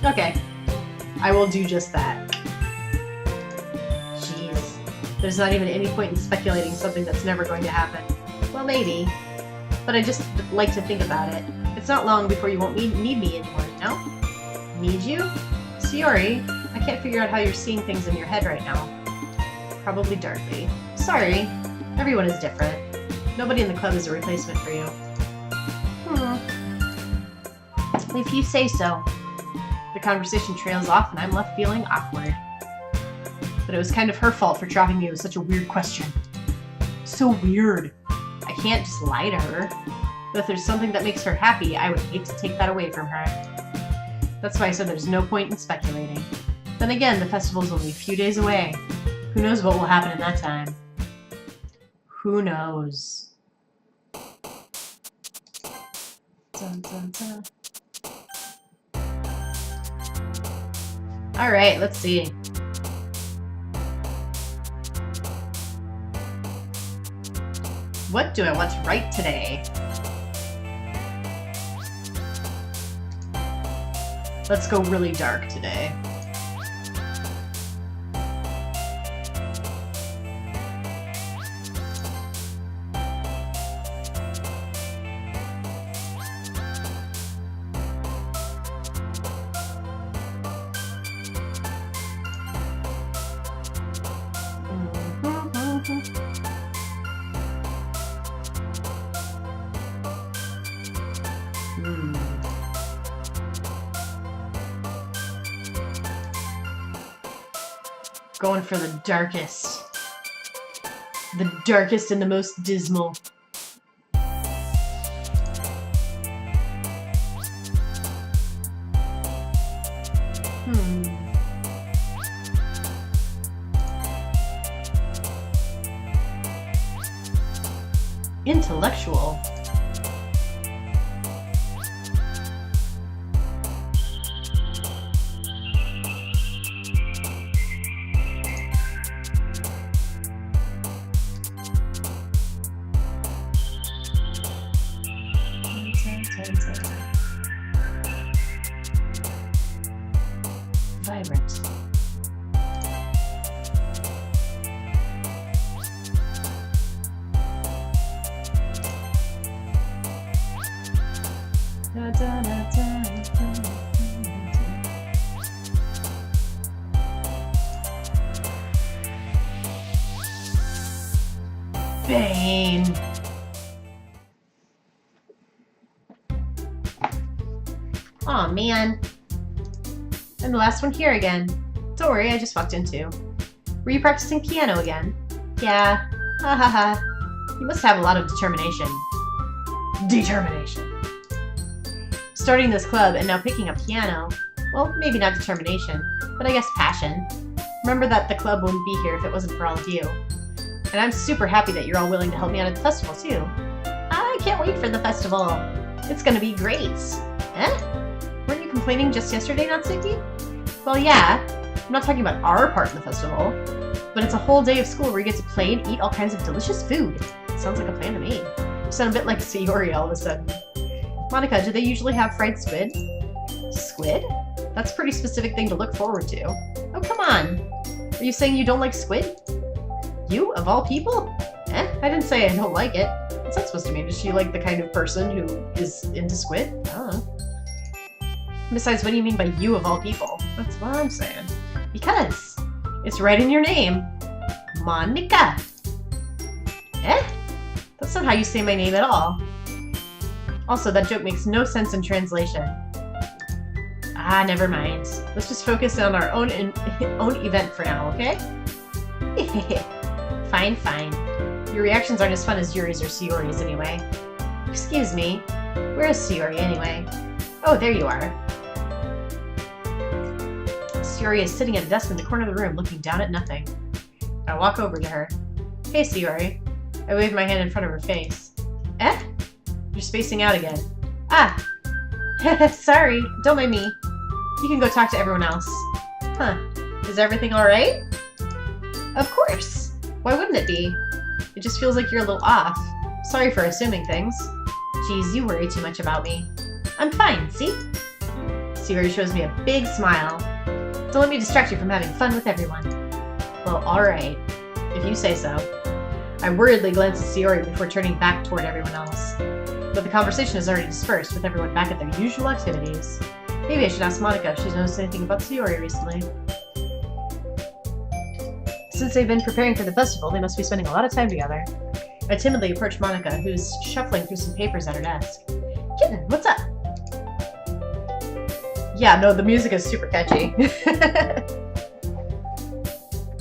Okay. I will do just that. Jeez. There's not even any point in speculating something that's never going to happen. Well, maybe. But I just like to think about it. It's not long before you won't need me anymore, you know? Need you? Sayori, I can't figure out how you're seeing things in your head right now. Probably darkly. Sorry. Everyone is different. Nobody in the club is a replacement for you. If you say so. The conversation trails off and I'm left feeling awkward. But it was kind of her fault for dropping me with such a weird question. So weird. I can't just lie to her. But if there's something that makes her happy, I would hate to take that away from her. That's why I said there's no point in speculating. Then again, the festival's only a few days away. Who knows what will happen in that time? Who knows? Dun, dun, dun. Alright, let's see. What do I want to write today? Let's go really dark today. Going for the darkest. The darkest and the most dismal. Intellectual. Vibrant. Da, da, da, da, da. Bane. Aw, man. I'm the last one here again. Don't worry, I just walked in too. Were you practicing piano again? Yeah. Ha ha ha. You must have a lot of determination. Determination. Starting this club and now picking up piano. Well, maybe not determination, but I guess passion. Remember that the club wouldn't be here if it wasn't for all of you. And I'm super happy that you're all willing to help me out at the festival too. I can't wait for the festival. It's gonna be great. Weren't you complaining just yesterday, Natsuki? Well, yeah. I'm not talking about our part in the festival, but it's a whole day of school where you get to play and eat all kinds of delicious food. Sounds like a plan to me. You sound a bit like Sayori all of a sudden. Monica, do they usually have fried squid? Squid? That's a pretty specific thing to look forward to. Oh, come on. Are you saying you don't like squid? You, of all people? I didn't say I don't like it. It What's that supposed to mean? Is she like the kind of person who is into squid? I don't know. Besides, what do you mean by you of all people? That's what I'm saying. Because it's right in your name. Monica. Eh? That's not how you say my name at all. Also, that joke makes no sense in translation. Ah, never mind. Let's just focus on our own event for now, okay? Fine, fine. Your reactions aren't as fun as Yuri's or Sayori's anyway. Excuse me. Where is Sayori anyway? Oh, there you are. Sayori is sitting at a desk in the corner of the room, looking down at nothing. I walk over to her. Hey, Sayori. I wave my hand in front of her face. Eh? You're spacing out again. Ah! Sorry, don't mind me. You can go talk to everyone else. Huh. Is everything alright? Of course! Why wouldn't it be? It just feels like you're a little off. Sorry for assuming things. Geez, you worry too much about me. I'm fine, see? Sayori shows me a big smile. Don't let me distract you from having fun with everyone. Well, alright. If you say so. I worriedly glance at Sayori before turning back toward everyone else. But the conversation has already dispersed, with everyone back at their usual activities. Maybe I should ask Monica if she's noticed anything about Sayori recently. Since they've been preparing for the festival, they must be spending a lot of time together. I timidly approach Monica, who's shuffling through some papers at her desk. Kitten, what's up? Yeah, no, the music is super catchy.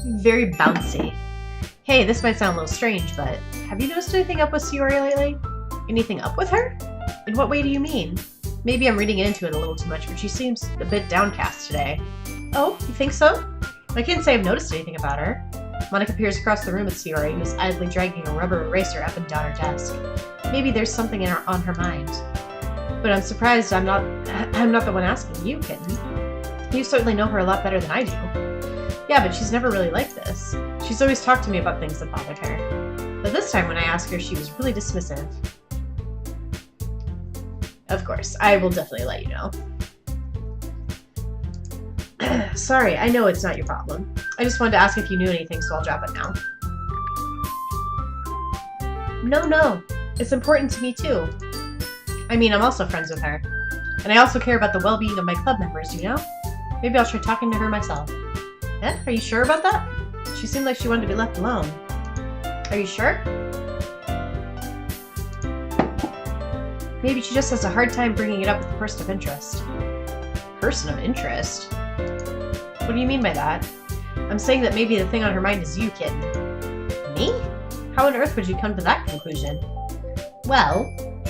Very bouncy. Hey, this might sound a little strange, but have you noticed anything up with Sayori lately? Anything up with her? In what way do you mean? Maybe I'm reading into it a little too much, but she seems a bit downcast today. Oh, you think so? I can't say I've noticed anything about her. Monica peers across the room at Sayori, who's idly dragging a rubber eraser up and down her desk. Maybe there's something on her mind. But I'm surprised I'm not the one asking you, Kitten. You certainly know her a lot better than I do. Yeah, but she's never really like this. She's always talked to me about things that bothered her. But this time when I asked her, she was really dismissive. Of course, I will definitely let you know. Sorry, I know it's not your problem. I just wanted to ask if you knew anything, so I'll drop it now. No. It's important to me too. I mean, I'm also friends with her. And I also care about the well-being of my club members, you know? Maybe I'll try talking to her myself. Eh? Are you sure about that? She seemed like she wanted to be left alone. Are you sure? Maybe she just has a hard time bringing it up with the person of interest. Person of interest? What do you mean by that? I'm saying that maybe the thing on her mind is you, Kitten. Me? How on earth would you come to that conclusion? Well,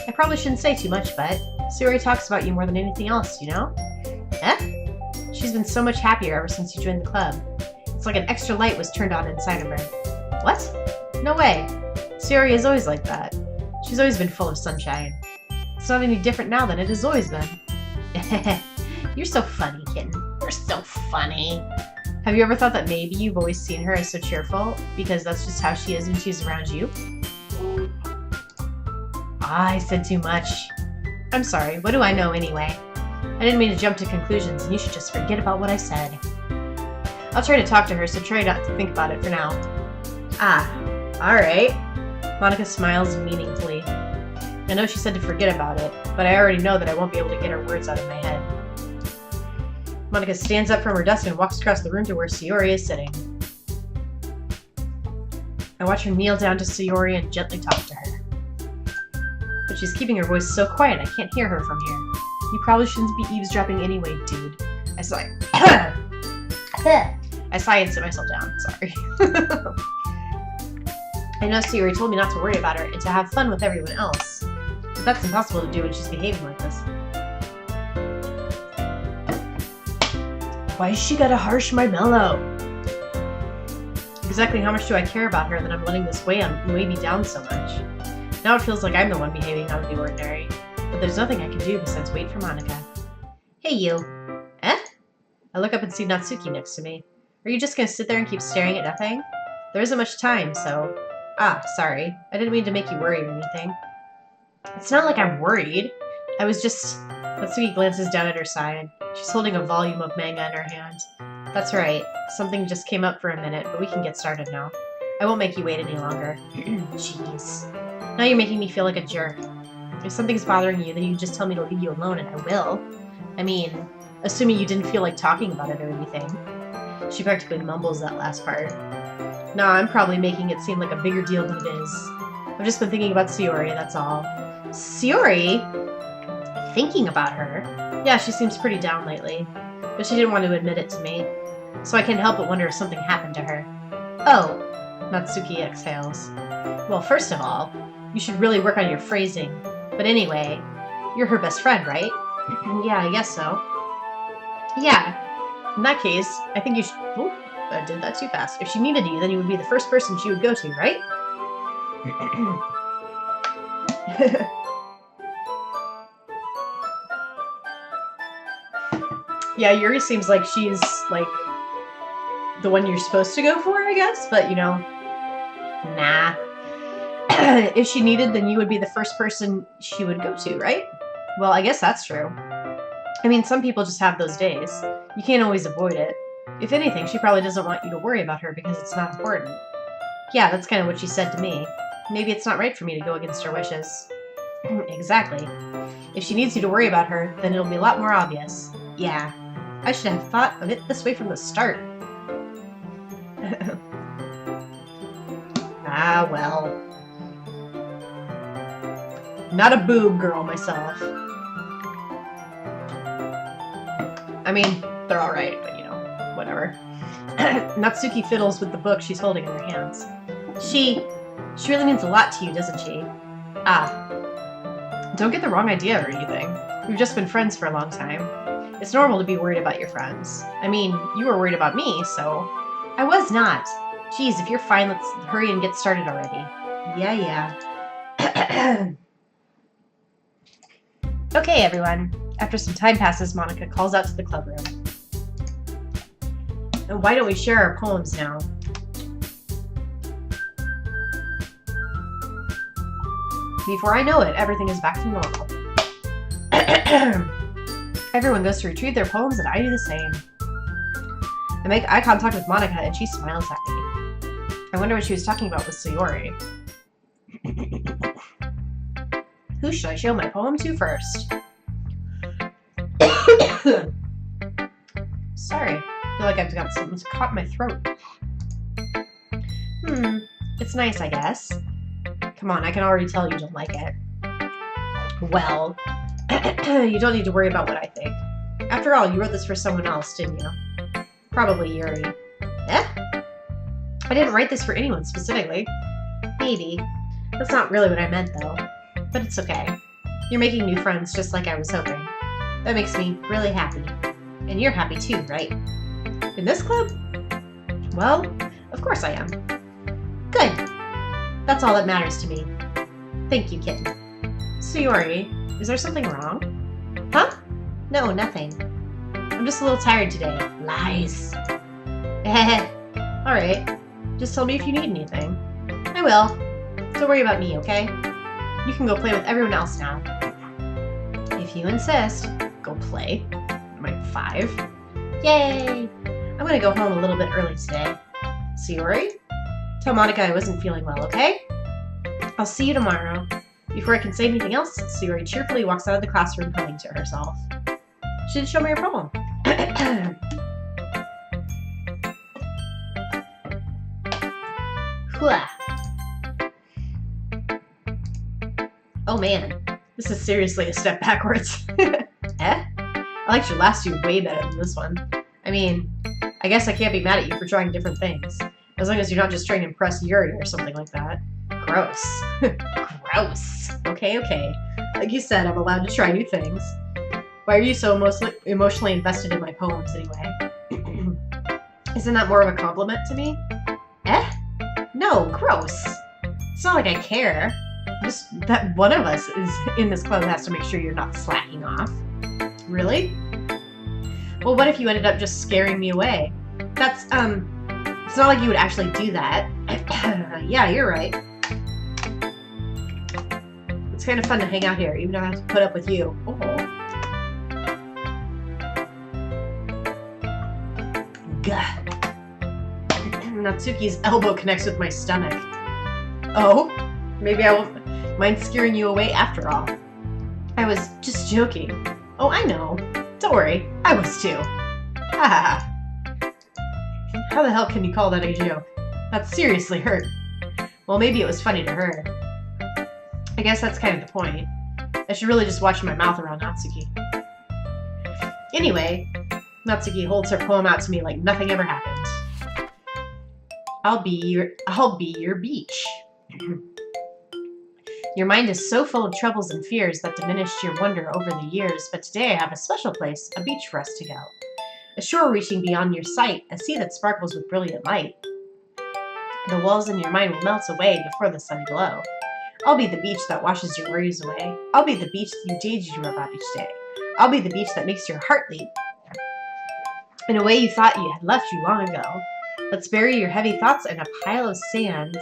I probably shouldn't say too much, but Sayori talks about you more than anything else, you know? Eh? She's been so much happier ever since you joined the club. It's like an extra light was turned on inside of her. What? No way. Sayori is always like that. She's always been full of sunshine. It's not any different now than it has always been. You're so funny, Kitten. You're so funny. Have you ever thought that maybe you've always seen her as so cheerful because that's just how she is when she's around you? I said too much. I'm sorry, what do I know anyway? I didn't mean to jump to conclusions, and you should just forget about what I said. I'll try to talk to her, so try not to think about it for now. Ah, alright. Monica smiles meaningfully. I know she said to forget about it, but I already know that I won't be able to get her words out of my head. Monica stands up from her desk and walks across the room to where Sayori is sitting. I watch her kneel down to Sayori and gently talk to her. But she's keeping her voice so quiet I can't hear her from here. You probably shouldn't be eavesdropping anyway, dude. I sigh. I sigh and sit myself down. Sorry. I know Sayori told me not to worry about her and to have fun with everyone else. But that's impossible to do when she's behaving like this. Why has she got a harsh my mellow? Exactly how much do I care about her that I'm letting this weigh me down so much? Now it feels like I'm the one behaving out of the ordinary. But there's nothing I can do besides wait for Monica. Hey, you. Eh? I look up and see Natsuki next to me. Are you just gonna sit there and keep staring at nothing? There isn't much time, so... Ah, sorry. I didn't mean to make you worry or anything. It's not like I'm worried. I was just... Natsuki glances down at her side. She's holding a volume of manga in her hand. That's right. Something just came up for a minute, but we can get started now. I won't make you wait any longer. Jeez. Now you're making me feel like a jerk. If something's bothering you, then you just tell me to leave you alone and I will. I mean, assuming you didn't feel like talking about it or anything. She practically mumbles that last part. Nah, I'm probably making it seem like a bigger deal than it is. I've just been thinking about Sayori, that's all. Sayori? Thinking about her? Yeah, she seems pretty down lately. But she didn't want to admit it to me. So I can't help but wonder if something happened to her. Oh. Natsuki exhales. Well, first of all, you should really work on your phrasing. But anyway, you're her best friend, right? Yeah, I guess so. Yeah. In that case, I think you should... Oh, I did that too fast. If she needed you, then you would be the first person she would go to, right? Yeah, Yuri seems like she's, like, the one you're supposed to go for, I guess. But, you know, nah. If she needed, then you would be the first person she would go to, right? Well, I guess that's true. I mean, some people just have those days. You can't always avoid it. If anything, she probably doesn't want you to worry about her because it's not important. Yeah, that's kind of what she said to me. Maybe it's not right for me to go against her wishes. Exactly. If she needs you to worry about her, then it'll be a lot more obvious. Yeah. I should have thought of it this way from the start. Ah, well. Not a boob girl myself. I mean, they're alright, but you know, whatever. Natsuki fiddles with the book she's holding in her hands. She really means a lot to you, doesn't she? Ah. Don't get the wrong idea or anything. We've just been friends for a long time. It's normal to be worried about your friends. I mean, you were worried about me, so... I was not. Geez, if you're fine, let's hurry and get started already. Yeah. Okay, everyone. After some time passes, Monica calls out to the club room. And why don't we share our poems now? Before I know it, everything is back to normal. Everyone goes to retrieve their poems and I do the same. I make eye contact with Monica and she smiles at me. I wonder what she was talking about with Sayori. Who should I show my poem to first? Sorry, I feel like I've got something caught in my throat. It's nice, I guess. Come on, I can already tell you don't like it. Well, you don't need to worry about what I think. After all, you wrote this for someone else, didn't you? Probably Yuri. Eh? I didn't write this for anyone specifically. Maybe. That's not really what I meant, though. But it's okay. You're making new friends just like I was hoping. That makes me really happy. And you're happy too, right? In this club? Well, of course I am. Good. That's all that matters to me. Thank you, kitten. Sayori, is there something wrong? Huh? No, nothing. I'm just a little tired today. Lies. Alright. Just tell me if you need anything. I will. Don't worry about me, okay? You can go play with everyone else now. If you insist. Go play. I'm at 5. Yay! I'm gonna go home a little bit early today. Sayori? Tell Monica I wasn't feeling well, okay? I'll see you tomorrow. Before I can say anything else, Sayori cheerfully walks out of the classroom humming to herself. She did show me her poem. Oh man, this is seriously a step backwards. I liked your last two way better than this one. I mean, I guess I can't be mad at you for trying different things. As long as you're not just trying to impress Yuri or something like that. Gross. Gross. Okay. Like you said, I'm allowed to try new things. Why are you so emotionally invested in my poems anyway? Isn't that more of a compliment to me? No, gross. It's not like I care. Just that one of us is in this club has to make sure you're not slacking off. Really? Well, what if you ended up just scaring me away? That's, it's not like you would actually do that. Yeah, you're right. It's kind of fun to hang out here, even though I have to put up with you. Oh. Gah. Natsuki's elbow connects with my stomach. Oh? Maybe I won't... Mind scaring you away after all? I was just joking. Oh, I know. Don't worry, I was too. Ha ha ha. How the hell can you call that a joke? That seriously hurt. Well, maybe it was funny to her. I guess that's kind of the point. I should really just watch my mouth around Natsuki. Anyway, Natsuki holds her poem out to me like nothing ever happened. I'll be your beach. Your mind is so full of troubles and fears that diminished your wonder over the years, but today I have a special place, a beach for us to go. A shore reaching beyond your sight, a sea that sparkles with brilliant light. The walls in your mind will melt away before the sun glow. I'll be the beach that washes your worries away. I'll be the beach you daydream about each day. I'll be the beach that makes your heart leap in a way you thought you had left you long ago. Let's bury your heavy thoughts in a pile of sand.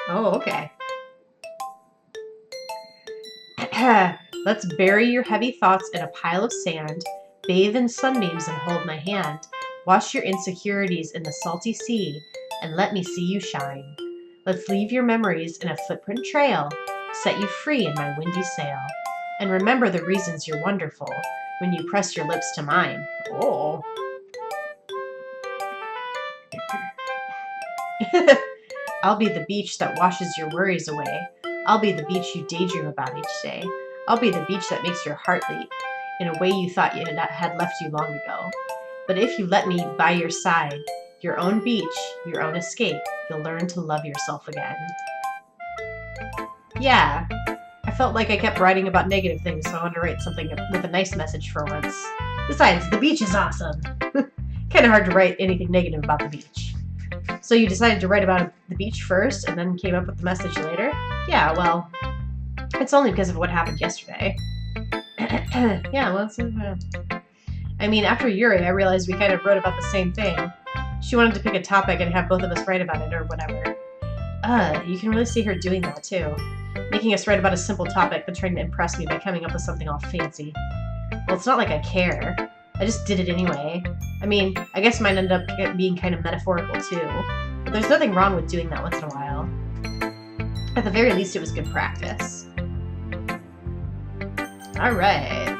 Oh, okay. Let's bury your heavy thoughts in a pile of sand, bathe in sunbeams and hold my hand, wash your insecurities in the salty sea, and let me see you shine. Let's leave your memories in a footprint trail, set you free in my windy sail, and remember the reasons you're wonderful when you press your lips to mine. Oh. I'll be the beach that washes your worries away. I'll be the beach you daydream about each day. I'll be the beach that makes your heart leap in a way you thought you had left you long ago. But if you let me by your side, your own beach, your own escape, you'll learn to love yourself again. Yeah, I felt like I kept writing about negative things, so I wanted to write something with a nice message for once. Besides, the beach is awesome. Kind of hard to write anything negative about the beach. So you decided to write about the beach first and then came up with the message later? Yeah, well, it's only because of what happened yesterday. Yeah, well, I mean, after Yuri, I realized we kind of wrote about the same thing. She wanted to pick a topic and have both of us write about it or whatever. You can really see her doing that too. Making us write about a simple topic but trying to impress me by coming up with something all fancy. Well, it's not like I care. I just did it anyway. I mean, I guess mine ended up being kind of metaphorical too. But there's nothing wrong with doing that once in a while. At the very least, it was good practice. Alright.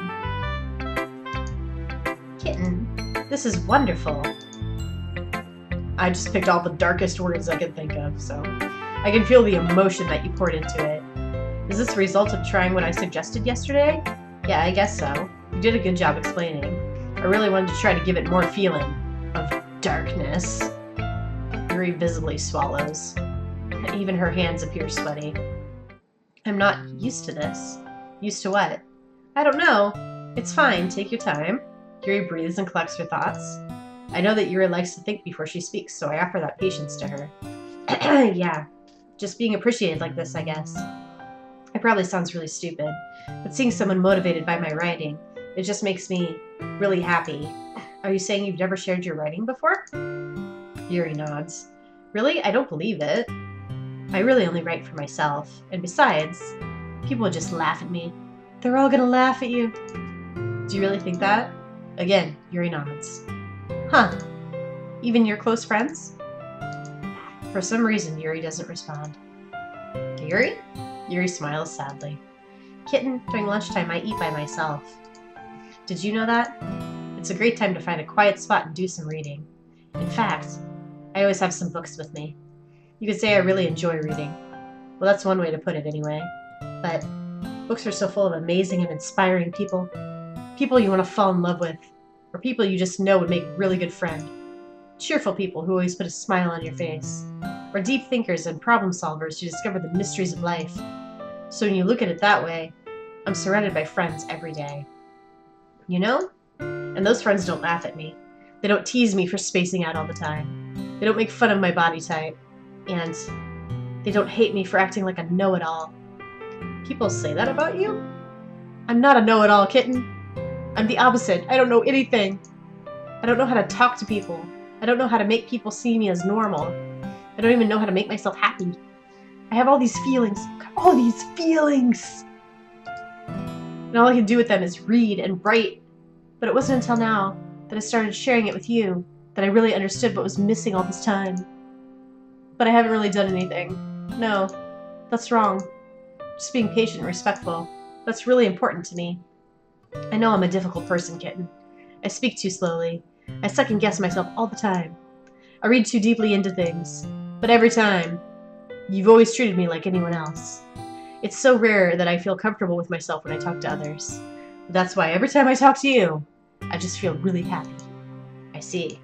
Kitten, this is wonderful. I just picked all the darkest words I could think of, so I can feel the emotion that you poured into it. Is this a result of trying what I suggested yesterday? Yeah, I guess so. You did a good job explaining. I really wanted to try to give it more feeling of darkness. Yuri visibly swallows. Even her hands appear sweaty. I'm not used to this. Used to what? I don't know. It's fine, take your time. Yuri breathes and collects her thoughts. I know that Yuri likes to think before she speaks, so I offer that patience to her. Yeah, just being appreciated like this, I guess. It probably sounds really stupid, but seeing someone motivated by my writing, it just makes me really happy. Are you saying you've never shared your writing before? Yuri nods. Really? I don't believe it. I really only write for myself, and besides, people would just laugh at me. They're all gonna laugh at you. Do you really think that? Again, Yuri nods. Huh. Even your close friends? For some reason, Yuri doesn't respond. Yuri? Yuri smiles sadly. Kitten, during lunchtime I eat by myself. Did you know that? It's a great time to find a quiet spot and do some reading. In fact, I always have some books with me. You could say I really enjoy reading. Well, that's one way to put it anyway. But books are so full of amazing and inspiring people. People you want to fall in love with. Or people you just know would make a really good friend. Cheerful people who always put a smile on your face. Or deep thinkers and problem solvers who discover the mysteries of life. So when you look at it that way, I'm surrounded by friends every day. You know? And those friends don't laugh at me. They don't tease me for spacing out all the time. They don't make fun of my body type. And they don't hate me for acting like a know-it-all. People say that about you? I'm not a know-it-all, Kitten. I'm the opposite. I don't know anything. I don't know how to talk to people. I don't know how to make people see me as normal. I don't even know how to make myself happy. I have all these feelings. All these feelings! And all I can do with them is read and write. But it wasn't until now that I started sharing it with you that I really understood what was missing all this time. But I haven't really done anything. No. That's wrong. Just being patient and respectful. That's really important to me. I know I'm a difficult person, Kitten. I speak too slowly. I second-guess myself all the time. I read too deeply into things. But every time, you've always treated me like anyone else. It's so rare that I feel comfortable with myself when I talk to others. But that's why every time I talk to you, I just feel really happy. I see.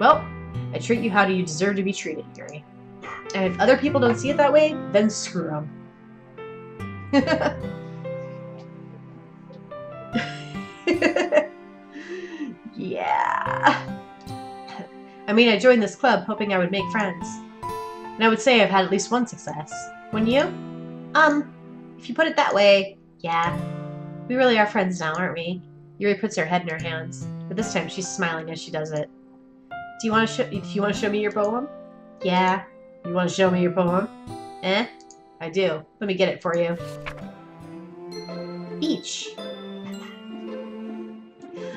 Well, I treat you how you deserve to be treated, Yuri. And if other people don't see it that way, then screw them. Yeah. I mean, I joined this club hoping I would make friends. And I would say I've had at least one success. Wouldn't you? If you put it that way, yeah. We really are friends now, aren't we? Yuri puts her head in her hands, but this time she's smiling as she does it. Do you want to show me your poem? Yeah. You want to show me your poem? I do. Let me get it for you. Beach.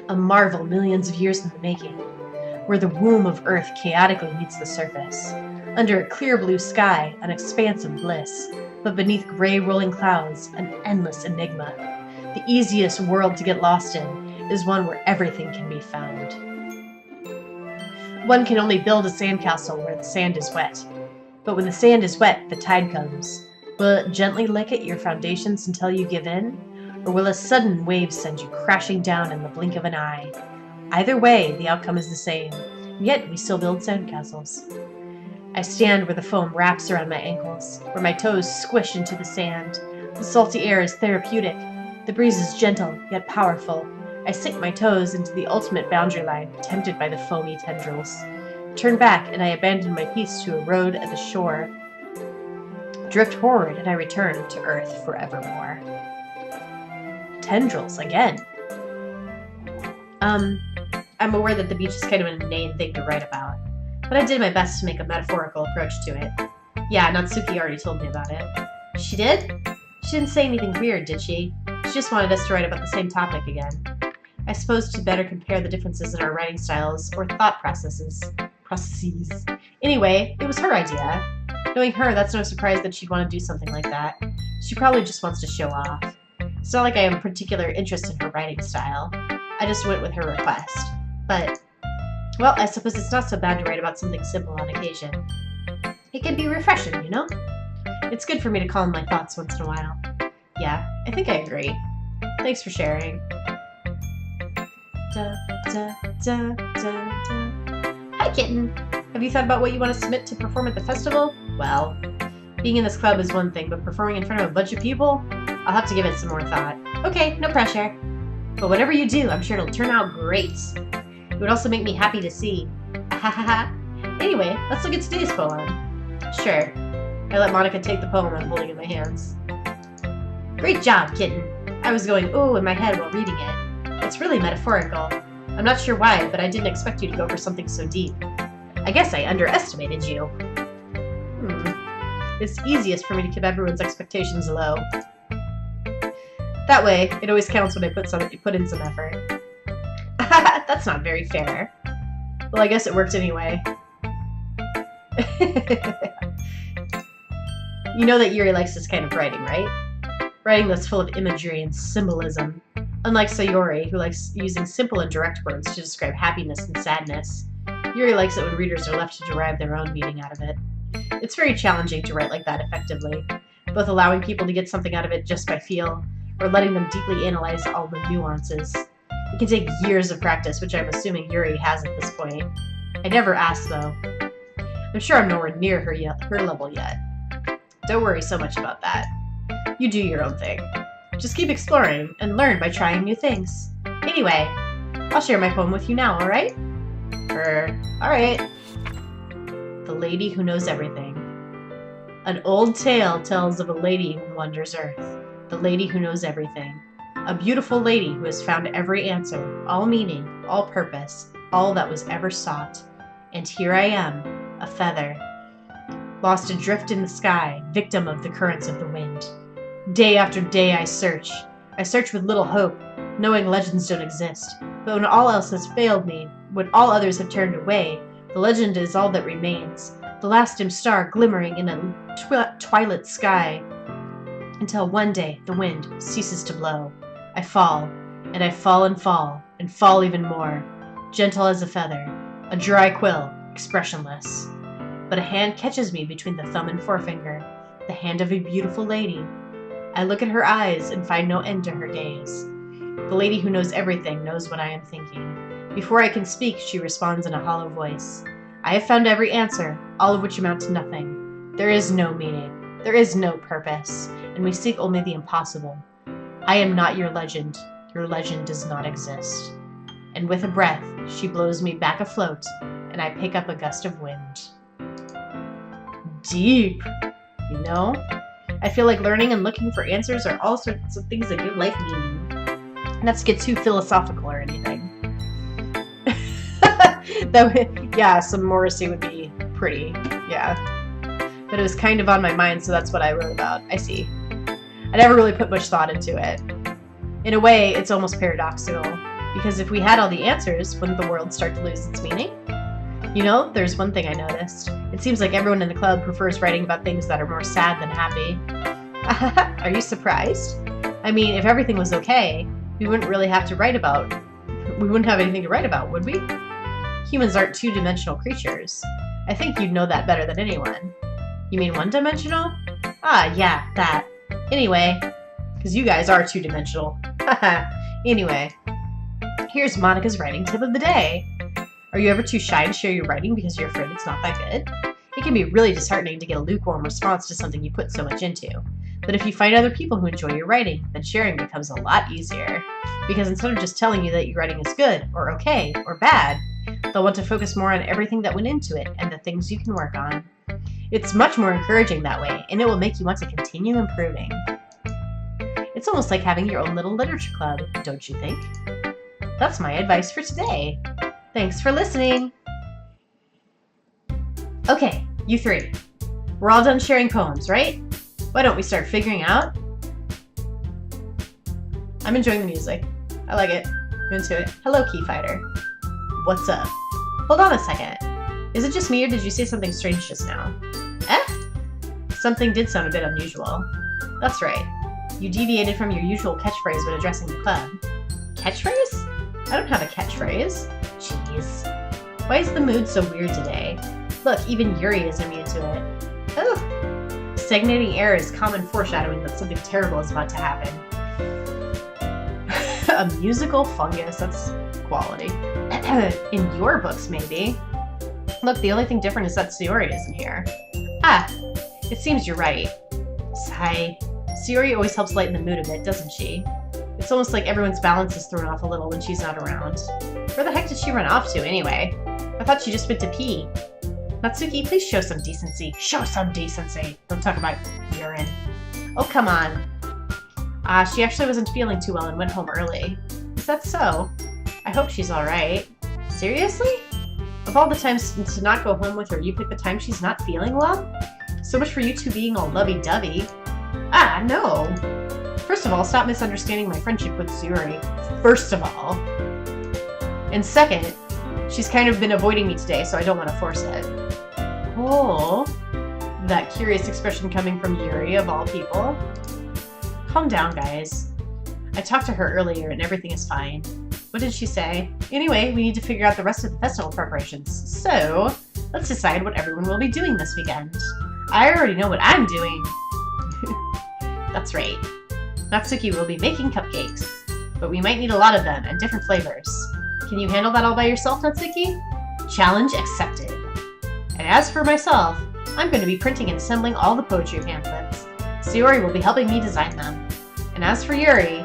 A marvel millions of years in the making, where the womb of Earth chaotically meets the surface. Under a clear blue sky, an expanse of bliss, but beneath gray rolling clouds, an endless enigma. The easiest world to get lost in is one where everything can be found. One can only build a sandcastle where the sand is wet. But when the sand is wet, the tide comes. Will it gently lick at your foundations until you give in? Or will a sudden wave send you crashing down in the blink of an eye? Either way, the outcome is the same, yet we still build sandcastles. I stand where the foam wraps around my ankles, where my toes squish into the sand. The salty air is therapeutic. The breeze is gentle, yet powerful. I sink my toes into the ultimate boundary line, tempted by the foamy tendrils. Turn back, and I abandon my piece to a road at the shore. Drift forward, and I return to Earth forevermore. Tendrils, again. I'm aware that the beach is kind of an inane thing to write about, but I did my best to make a metaphorical approach to it. Yeah, Natsuki already told me about it. She did? She didn't say anything weird, did she? She just wanted us to write about the same topic again. I suppose to better compare the differences in our writing styles or thought processes. Anyway, it was her idea. Knowing her, that's no surprise that she'd want to do something like that. She probably just wants to show off. It's not like I have a particular interest in her writing style. I just went with her request. But, well, I suppose it's not so bad to write about something simple on occasion. It can be refreshing, you know? It's good for me to calm my thoughts once in a while. Yeah, I think I agree. Thanks for sharing. Da, da, da, da, da. Hi, Kitten! Have you thought about what you want to submit to perform at the festival? Well, being in this club is one thing, but performing in front of a bunch of people? I'll have to give it some more thought. Okay, no pressure. But whatever you do, I'm sure it'll turn out great. It would also make me happy to see. Anyway, let's look at today's poem. Sure. I let Monica take the poem I'm holding in my hands. Great job, Kitten. I was going ooh in my head while reading it. It's really metaphorical. I'm not sure why, but I didn't expect you to go for something so deep. I guess I underestimated you. It's easiest for me to keep everyone's expectations low. That way, it always counts when I put in some effort. That's not very fair. Well, I guess it worked anyway. You know that Yuri likes this kind of writing, right? Writing that's full of imagery and symbolism. Unlike Sayori, who likes using simple and direct words to describe happiness and sadness, Yuri likes it when readers are left to derive their own meaning out of it. It's very challenging to write like that effectively, both allowing people to get something out of it just by feel, or letting them deeply analyze all the nuances. It can take years of practice, which I'm assuming Yuri has at this point. I never asked, though. I'm sure I'm nowhere near her level yet. Don't worry so much about that. You do your own thing. Just keep exploring and learn by trying new things. Anyway, I'll share my poem with you now, alright? Alright. The Lady Who Knows Everything. An old tale tells of a lady who wanders Earth. The lady who knows everything. A beautiful lady who has found every answer, all meaning, all purpose, all that was ever sought. And here I am, a feather, lost adrift in the sky, victim of the currents of the wind. Day after day I search with little hope, knowing legends don't exist. But when all else has failed me, when all others have turned away, the legend is all that remains. the last dim star glimmering in a twilight sky, until one day the wind ceases to blow. I fall, and I fall and fall, and fall even more, gentle as a feather, a dry quill, expressionless. But a hand catches me between the thumb and forefinger, the hand of a beautiful lady. I look at her eyes and find no end to her gaze. The lady who knows everything knows what I am thinking. Before I can speak, she responds in a hollow voice. I have found every answer, all of which amount to nothing. There is no meaning. There is no purpose, and we seek only the impossible. I am not your legend. Your legend does not exist. And with a breath, she blows me back afloat, and I pick up a gust of wind. Deep, you know? I feel like learning and looking for answers are all sorts of things that give life meaning. Not to get too philosophical or anything. Yeah, some Morrissey would be pretty, yeah. But it was kind of on my mind, so that's what I wrote about. I see. I never really put much thought into it. In a way, it's almost paradoxical, because if we had all the answers, wouldn't the world start to lose its meaning? You know, there's one thing I noticed. It seems like everyone in the club prefers writing about things that are more sad than happy. Are you surprised? I mean, if everything was okay, we wouldn't have anything to write about, would we? Humans aren't two-dimensional creatures. I think you'd know that better than anyone. You mean one-dimensional? Ah, yeah, that. Anyway, because you guys are two-dimensional. Anyway, here's Monica's writing tip of the day. Are you ever too shy to share your writing because you're afraid it's not that good? It can be really disheartening to get a lukewarm response to something you put so much into. But if you find other people who enjoy your writing, then sharing becomes a lot easier. Because instead of just telling you that your writing is good, or okay, or bad, they'll want to focus more on everything that went into it and the things you can work on. It's much more encouraging that way, and it will make you want to continue improving. It's almost like having your own little literature club, don't you think? That's my advice for today. Thanks for listening. Okay, you three. We're all done sharing poems, right? Why don't we start figuring out? I'm enjoying the music. I like it. I'm into it. Hello, Key Fighter. What's up? Hold on a second. Is it just me or did you say something strange just now? Something did sound a bit unusual. That's right. You deviated from your usual catchphrase when addressing the club. Catchphrase? I don't have a catchphrase. Jeez. Why is the mood so weird today? Look, even Yuri is immune to it. Ugh. Stagnating air is common foreshadowing that something terrible is about to happen. A musical fungus, that's quality. In your books, maybe. Look, the only thing different is that Sayori isn't here. Ah, it seems you're right. Sigh. Sayori always helps lighten the mood a bit, doesn't she? It's almost like everyone's balance is thrown off a little when she's not around. Where the heck did she run off to, anyway? I thought she just went to pee. Natsuki, please show some decency. Show some decency. Don't talk about urine. Oh, come on. She actually wasn't feeling too well and went home early. Is that so? I hope she's alright. Seriously? Of all the times to not go home with her, you pick the time she's not feeling well? So much for you two being all lovey-dovey. Ah, no. First of all, stop misunderstanding my friendship with Sayori. First of all. And second, she's kind of been avoiding me today, so I don't want to force it. Oh, that curious expression coming from Yuri, of all people. Calm down, guys. I talked to her earlier and everything is fine. What did she say? Anyway, we need to figure out the rest of the festival preparations. So, let's decide what everyone will be doing this weekend. I already know what I'm doing. That's right. Natsuki will be making cupcakes. But we might need a lot of them and different flavors. Can you handle that all by yourself, Natsuki? Challenge accepted. And as for myself, I'm going to be printing and assembling all the poetry pamphlets. Sayori will be helping me design them. And as for Yuri,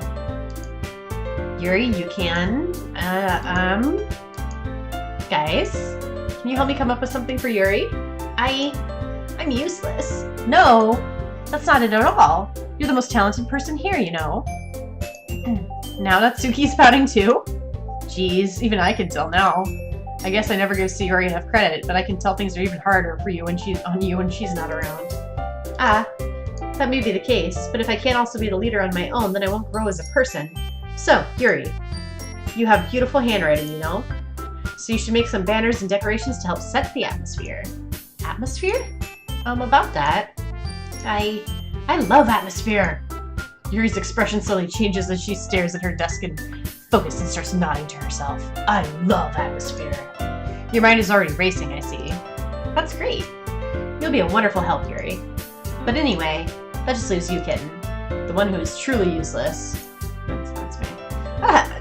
you can, guys, can you help me come up with something for Yuri? I'm useless. No, that's not it at all. You're the most talented person here, you know. Now Natsuki's pouting too? Jeez, even I can tell now. I guess I never give Sayori enough credit, but I can tell things are even harder for you when she's not around. That may be the case, but if I can't also be the leader on my own, then I won't grow as a person. So, Yuri, you have beautiful handwriting, you know? So you should make some banners and decorations to help set the atmosphere. Atmosphere? About that. I love atmosphere. Yuri's expression slowly changes as she stares at her desk and focuses and starts nodding to herself. I love atmosphere. Your mind is already racing, I see. That's great. You'll be a wonderful help, Yuri. But anyway, that just leaves you, Kitten. The one who is truly useless. That's me.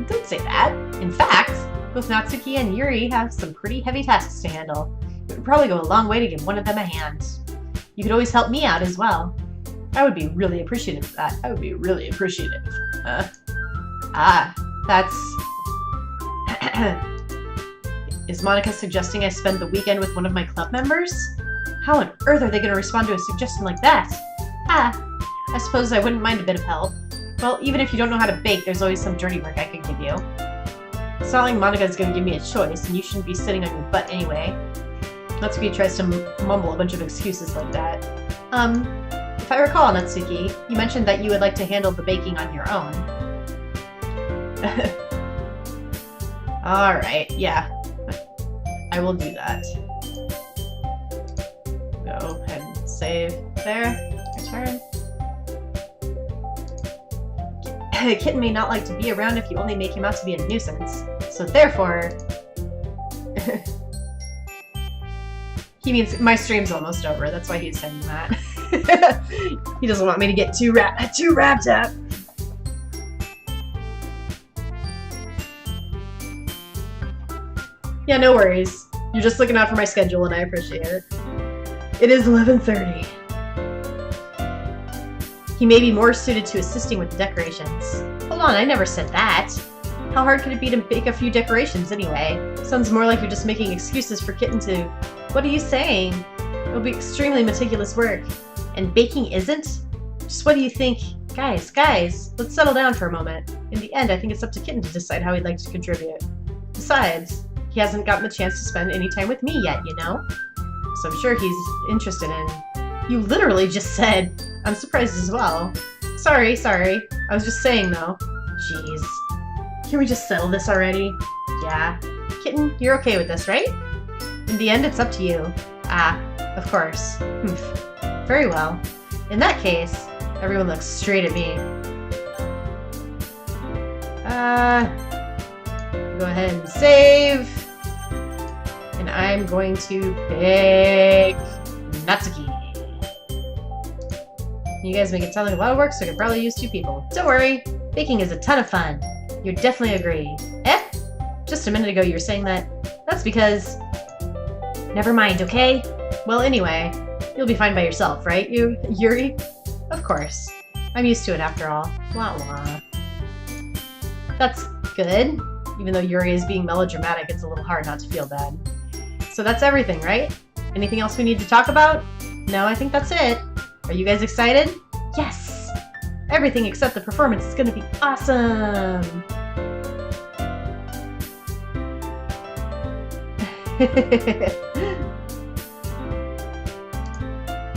Don't say that. In fact, both Natsuki and Yuri have some pretty heavy tasks to handle. It would probably go a long way to give one of them a hand. You could always help me out as well. I would be really appreciative of that. I would be really appreciative. That's... Is Monica suggesting I spend the weekend with one of my club members? How on earth are they going to respond to a suggestion like that? I suppose I wouldn't mind a bit of help. Well, even if you don't know how to bake, there's always some dirty work I could give you. It's not like Monica's going to give me a choice, and you shouldn't be sitting on your butt anyway. Natsuki tries to mumble a bunch of excuses like that. If I recall, Natsuki, you mentioned that you would like to handle the baking on your own. Alright, yeah. I will do that. Go ahead and save there. Return. Kitten may not like to be around if you only make him out to be a nuisance. So therefore... He means my stream's almost over, that's why he's saying that. He doesn't want me to get too wrapped up. Yeah, no worries. You're just looking out for my schedule and I appreciate it. It is 11:30. He may be more suited to assisting with the decorations. Hold on, I never said that. How hard could it be to bake a few decorations anyway? Sounds more like you're just making excuses for Kitten to... What are you saying? It'll be extremely meticulous work. And baking isn't? Just what do you think? Guys, let's settle down for a moment. In the end, I think it's up to Kitten to decide how he'd like to contribute. Besides, he hasn't gotten the chance to spend any time with me yet, you know? So I'm sure he's interested in... You literally just said, I'm surprised as well. Sorry. I was just saying, though. Jeez. Can we just settle this already? Yeah. Kitten, you're okay with this, right? In the end, it's up to you. Of course. Very well. In that case, everyone looks straight at me. Go ahead and save. And I'm going to pick Natsuki. You guys make it sound like a lot of work, so I could probably use 2 people. Don't worry, baking is a ton of fun. You'd definitely agree. Just a minute ago you were saying that. That's because... Never mind, okay? Well, anyway, you'll be fine by yourself, right, Yuri? Of course. I'm used to it after all. Wah wah. That's good. Even though Yuri is being melodramatic, it's a little hard not to feel bad. So that's everything, right? Anything else we need to talk about? No, I think that's it. Are you guys excited? Yes! Everything except the performance is gonna be awesome!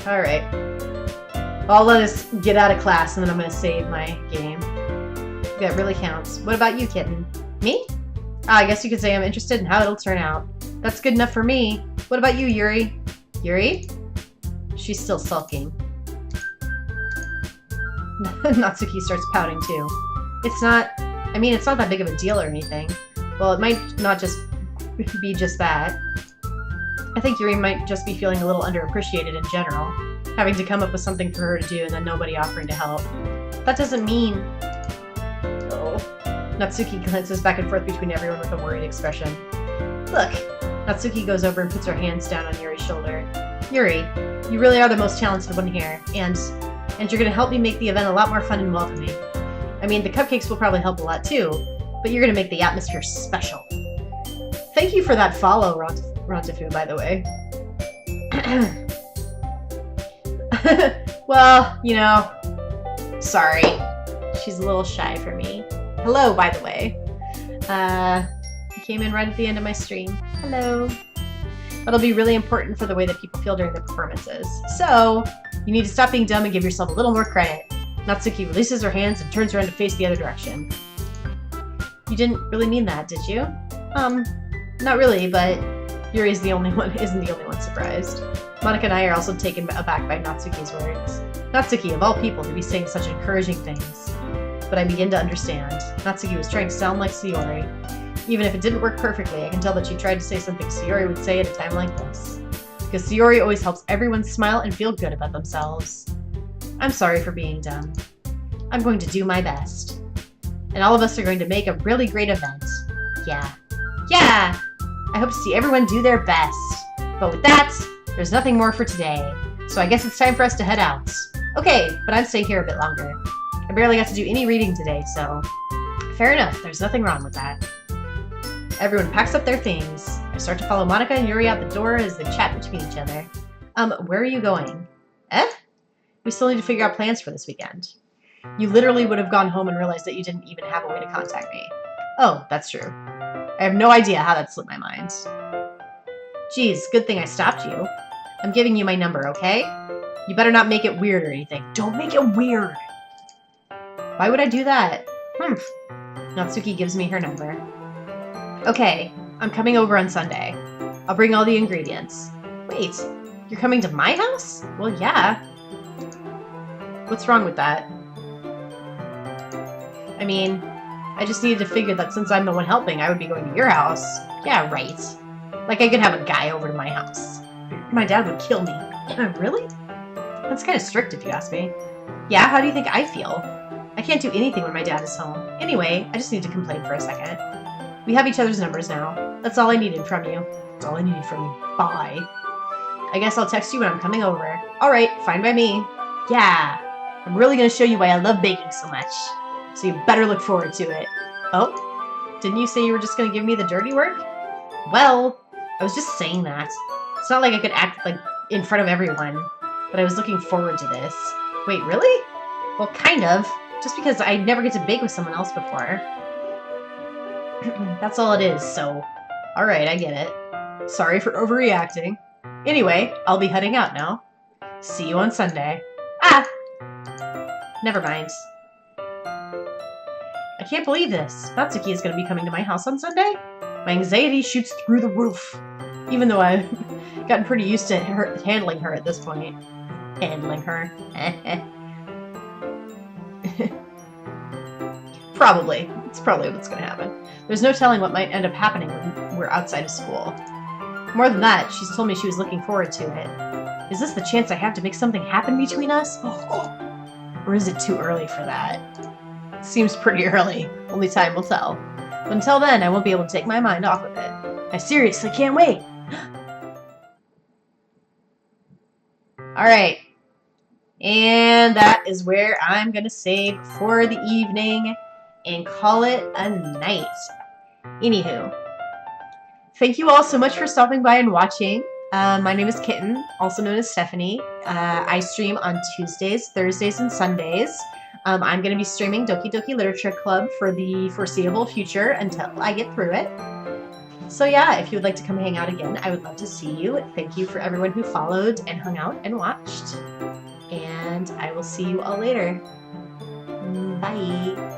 Alright. I'll let us get out of class and then I'm gonna save my game. That really counts. What about you, Kitten? Me? I guess you could say I'm interested in how it'll turn out. That's good enough for me. What about you, Yuri? Yuri? She's still sulking. Natsuki starts pouting too. It's not that big of a deal or anything. Well, it might not just be just that. I think Yuri might just be feeling a little underappreciated in general, having to come up with something for her to do and then nobody offering to help. That doesn't mean... Oh. Natsuki glances back and forth between everyone with a worried expression. Look! Natsuki goes over and puts her hands down on Yuri's shoulder. Yuri, you really are the most talented one here, and you're gonna help me make the event a lot more fun and welcoming. I mean, the cupcakes will probably help a lot too, but you're gonna make the atmosphere special. Thank you for that follow, Rontafu, by the way. Well, you know, sorry. She's a little shy for me. Hello, by the way. You came in right at the end of my stream. Hello. That'll be really important for the way that people feel during the performances. So, you need to stop being dumb and give yourself a little more credit. Natsuki releases her hands and turns around to face the other direction. You didn't really mean that, did you? Not really, but Yuri isn't the only one surprised. Monica and I are also taken aback by Natsuki's words. Natsuki, of all people, to be saying such encouraging things. But I begin to understand. Natsuki was trying to sound like Sayori. Even if it didn't work perfectly, I can tell that she tried to say something Sayori would say at a time like this. Because Sayori always helps everyone smile and feel good about themselves. I'm sorry for being dumb. I'm going to do my best. And all of us are going to make a really great event. Yeah. Yeah! I hope to see everyone do their best. But with that, there's nothing more for today. So I guess it's time for us to head out. Okay, but I'm staying here a bit longer. I barely got to do any reading today, so... Fair enough, there's nothing wrong with that. Everyone packs up their things. I start to follow Monica and Yuri out the door as they chat between each other. Where are you going? Eh? We still need to figure out plans for this weekend. You literally would have gone home and realized that you didn't even have a way to contact me. Oh, that's true. I have no idea how that slipped my mind. Geez, good thing I stopped you. I'm giving you my number, okay? You better not make it weird or anything. Don't make it weird! Why would I do that? Natsuki gives me her number. Okay, I'm coming over on Sunday. I'll bring all the ingredients. Wait, you're coming to my house? Well, yeah. What's wrong with that? I mean, I just needed to figure that since I'm the one helping, I would be going to your house. Yeah, right. Like I could have a guy over to my house. My dad would kill me. Really? That's kind of strict if you ask me. Yeah, how do you think I feel? I can't do anything when my dad is home. Anyway, I just need to complain for a second. We have each other's numbers now. That's all I needed from you. That's all I needed from you. Bye. I guess I'll text you when I'm coming over. Alright, fine by me. Yeah. I'm really gonna show you why I love baking so much. So you better look forward to it. Oh? Didn't you say you were just gonna give me the dirty work? Well, I was just saying that. It's not like I could act like in front of everyone. But I was looking forward to this. Wait, really? Well, kind of. Just because I never get to bake with someone else before. That's all it is, so... Alright, I get it. Sorry for overreacting. Anyway, I'll be heading out now. See you on Sunday. Ah! Never mind. I can't believe this. Natsuki is going to be coming to my house on Sunday? My anxiety shoots through the roof. Even though I've gotten pretty used to handling her at this point. Handling her. Probably. It's probably what's going to happen. There's no telling what might end up happening when we're outside of school. More than that, she's told me she was looking forward to it. Is this the chance I have to make something happen between us? Or is it too early for that? Seems pretty early. Only time will tell. But until then, I won't be able to take my mind off of it. I seriously can't wait! Alright. And that is where I'm going to save for the evening and call it a night. Anywho, thank you all so much for stopping by and watching. My name is Kitten, also known as Stephanie. I stream on Tuesdays, Thursdays, and Sundays. I'm going to be streaming Doki Doki Literature Club for the foreseeable future until I get through it. So yeah, if you would like to come hang out again, I would love to see you. Thank you for everyone who followed and hung out and watched. And I will see you all later. Bye.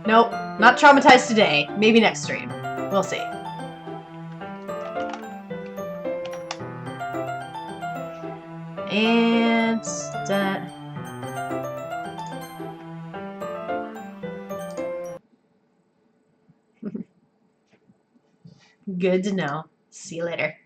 Nope, not traumatized today. Maybe next stream. We'll see. And good to know. See you later.